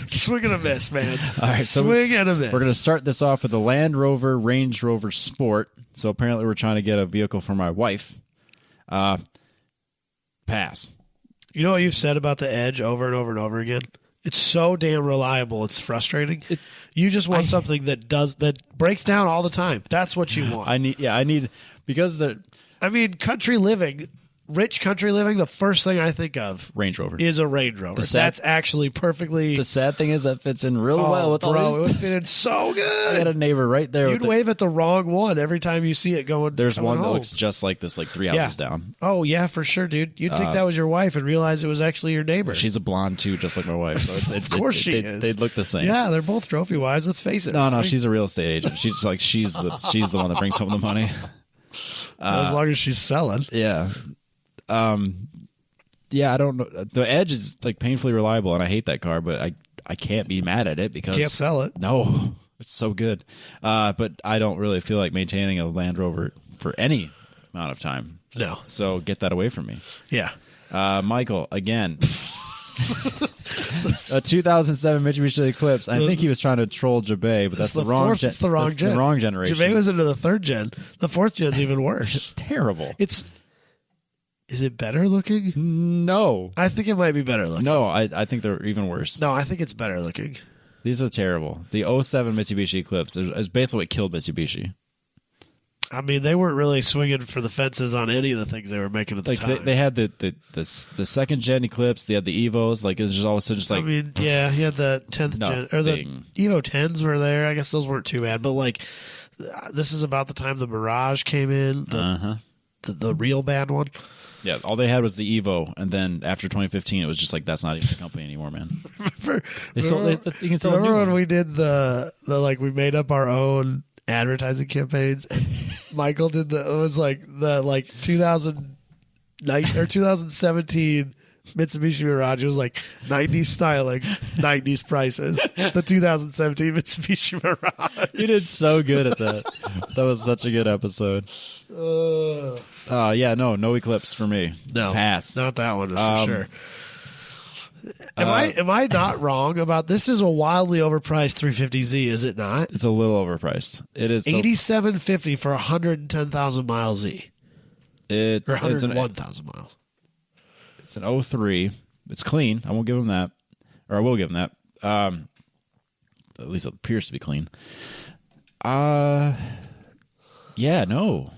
swing and a miss, man. All right, swing and a miss. We're going to start this off with the Land Rover Range Rover Sport. So apparently we're trying to get a vehicle for my wife. Pass. You know what you've said about the Edge over and over and over again? It's so damn reliable. It's frustrating. You just want something that breaks down all the time. That's what you want. I need because country living rich country living, the first thing I think of Range Rover. is a Range Rover. sad- That's actually perfectly. The sad thing is that fits in real well with all bro, these. it would fit in so I good. had a neighbor right there. You'd wave at the wrong one every time you see it going. There's coming one that home. looks just like this, like 3 houses down. Oh yeah, for sure, dude. You'd think that was your wife and realize it was actually your neighbor. She's a blonde too, just like my wife. So Of course she is. They'd look the same. Yeah, they're both trophy wives. Let's face it. No, she's a real estate agent. She's the one that brings home the money. As long as she's selling. Yeah. Yeah, I don't know. The Edge is like painfully reliable, and I hate that car, but I can't be mad at it because Can't sell it. No, it's so good. But I don't really feel like maintaining a Land Rover for any amount of time. No. So get that away from me. Yeah. Michael, again. A 2007 Mitsubishi Eclipse. I think he was trying to troll Jabe, but that's the wrong It's the wrong gen. the wrong generation. Jabe was into the third gen. The fourth gen's even worse. It's terrible. Is it better looking? No. I think it might be better looking. No, I think they're even worse. No, I think it's better looking. These are terrible. The 07 Mitsubishi Eclipse is basically what killed Mitsubishi. I mean, they weren't really swinging for the fences on any of the things they were making at the time. They had the second gen Eclipse. They had the Evos. Like it was just all of a sudden just like I mean, yeah, he had the 10th gen or the nothing. Evo 10s were there. I guess those weren't too bad, but like this is about the time the Mirage came in, the real bad one. Yeah, all they had was the Evo, and then after 2015, it was just like that's not even a company anymore, man. You can sell a new Remember when one. we did the like we made up our own advertising campaigns? Michael did it was like the 2009 or 2017 Mitsubishi Mirage. It was like 90s styling, 90s prices. The 2017 Mitsubishi Mirage. You did so good at that. That was such a good episode. Yeah, no Eclipse for me. No, pass. Not that one for sure. Am I not wrong about this? Is a wildly overpriced 350Z, is it not? It's a little overpriced. It is $87.50 for 110,000 mile Z. It's Or 101,000 miles. It's an 03. It's clean. I won't give him that, or I will give him that. At least it appears to be clean. Yeah, no.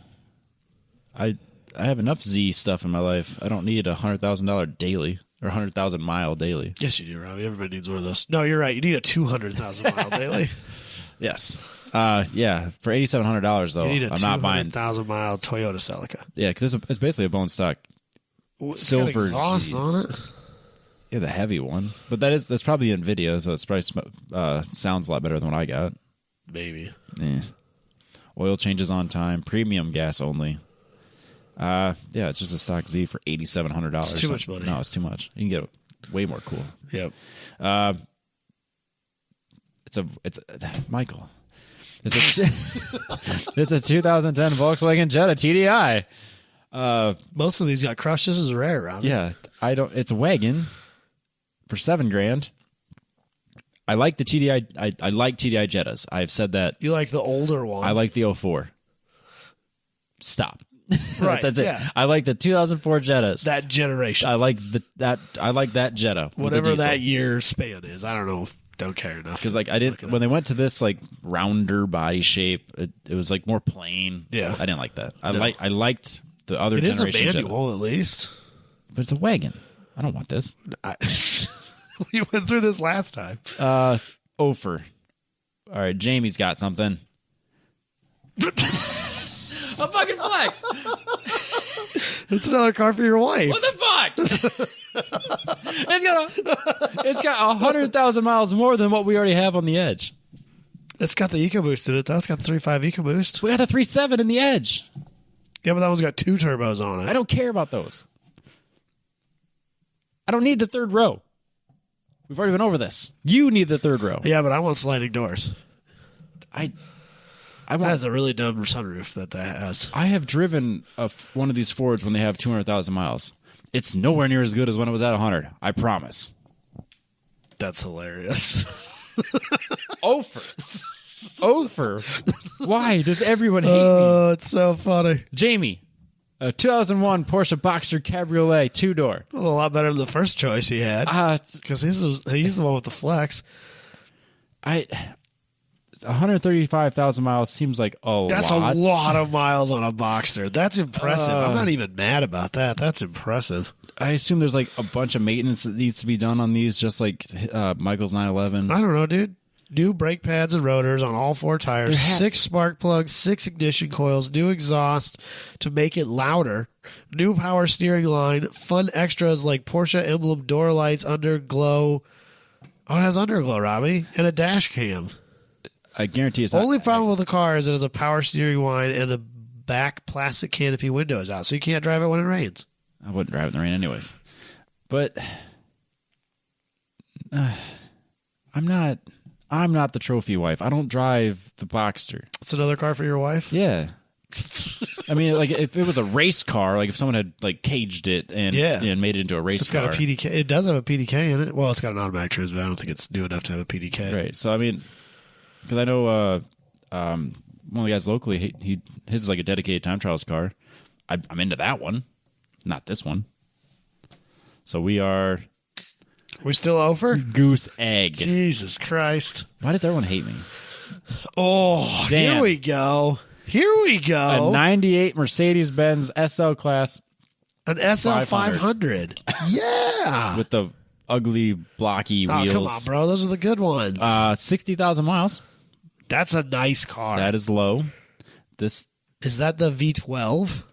I have enough Z stuff in my life. I don't need $100,000 daily or 100,000 mile daily. Yes, you do, Robbie. Everybody needs one of those. No, you're right. You need a 200,000 mile daily. Yes. Yeah. For $8,700 though, You need a I'm not buying. 200,000 mile Toyota Celica. Yeah, because it's basically a bone stock. It's Silver got exhaust Z. on it. Yeah, the heavy one. But that's probably NVIDIA, so it's probably sounds a lot better than what I got. Maybe. Oil changes on time. Premium gas only. Yeah, it's just a stock Z for $8,700. It's too much money. No, it's too much. You can get it way more cool. Yep. It's Michael. It's a 2010 Volkswagen Jetta TDI. Most of these got crushed. This is rare, Robbie. Yeah, it's a wagon for $7,000. I like the TDI. I like TDI Jettas. I've said that. You like the older one. I like the 04. Stop. Right, That's it. yeah. I like the 2004 Jettas. that generation. I like that Jetta. with the Whatever diesel. that year span is. I don't know. Don't care enough. Because like I didn't when they went to this like rounder body shape, it was like more plain. Yeah. I didn't like that. I liked the other It is a generation Jetta. manual, at least. But it's a wagon. I don't want this. We went through this last time. Ofer. All right, Jamie's got something. A fucking flex. It's another car for your wife. What the fuck? It's got 100,000 miles more than what we already have on the Edge. It's got the EcoBoost in it, though. It's got the 3.5 EcoBoost. We got the 3.7 in the Edge. Yeah, but that one's got 2 turbos on it. I don't care about those. I don't need the third row. We've already been over this. You need the third row. Yeah, but I want sliding doors. I That want. has a really dumb sunroof that has. I have driven one of these Fords when they have 200,000 miles. It's nowhere near as good as when it was at 100. I promise. That's hilarious. Ofer. Why does everyone hate me? Oh, it's so funny. Jamie, a 2001 Porsche Boxster Cabriolet 2-door. Well, a lot better than the first choice he had. Because he's the one with the flex. The 135,000 miles seems like That's a lot of miles on a Boxster. That's impressive. I'm not even mad about that. That's impressive. I assume there's like a bunch of maintenance that needs to be done on these, just like Michael's 911. I don't know, dude. New brake pads and rotors on all 4 tires, 6 spark plugs, 6 ignition coils, new exhaust to make it louder, new power steering line, fun extras like Porsche emblem door lights, underglow. Oh, it has underglow, Robbie, and a dash cam. I guarantee it's not. Only problem with the car is it has a power steering line and the back plastic canopy window is out, so you can't drive it when it rains. I wouldn't drive it in the rain anyways. But I'm not the trophy wife. I don't drive the Boxster. It's another car for your wife? Yeah. I mean, like if it was a race car, like if someone had like caged it and made it into a race car. It's got a PDK. It does have a PDK in it. Well, it's got an automatic transmission. I don't think it's new enough to have a PDK. Right. So I mean, because I know one of the guys locally, his is like a dedicated time trials car. I'm into that one, not this one. So we still over? Goose egg. Jesus Christ. Why does everyone hate me? Oh, Damn. Here we go. A 98 Mercedes-Benz SL Class. An SL 500. Yeah. With the ugly, blocky wheels. Oh, come on, bro. Those are the good ones. 60,000 miles. That's a nice car. That is low. Is that the V12?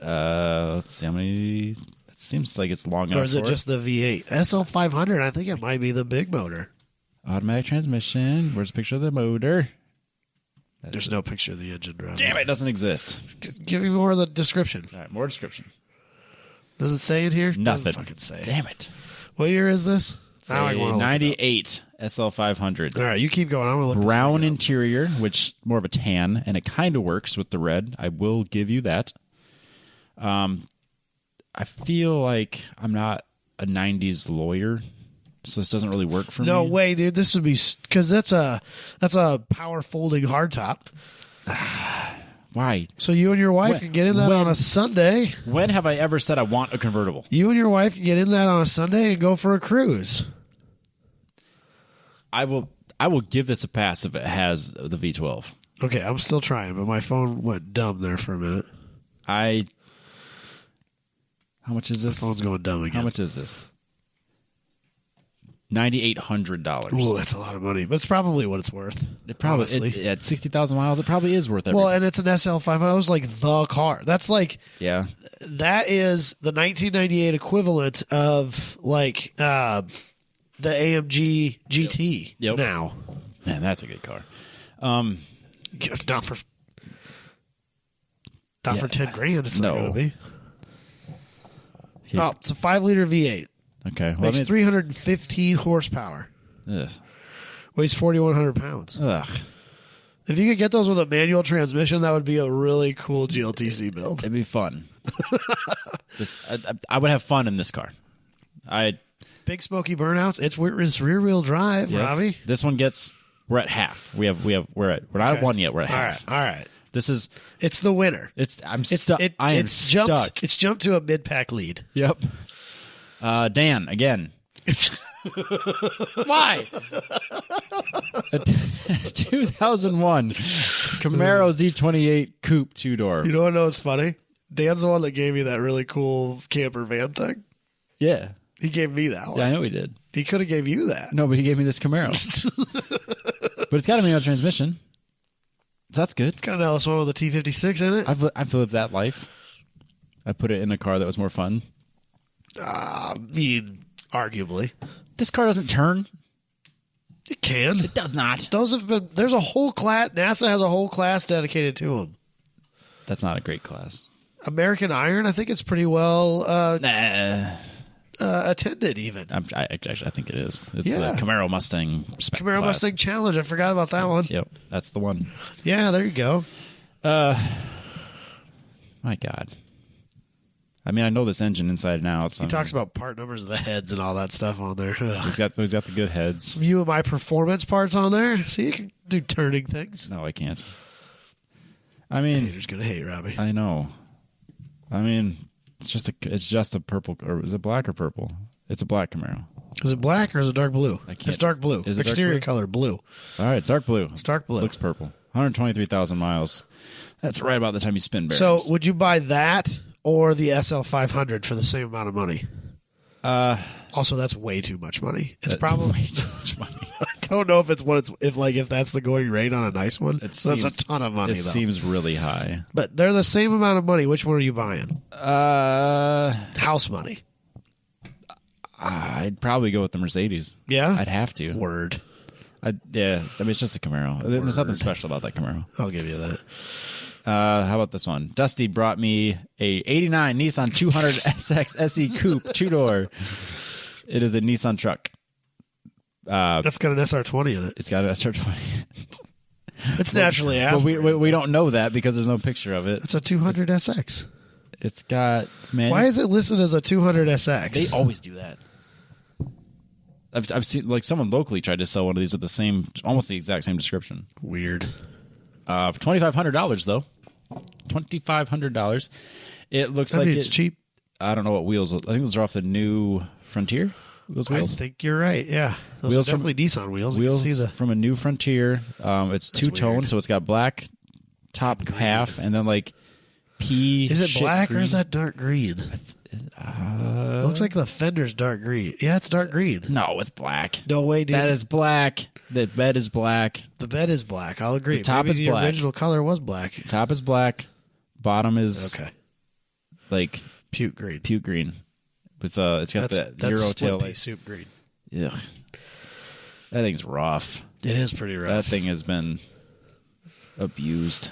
Let's see how many. It seems like it's long enough. Or is it just the V8? SL 500, I think it might be the big motor. Automatic transmission. Where's a picture of the motor? There's no picture of the engine, Rob. Damn, it doesn't exist. Give me more of the description. All right, more description. Does it say it here? Nothing. Doesn't fucking say it. Damn it. What year is this? Now I want to 98 SL 500. All right, you keep going. I'm going to look Brown this thing up. interior, which more of a tan, and it kind of works with the red. I will give you that. I feel like I'm not a 90s lawyer, so this doesn't really work for me. No way, dude. This would be because that's a power folding hardtop. Why? So you and your wife can get in that on a Sunday. When have I ever said I want a convertible? You and your wife can get in that on a Sunday and go for a cruise. I will give this a pass if it has the V12. Okay, I'm still trying, but my phone went dumb there for a minute. How much is this? My phone's going dumb again. How much is this? $9,800. Ooh, that's a lot of money, but it's probably what it's worth. It probably at 60,000 miles, it probably is worth everything. Well, and it's an SL5. That was like the car. That's like that is the 1998 equivalent of like the AMG GT. Yep. Now, man, that's a good car. Not for 10 grand. It's not going to be. Oh, it's a 5-liter V8. Okay. Well, Makes 315 horsepower. Ugh. Weighs 4,100 pounds. Ugh. If you could get those with a manual transmission, that would be a really cool GLTC build. It'd be fun. I would have fun in this car. Big smoky burnouts. It's rear wheel drive, yes. Robbie. This one we're at half. We're not at one yet. We're at half. All right. It's the winner. I'm stuck. I am stuck. It's jumped to a mid-pack lead. Yep. Dan, again. Why? A 2001 Camaro Z28 Coupe 2-door. You know what? What's funny? Dan's the one that gave me that really cool camper van thing. Yeah. He gave me that one. Yeah, I know he did. He could have gave you that. No, but he gave me this Camaro. But it's got a manual transmission. So that's good. It's got an LS1 with a T56 in it. I've lived that life. I put it in a car that was more fun. I mean, arguably. This car doesn't turn. It can. It does not. There's a whole class. NASA has a whole class dedicated to them. That's not a great class. American Iron, I think it's pretty well attended even. I think it is. It's the Camaro Mustang spec Camaro class. Mustang Challenge. I forgot about that one. Yep, that's the one. Yeah, there you go. My God. I mean, I know this engine inside and out. So He talks about part numbers of the heads and all that stuff on there. He's got the good heads. You and my performance parts on there. So you can do turning things. No, I can't. I mean, haters gonna hate, Robbie. I know. I mean, it's just a purple, or is it black or purple? It's a black Camaro. Is it black or is it dark blue? It's dark blue. Is it Exterior dark blue? color blue. All right, it's dark blue. It's dark blue. Looks purple. 123,000 miles. That's right about the time you spin bearings. So would you buy that or the SL500 for the same amount of money? Also, that's way too much money. It's probably way too much money. I don't know if it's what it's if that's the going rate on a nice one. That's a ton of money. It seems really high. But they're the same amount of money. Which one are you buying? House money. I'd probably go with the Mercedes. Yeah, I'd have to. Word. Yeah, I mean it's just a Camaro. There's nothing special about that Camaro. I'll give you that. How about this one? Dusty brought me a '89 Nissan 200 SX SE Coupe 2-door. It is a Nissan truck. That's got an SR20 in it. It's got an SR20. It's naturally aspirated. Well, we don't know that because there's no picture of it. It's a 200 SX. It's got Why is it listed as a 200 SX? They always do that. I've seen like someone locally tried to sell one of these with the same, almost the exact same description. Weird. For $2,500 though, $2,500. It looks like it's cheap. I don't know what wheels. I think those are off the new Frontier. Those wheels. I think you're right. Yeah, those wheels are definitely Nissan wheels. Wheels you can see from a new Frontier. It's two-tone, so it's got black top half and then like pea. Is it black green. or is that dark green? It looks like the fender's dark green. Yeah, it's dark green. No, it's black. No way, dude. That is black. The bed is black. The bed is black. I'll agree. The top Maybe is black. The original color was black. Top is black. Bottom is like puke green. Puke green. With it's got that Euro tail light. Soup green. Yeah, that thing's rough. It is pretty rough. That thing has been abused.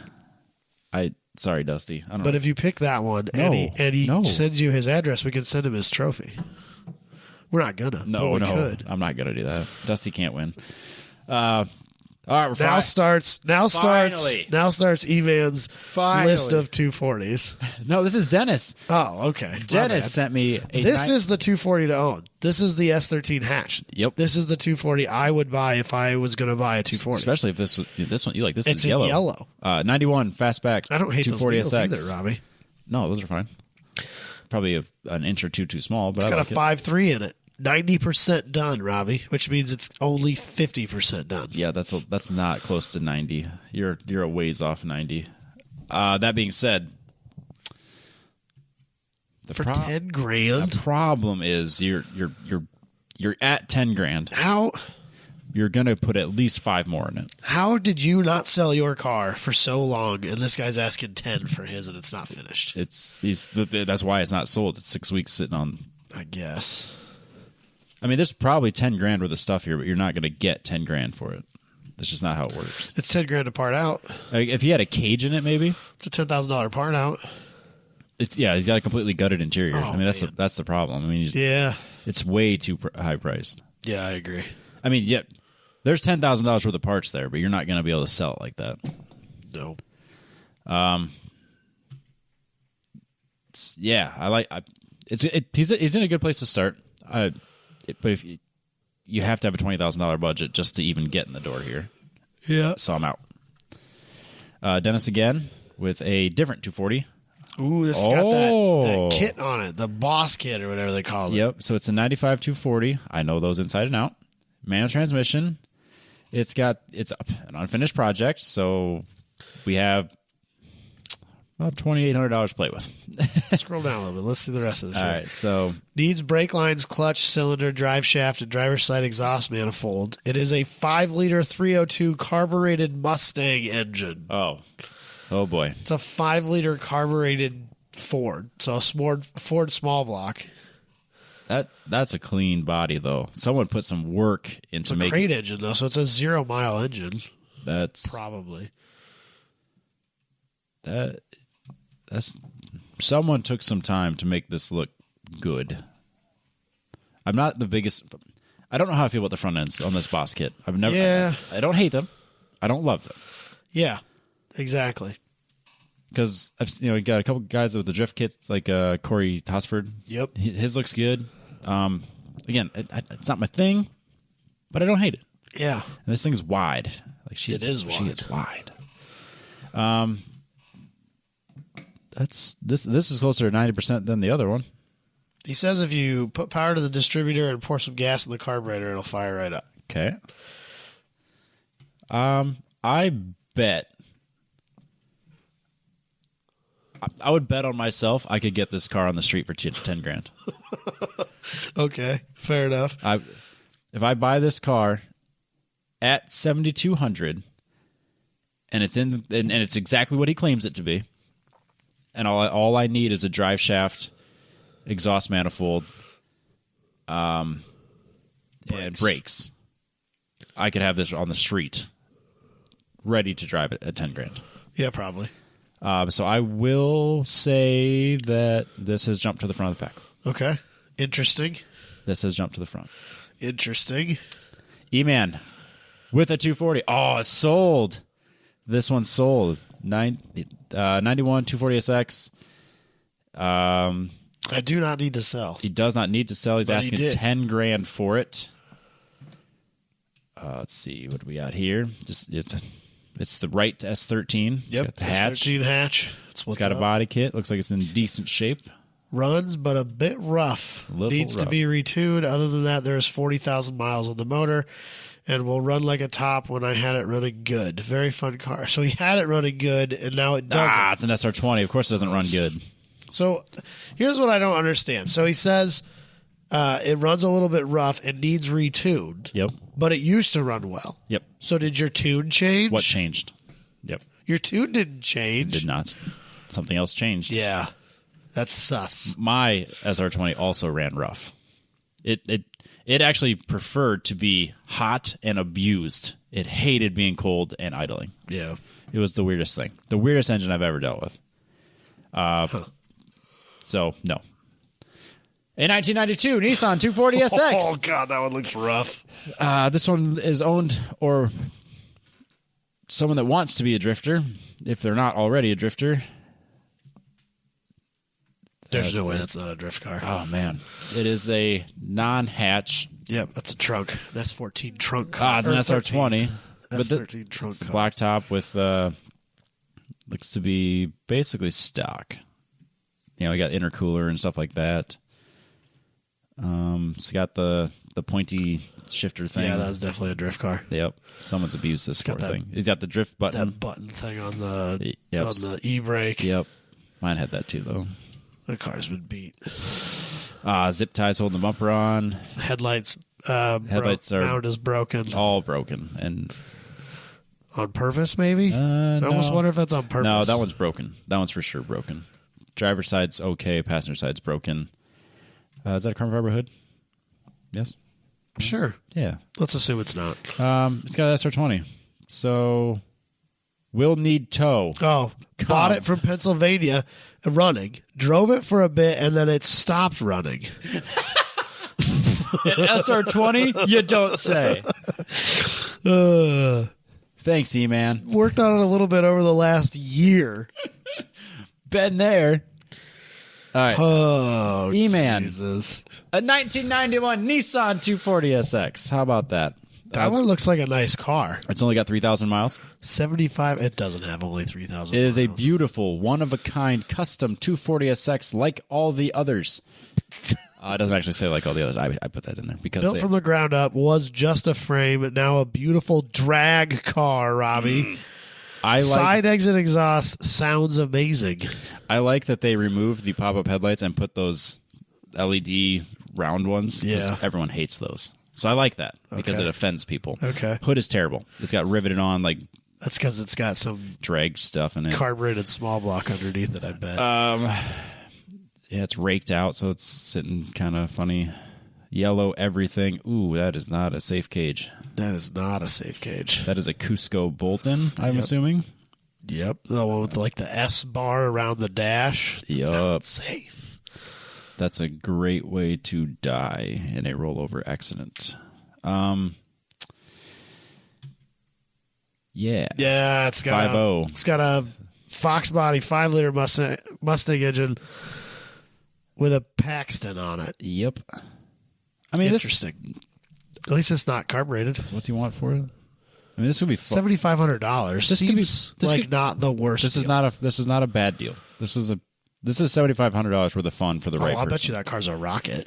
Sorry, Dusty. I don't but know. if you pick that one and he sends you his address, we can send him his trophy. We're not gonna. No, but we could. I'm not gonna do that. Dusty can't win. All right, we're now starts Evan's list of 240s. No, this is Dennis. Oh, okay. Dennis sent me a This is the 240 to own. This is the S13 hatch. Yep. This is the 240 I would buy if I was going to buy a 240. Especially if this one you like. This it's is yellow. Yellow. 91 fastback. I don't hate 240 those wheels SX. either, Robbie. No, those are fine. Probably an inch or two too small, but it's got like a 5.3 in it. 90% done, Robbie, which means it's only 50% done. Yeah, that's not close to 90. You're a ways off 90. That being said, for 10 grand, the problem is you're at 10 grand. How? You're gonna put at least 5 more in it. How did you not sell your car for so long, and this guy's asking 10 for his, and it's not finished? That's why it's not sold. It's 6 weeks sitting on. I guess. I mean, there's probably 10 grand worth of stuff here, but you're not going to get 10 grand for it. That's just not how it works. It's 10 grand to part out. Like, if you had a cage in it, maybe it's a $10,000 part out. He's got a completely gutted interior. Oh, I mean, that's the problem. I mean, it's way too high priced. Yeah, I agree. I mean, yeah, there's $10,000 worth of parts there, but you're not going to be able to sell it like that. No. He's in a good place to start. But if you have to have a $20,000 budget just to even get in the door here. Yeah. So I'm out. Dennis again with a different 240. Ooh, this has got that kit on it, the boss kit or whatever they call it. Yep. So it's a 95 240. I know those inside and out. Manual transmission. It's an unfinished project, so we have about $2,800 to play with. Scroll down a little bit. Let's see the rest of this. All right, so needs brake lines, clutch, cylinder, drive shaft, and driver's side exhaust manifold. It is a 5-liter 302 carbureted Mustang engine. Oh boy. It's a 5-liter carbureted Ford. So a Ford small block. That's a clean body though. Someone put some work into making. It's a crate engine though, so it's a 0-mile engine. That's probably. That's someone took some time to make this look good. I'm not the biggest. I don't know how I feel about the front ends on this boss kit. I've never. Yeah. I don't hate them. I don't love them. Yeah, exactly. Because I've got a couple guys with the drift kits, like Corey Tosford. Yep, his looks good. Again, it's not my thing, but I don't hate it. Yeah, and this thing's wide. Like it is wide. She is wide. This is closer to 90% than the other one. He says if you put power to the distributor and pour some gas in the carburetor, it'll fire right up. Okay. I bet. I would bet on myself I could get this car on the street for $10,000. Okay, fair enough. If I buy this car at $7,200, and it's exactly what he claims it to be, and all I need is a drive shaft, exhaust manifold, and brakes. I could have this on the street, ready to drive it at $10,000. Yeah, probably. So I will say that this has jumped to the front of the pack. Okay, interesting. This has jumped to the front. Interesting. E-Man with a 240. Oh, it's sold. This one's sold. 91 240SX. I do not need to sell. He does not need to sell. He's asking $10,000 for it. Let's see what do we got here. It's the right S13. Yep, It's got the hatch. S13 hatch. It's got a body kit. Looks like it's in decent shape. Runs, but a bit rough. Needs to be retuned. Other than that, there's 40,000 miles on the motor, and will run like a top when I had it running good. Very fun car. So he had it running good, and now it doesn't. It's an SR20. Of course it doesn't run good. So here's what I don't understand. So he says it runs a little bit rough and needs retuned. Yep. But it used to run well. Yep. So did your tune change? What changed? Yep. Your tune didn't change. It did not. Something else changed. Yeah. That's sus. My SR20 also ran rough. It actually preferred to be hot and abused. It hated being cold and idling. Yeah. It was the weirdest thing. The weirdest engine I've ever dealt with. So, no. A 1992 Nissan 240SX. Oh, God, that one looks rough. This one is owned or someone that wants to be a drifter, if they're not already a drifter. There's no way that's not a drift car. Oh, man. It is a non-hatch. Yep, that's a trunk. An S14 trunk car. It's an SR20. S13 trunk car. Black top with, looks to be basically stock. You know, we got intercooler and stuff like that. It's got the pointy shifter thing. Yeah, that's definitely a drift car. Yep. Someone's abused this sort of thing. It's got the drift button. That button thing on the e-brake. Yep. Mine had that too, though. The car's been beat. Zip ties holding the bumper on. Headlights are mount is broken. All broken. And on purpose, maybe? I almost wonder if that's on purpose. No, that one's broken. That one's for sure broken. Driver's side's okay. Passenger side's broken. Is that a carbon fiber hood? Yes. Sure. Yeah. Let's assume it's not. It's got an SR20. So we'll need tow. Oh, bought it from Pennsylvania running, drove it for a bit, and then it stopped running. An SR20? You don't say. Thanks, E-Man. Worked on it a little bit over the last year. Been there. All right. Oh, E-Man. Jesus. A 1991 Nissan 240SX. How about that? That one looks like a nice car. It's only got 3,000 miles. 75. It doesn't have only 3,000 It is miles. a beautiful, one-of-a-kind, custom 240SX like all the others. It doesn't actually say like all the others. I put that in there because built from the ground up, was just a frame, now a beautiful drag car, Robbie. Side exit exhaust sounds amazing. I like that they removed the pop-up headlights and put those LED round ones. Yeah. Everyone hates those. So I like that because it offends people. Okay. Hood is terrible. It's got riveted on like that's because it's got some drag stuff in it. Carbureted small block underneath it, I bet. Yeah, it's raked out, so it's sitting kind of funny. Yellow everything. Ooh, that is not a safe cage. That is not a safe cage. That is a Cusco Bolton, I'm assuming. Yep. The one with like the S bar around the dash. Yep. Not safe. That's a great way to die in a rollover accident. Yeah. Yeah, it's got 5.0. It's got a Fox body 5-liter Mustang engine with a Paxton on it. Yep. I mean, interesting. At least it's not carbureted. What's he want for it? I mean, this would be $7,500. This seems like not the worst. This is deal. not a bad deal. This is a This is $7,500 worth of fun for the right I'll person. bet you that car's a rocket.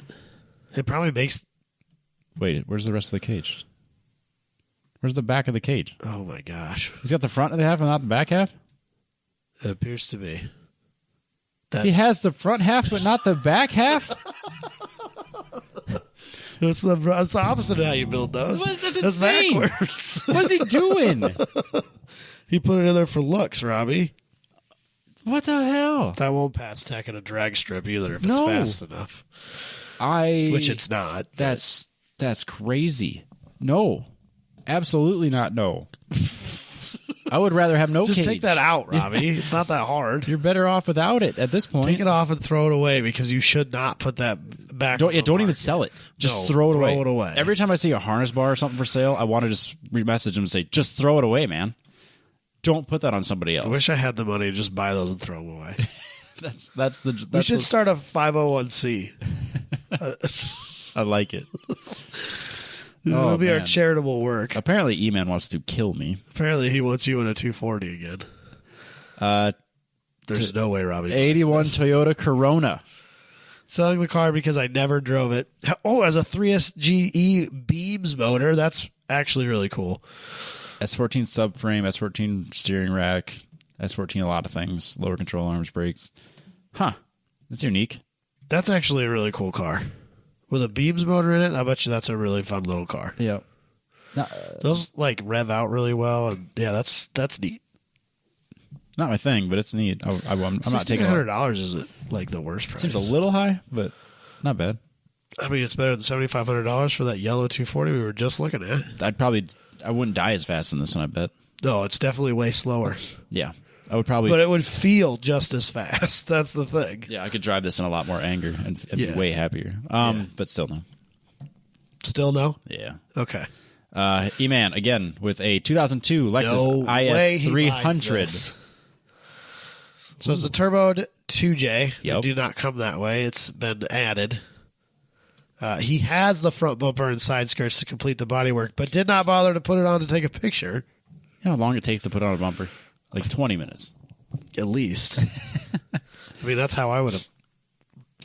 It probably makes... Wait, where's the rest of the cage? Where's the back of the cage? Oh, my gosh. He's got the front of the half and not the back half? It appears to be. He has the front half but not the back half? It's the opposite of how you build those. That's That's insane. backwards. What is he doing? He put it in there for looks, Robbie. What the hell? That won't pass tech in a drag strip either if it's No. fast enough. Which it's not. That's crazy. No. Absolutely not no. I would rather have no Just cage. take that out, Robbie. It's not that hard. You're better off without it at this point. Take it off and throw it away because you should not put that back. Don't on the even market. sell it. Just No, throw it away. Throw it away. Every time I see a harness bar or something for sale, I want to just message them and say, just throw it away, man. Don't put that on somebody else. I wish I had the money to just buy those and throw them away. We We should start a 501c. I like it. It'll be our man. charitable work. Apparently, E-Man wants to kill me. Apparently, he wants you in a 240 again. There's no way, Robbie. 81 buys this. Toyota Corona. Selling the car because I never drove it. Oh, as a 3SGE Beams motor. That's actually really cool. S14 subframe, S14 steering rack, S14 a lot of things, lower control arms, brakes. Huh. That's unique. That's actually a really cool car. With a Beams motor in it, I bet you that's a really fun little car. Yeah. Those like rev out really well, and yeah, that's neat. Not my thing, but it's neat. I'm not taking $1,600 isn't like the worst price. Seems a little high, but not bad. I mean, it's better than $7,500 for that yellow 240 we were just looking at. I wouldn't die as fast in this one, I bet. No, it's definitely way slower, Yeah. I would probably. but it would feel just as fast. That's the thing. Yeah, I could drive this in a lot more anger and be way happier. But still, no. Still no? Yeah. Okay. E-Man, again, with a 2002 Lexus No way IS he 300. buys this. So it's a turboed 2J. Yep. It did not come that way. It's been added. He has the front bumper and side skirts to complete the bodywork, but did not bother to put it on to take a picture. You know how long it takes to put on a bumper? Like 20 minutes. At least. I mean, that's how I would have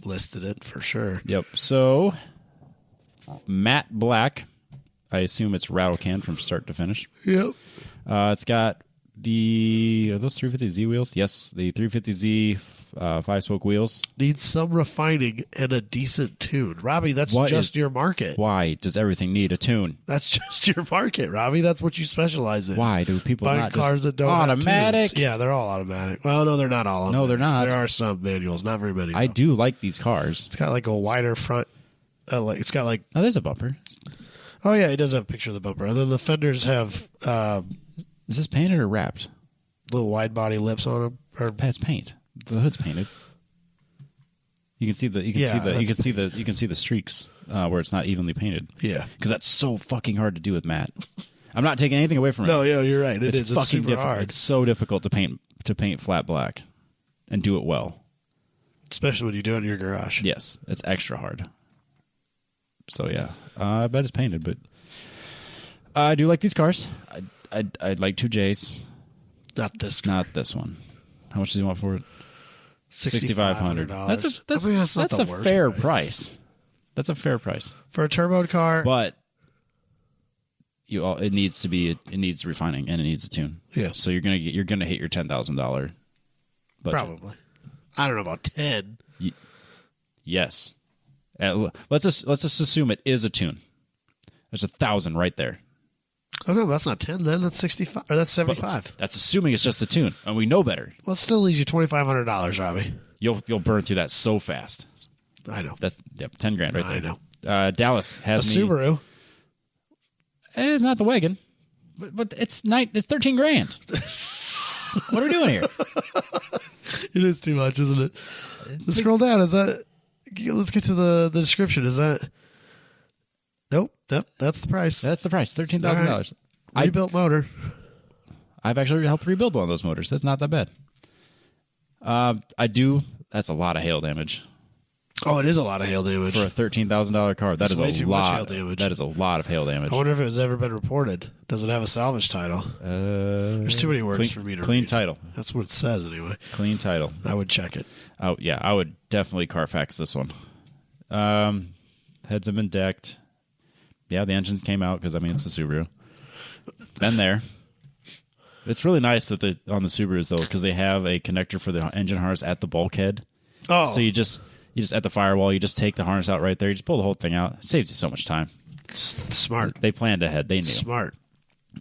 listed it for sure. Yep. So, matte black. I assume it's rattle can from start to finish. Yep. It's got are those 350Z wheels? Yes, the 350Z 5-spoke wheels. Needs some refining and a decent tune. Robbie, that's just your market. Why does everything need a tune? That's just your market, Robbie. That's what you specialize in. Why do people Buying not cars just that don't automatic? have tunes. Yeah, they're all automatic. Well, no, they're not all automatic. No, they're not. There are some manuals, not very many. I though. do like these cars. It's got like a wider front. It's got like. Oh, there's a bumper. Oh yeah, it does have a picture of the bumper, and then the fenders have Is this painted or wrapped? little wide body lips on them. Or It's paint. The hood's painted. You can see the streaks where it's not evenly painted. yeah. Because that's so fucking hard to do with matte. I'm not taking anything away from it. No, yeah, you're right. It's fucking super difficult. hard, It's so difficult to paint flat black and do it well. especially when you do it in your garage. Yes, it's extra hard. So yeah, I bet it's painted, but I do like these cars. I'd like 2Js. Not this. Not this one. How much do you want for it? $6,500. That's a fair price. That's a fair price. For a turbo car. But it needs refining and it needs a tune. Yeah. So you're gonna hit your $10,000 budget. Probably. I don't know about 10. Yes. Let's just assume it is a tune. There's 1,000 right there. Oh no, that's not 10 then. That's 65 or that's 75. That's assuming it's just a tune, and we know better. Well, it still leaves you $2,500, Robbie. You'll burn through that so fast. I know. That's $10,000 right there. I know. Dallas has A Subaru. It's not the wagon, but it's $13,000. What are we doing here? It is too much, isn't it? Let's scroll down. Is that? Let's get to the description. Is that? Nope. That's the price. That's the price. $13,000. Rebuilt motor. I've actually helped rebuild one of those motors. That's not that bad. I do. That's a lot of hail damage. Oh, it is a lot of hail damage. for a $13,000 car. That That's is way a too much lot. hail damage. That is a lot of hail damage. I wonder if it has ever been reported. Does it have a salvage title? There's too many words for me to clean read. title. That's what it says anyway. Clean title. I would check it. Oh yeah, I would definitely Carfax this one. Heads have been decked. Yeah, the engines came out because it's a Subaru. Been there. It's really nice that on the Subarus though, because they have a connector for the engine harness at the bulkhead. Oh, So you just at the firewall, you just take the harness out right there. You just pull the whole thing out. It saves you so much time. smart. They planned ahead. They knew. Smart.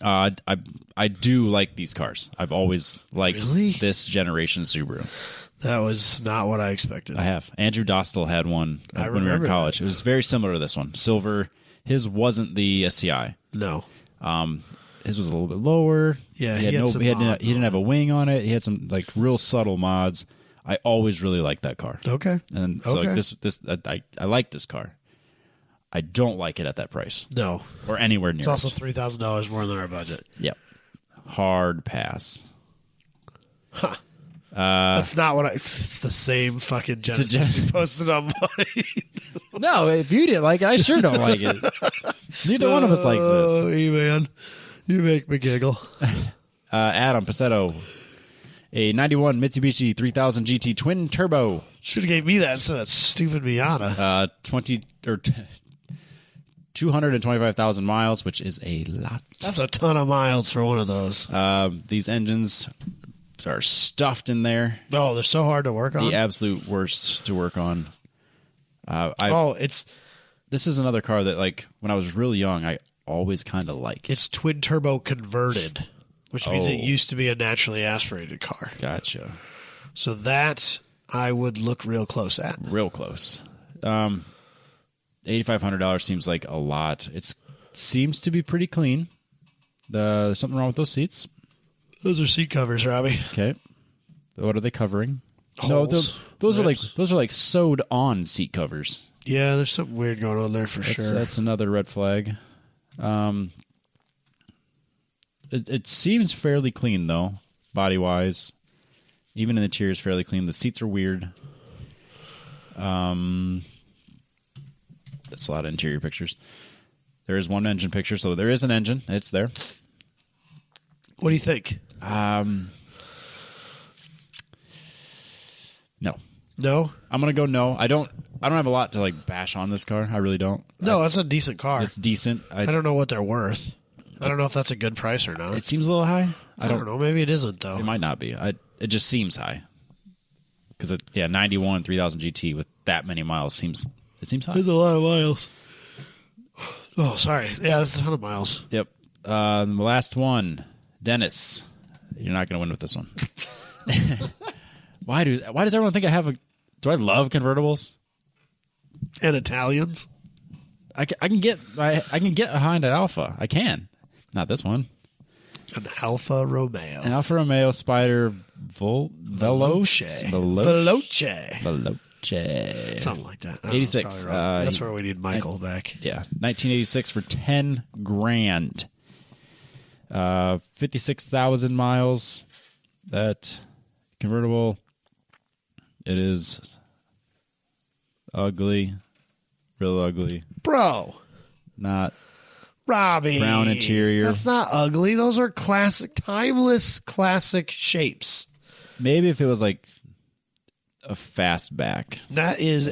I do like these cars. I've always liked Really? this generation Subaru. That was not what I expected. I have. Andrew Dostal had one I when we were in remember college. that. It was very similar to this one. Silver. His wasn't the SCI. No. His was a little bit lower. Yeah, he he had some mods didn't on have a wing on it. He had some like real subtle mods. I always really liked that car. Okay. And so Okay. like I like this car. I don't like it at that price No. or anywhere near It's also it. $3,000 more than our budget. Yep. Hard pass. That's not what it's the same fucking Genesis Genesis. you posted on mine. No, if you didn't like it, I sure don't like it. Neither one of us likes this. Oh, man. You make me giggle. Adam Passetto, a 91 Mitsubishi 3000 GT twin turbo, Should have gave me that instead of that stupid Miata. 225,000 miles, which is a lot. That's a ton of miles for one of those. These engines are stuffed in there. Oh, they're so hard to work on. The absolute worst to work on. It's This is another car that, like, when I was real young, I always kind of liked. it's twin turbo converted, which means it Oh. used to be a naturally aspirated car. Gotcha. So that I would look real close at. Real close. $8,500 seems like a lot. It seems to be pretty clean. There's something wrong with those seats. Those are seat covers, Robbie. Okay. What are they covering? Holes. Those are Rips. like sewed on seat covers. Yeah, there's something weird going on there for sure. That's another red flag. It seems fairly clean though, body wise. Even in the interior is fairly clean. The seats are weird. That's a lot of interior pictures. There is one engine picture, so there is an engine. It's there. What do you think? No. No? I'm gonna go no. I don't have a lot to like bash on this car. I really don't. No, that's a decent car. It's decent. I don't know what they're worth. I don't know if that's a good price or not. It seems a little high. I don't know. Maybe it isn't, though. It might not be. It just seems high. Because 91 3000 GT with that many miles seems high. It's a lot of miles. Oh, sorry. Yeah, that's a ton of miles. Yep. The last one, Dennis. You're not going to win with this one. Why does everyone think I have do I love convertibles? And Italians. I can get behind an Alpha. I can. Not this one. An Alfa Romeo. An Alfa Romeo Spider Veloce. Something like that. 86. That's probably wrong. That's where we need Michael back. Yeah, 1986 for $10,000. 56,000 miles. That convertible. It is ugly, real ugly. Bro. Not Robbie. brown interior. That's not ugly. Those are classic, timeless, classic shapes. Maybe if it was like a fastback. That is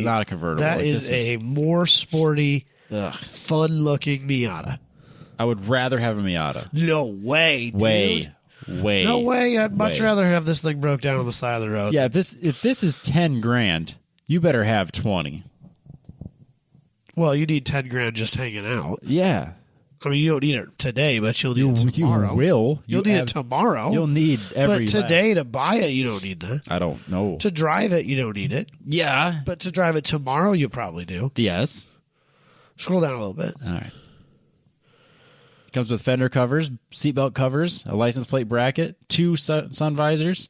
Not a convertible. That Like, is this a more sporty, Ugh. fun-looking Miata. I would rather have a Miata. No way, dude. Way. No way. I'd much way. rather have this thing broke down on the side of the road. Yeah, if this is $10,000, you better have 20. Well, you need $10,000 just hanging out. Yeah. I mean, you don't need it today, but you'll need it tomorrow. You will. You'll need it tomorrow. You'll need every But today, to buy it, you don't need that. I don't know. To drive it, you don't need it. Yeah. But to drive it tomorrow, you probably do. Yes. Scroll down a little bit. All right. Comes with fender covers, seatbelt covers, a license plate bracket, 2 sun visors,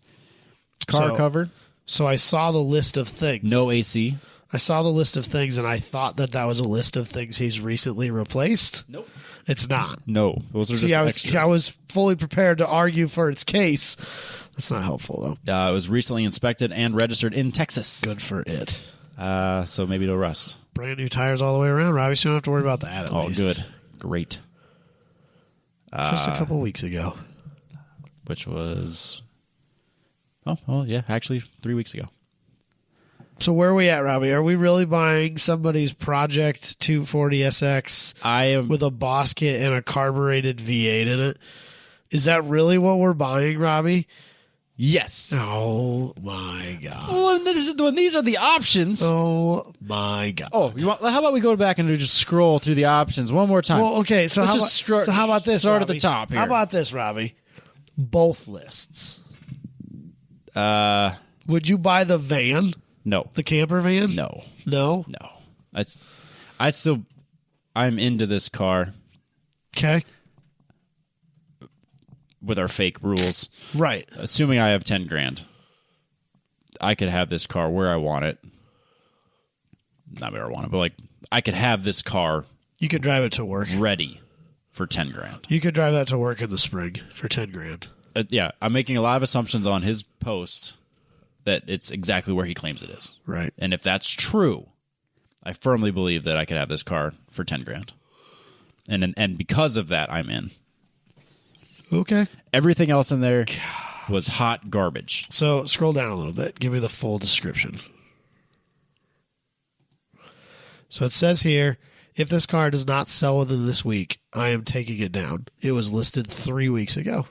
car cover, So I saw the list of things. no AC. I saw the list of things, and I thought that was a list of things he's recently replaced. Nope. It's not. No, those are See, just extras. I was fully prepared to argue for its case. That's not helpful, though. It was recently inspected and registered in Texas. Good for it. So maybe it'll rust. Brand new tires all the way around, Robbie, so you don't have to worry about that at least. Good. Great. Just a couple weeks ago. Which was... Oh, yeah, actually 3 weeks ago. So where are we at, Robbie? Are we really buying somebody's Project 240SX with a boss kit and a carbureted V8 in it? Is that really what we're buying, Robbie? Yes. Oh, my God. Well, when these are the options... Oh, my God. Oh, how about we go back and just scroll through the options one more time? Well, okay, so how about this, Start Robbie? at the top here. How about this, Robbie? Both lists. Would you buy the van? No. The camper van? No. No? No. I'm into this car. Okay. With our fake rules. Right. Assuming I have 10 grand, I could have this car where I want it. Not where I want it, but like I could have this car. You could drive it to work. Ready for 10 grand. You could drive that to work in the spring for 10 grand. Yeah, I'm making a lot of assumptions on his post that it's exactly where he claims it is. Right. And if that's true, I firmly believe that I could have this car for 10 grand. And because of that, I'm in. Okay. Everything else in there was hot garbage. So scroll down a little bit. Give me the full description. So it says here, if this car does not sell within this week, I am taking it down. It was listed 3 weeks ago.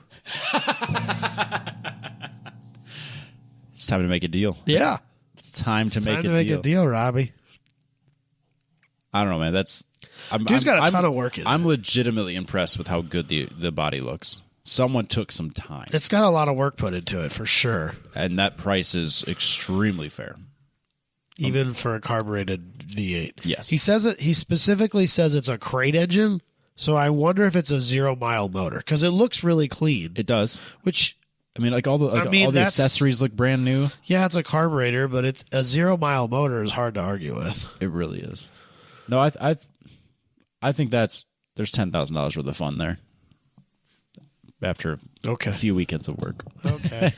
It's time to make a deal. Yeah. It's time to make a deal, Robbie. I don't know, man. Dude's got a ton of work in it. I'm legitimately impressed with how good the body looks. Someone took some time. It's got a lot of work put into it, for sure. And that price is extremely fair. Even for a carbureted V8. Yes. He specifically says it's a crate engine, so I wonder if it's a 0-mile motor, because it looks really clean. It does. Which... I mean, all the accessories look brand new. Yeah, it's a carburetor, but it's a 0-mile motor is hard to argue with. It really is. No, I think there's $10,000 worth of fun there. After a few weekends of work. Okay.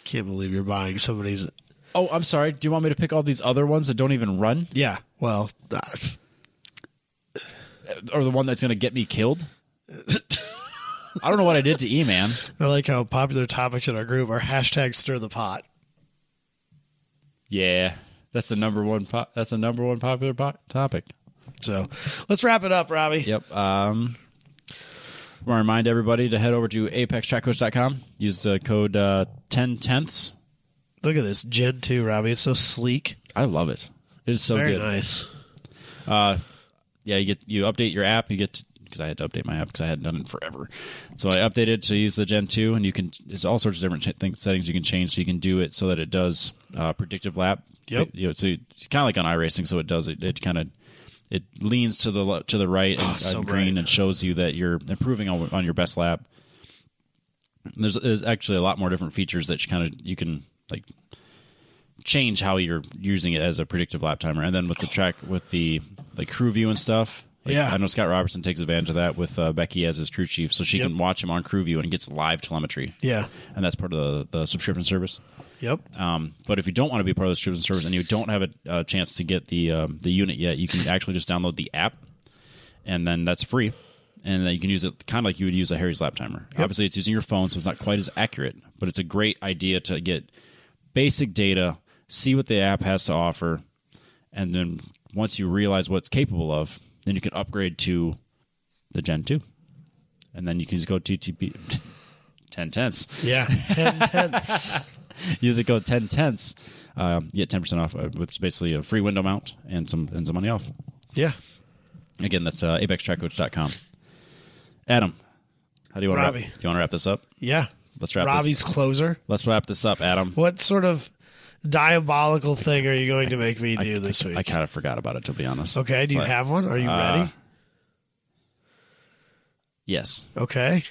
Can't believe you're buying somebody's. Oh, I'm sorry. Do you want me to pick all these other ones that don't even run? Yeah. Well, or the one that's going to get me killed? I don't know what I did to E-Man. I like how popular topics in our group are hashtag stir the pot. Yeah, that's the number one. That's the number one popular topic. So let's wrap it up, Robbie. Yep. I want to remind everybody to head over to apextrackcoach.com. Use the code 10tenths. Look at this Gen 2, Robbie. It's so sleek. I love it. It is so Very good. Nice. Yeah, you update your app. You get because I had to update my app because I hadn't done it forever. So I updated to use the Gen 2, and there's all sorts of different settings you can change. So you can do it so that it does predictive lap. Yep. So it's kind of like on iRacing. So it does it kind of it leans to the right and green and shows you that you're improving on your best lap. And there's actually a lot more different features that you can like change how you're using it as a predictive lap timer. And then with the like crew view and stuff. I know Scott Robertson takes advantage of that with Becky as his crew chief, so she can watch him on crew view and he gets live telemetry. Yeah, and that's part of the subscription service. Yep. But if you don't want to be part of the subscription service and you don't have a chance to get the unit yet, you can actually just download the app, and then that's free, and then you can use it kind of like you would use a Harry's lap timer. Yep. Obviously, it's using your phone, so it's not quite as accurate, but it's a great idea to get basic data, see what the app has to offer, and then once you realize what it's capable of, then you can upgrade to the Gen 2. And then you can just go TTP 10 tenths. Yeah, 10 tenths. Use the code 10 tenths. You get 10% off with basically a free window mount and some money off. Yeah. Again, that's apextrackcoach.com. Adam, how do you want Robbie. Do you want to wrap this up? Yeah. Let's wrap Robbie's closer. Let's wrap this up, Adam. What sort of diabolical thing are you going to make me do this week? I kind of forgot about it, to be honest. Okay, do you have one? Are you ready? Yes. Okay.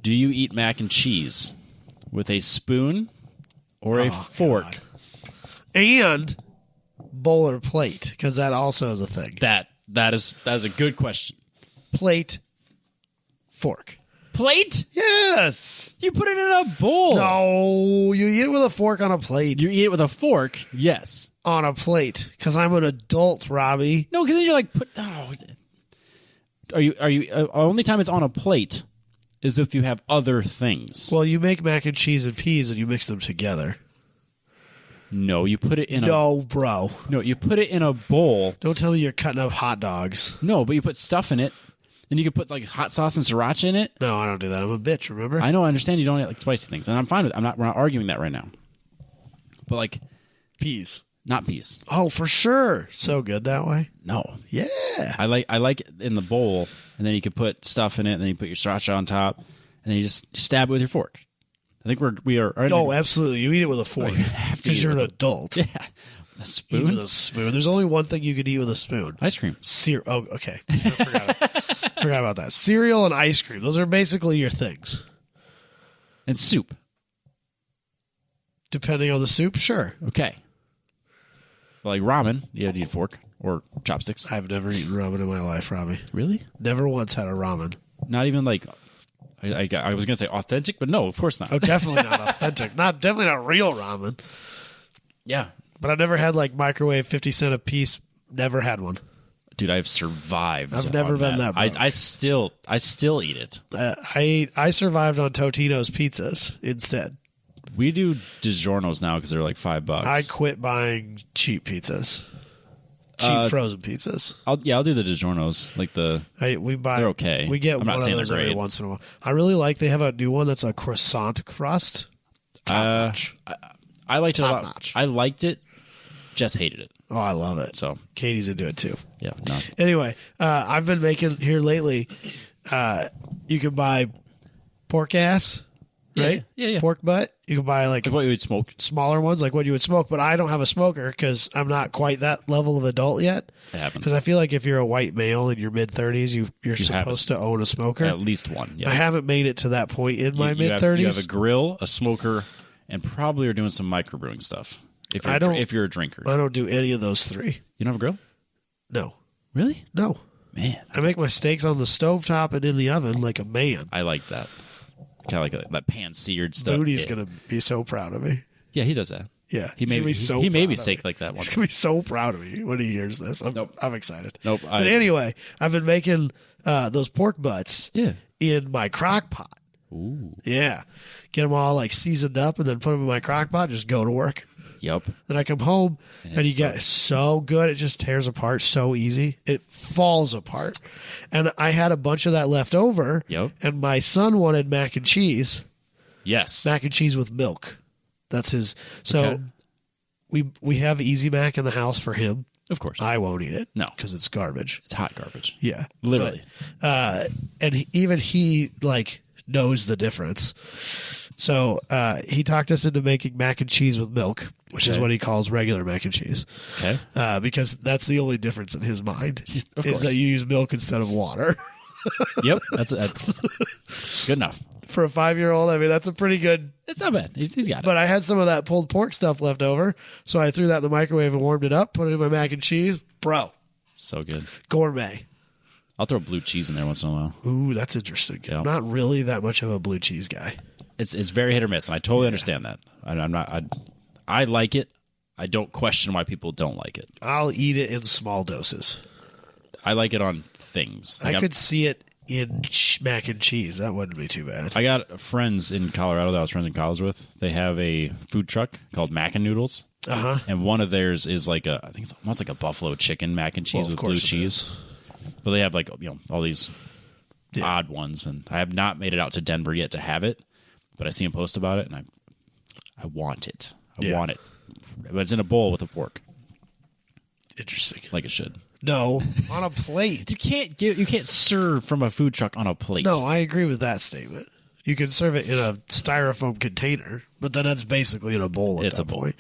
Do you eat mac and cheese with a spoon or a fork? God. And bowl or plate, because that also is a thing. That is a good question. Plate, fork. plate? Yes. You put it in a bowl. No, you eat it with a fork on a plate. You eat it with a fork? Yes. On a plate, because I'm an adult, Robbie. No, because then you're like, are you? Only time it's on a plate is if you have other things. Well, you make mac and cheese and peas and you mix them together. No, you put it in bro. No, you put it in a bowl. Don't tell me you're cutting up hot dogs. No, but you put stuff in it. Then you can put like hot sauce and sriracha in it. No, I don't do that. I'm a bitch, remember? I know, I understand you don't like spicy things. And I'm fine with it. We're not arguing that right now. But like peas. Not peas. Oh, for sure. So good that way. No. Yeah. I like it in the bowl, and then you can put stuff in it, and then you put your sriracha on top, and then you just stab it with your fork. I think we are. Oh, absolutely. You eat it with a fork because you're an adult. Yeah. A spoon? Eat with a spoon. There's only one thing you could eat with a spoon. Ice cream. Oh, okay. I forgot about that. Cereal and ice cream. Those are basically your things. And soup. Depending on the soup, sure. Okay. Like ramen, you need a fork or chopsticks. I've never eaten ramen in my life, Robbie. Really? Never once had a ramen. Not even like, I was going to say authentic, but no, of course not. Oh, definitely not authentic. Definitely not real ramen. Yeah. But I've never had like microwave 50 cent a piece. Never had one. Dude, I've survived. I've never been that broke. I still eat it. I survived on Totino's pizzas instead. We do DiGiorno's now because they're like $5. I quit buying cheap pizzas. Cheap frozen pizzas. I'll do the DiGiorno's. Like we buy. They're okay. We get I'm not one saying of those they're every great. once in a while. I really like. They have a new one that's a croissant crust. Top notch. I liked it a Top lot. notch. I liked it. Jess hated it. Oh, I love it. So Katie's into it too. yeah. No. Anyway, I've been making here lately. You can buy pork ass, right? Yeah. Pork butt. You can buy like Like what you would smoke. smaller ones, like what you would smoke. But I don't have a smoker because I'm not quite that level of adult yet. It happens. Because I feel like if you're a white male in your mid-30s, you're supposed to own a smoker. At least one. Yeah. I haven't made it to that point in my You have mid-30s. a grill, a smoker, and probably are doing some microbrewing stuff. If you're a drinker. I don't do any of those three. You don't have a grill? No. Really? No. Man. I make my steaks on the stovetop and in the oven like a man. I like that. Kind of like that pan-seared stuff. Booty's going to be so proud of me. Yeah, he does that. Yeah. He made me steak like that He's once. going to be so proud of me when he hears this. I'm excited. Nope. But anyway, I've been making those pork butts in my crock pot. Ooh. Yeah. Get them all like seasoned up and then put them in my crock pot. Just go to work. Yep. Then I come home and you get so good. It just tears apart so easy. It falls apart. And I had a bunch of that left over. Yep. And my son wanted mac and cheese. Yes. Mac and cheese with milk. That's his. So we have Easy Mac in the house for him. Of course. I won't eat it. No. Because it's garbage. It's hot garbage. Yeah. Literally. But, and even he like knows the difference. So he talked us into making mac and cheese with milk, which is what he calls regular mac and cheese. Okay. Because that's the only difference in his mind Of is course. that you use milk instead of water. Yep. That's good enough. For a 5-year-old, I mean, that's a pretty good. It's not bad. He's got it. But I had some of that pulled pork stuff left over, so I threw that in the microwave and warmed it up, put it in my mac and cheese. Bro. So good. Gourmet. I'll throw blue cheese in there once in a while. Ooh, that's interesting. Yeah. I'm not really that much of a blue cheese guy. It's very hit or miss, and I totally understand that. I like it. I don't question why people don't like it. I'll eat it in small doses. I like it on things. Like I could see it in mac and cheese. That wouldn't be too bad. I got friends in Colorado that I was friends in college with. They have a food truck called Mac and Noodles. Uh-huh. And one of theirs is like I think it's almost like a buffalo chicken mac and cheese with blue cheese. But they have like, all these odd ones. And I have not made it out to Denver yet to have it. But I see him post about it, and I want it. I want it. But it's in a bowl with a fork. Interesting. Like it should. No, on a plate. You can't serve from a food truck on a plate. No, I agree with that statement. You can serve it in a styrofoam container, but then that's basically in a bowl at that point.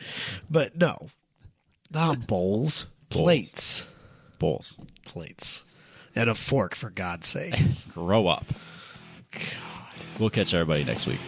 But no, not bowls. Plates. Bowls. Plates. And a fork, for God's sake. Grow up. God. We'll catch everybody next week.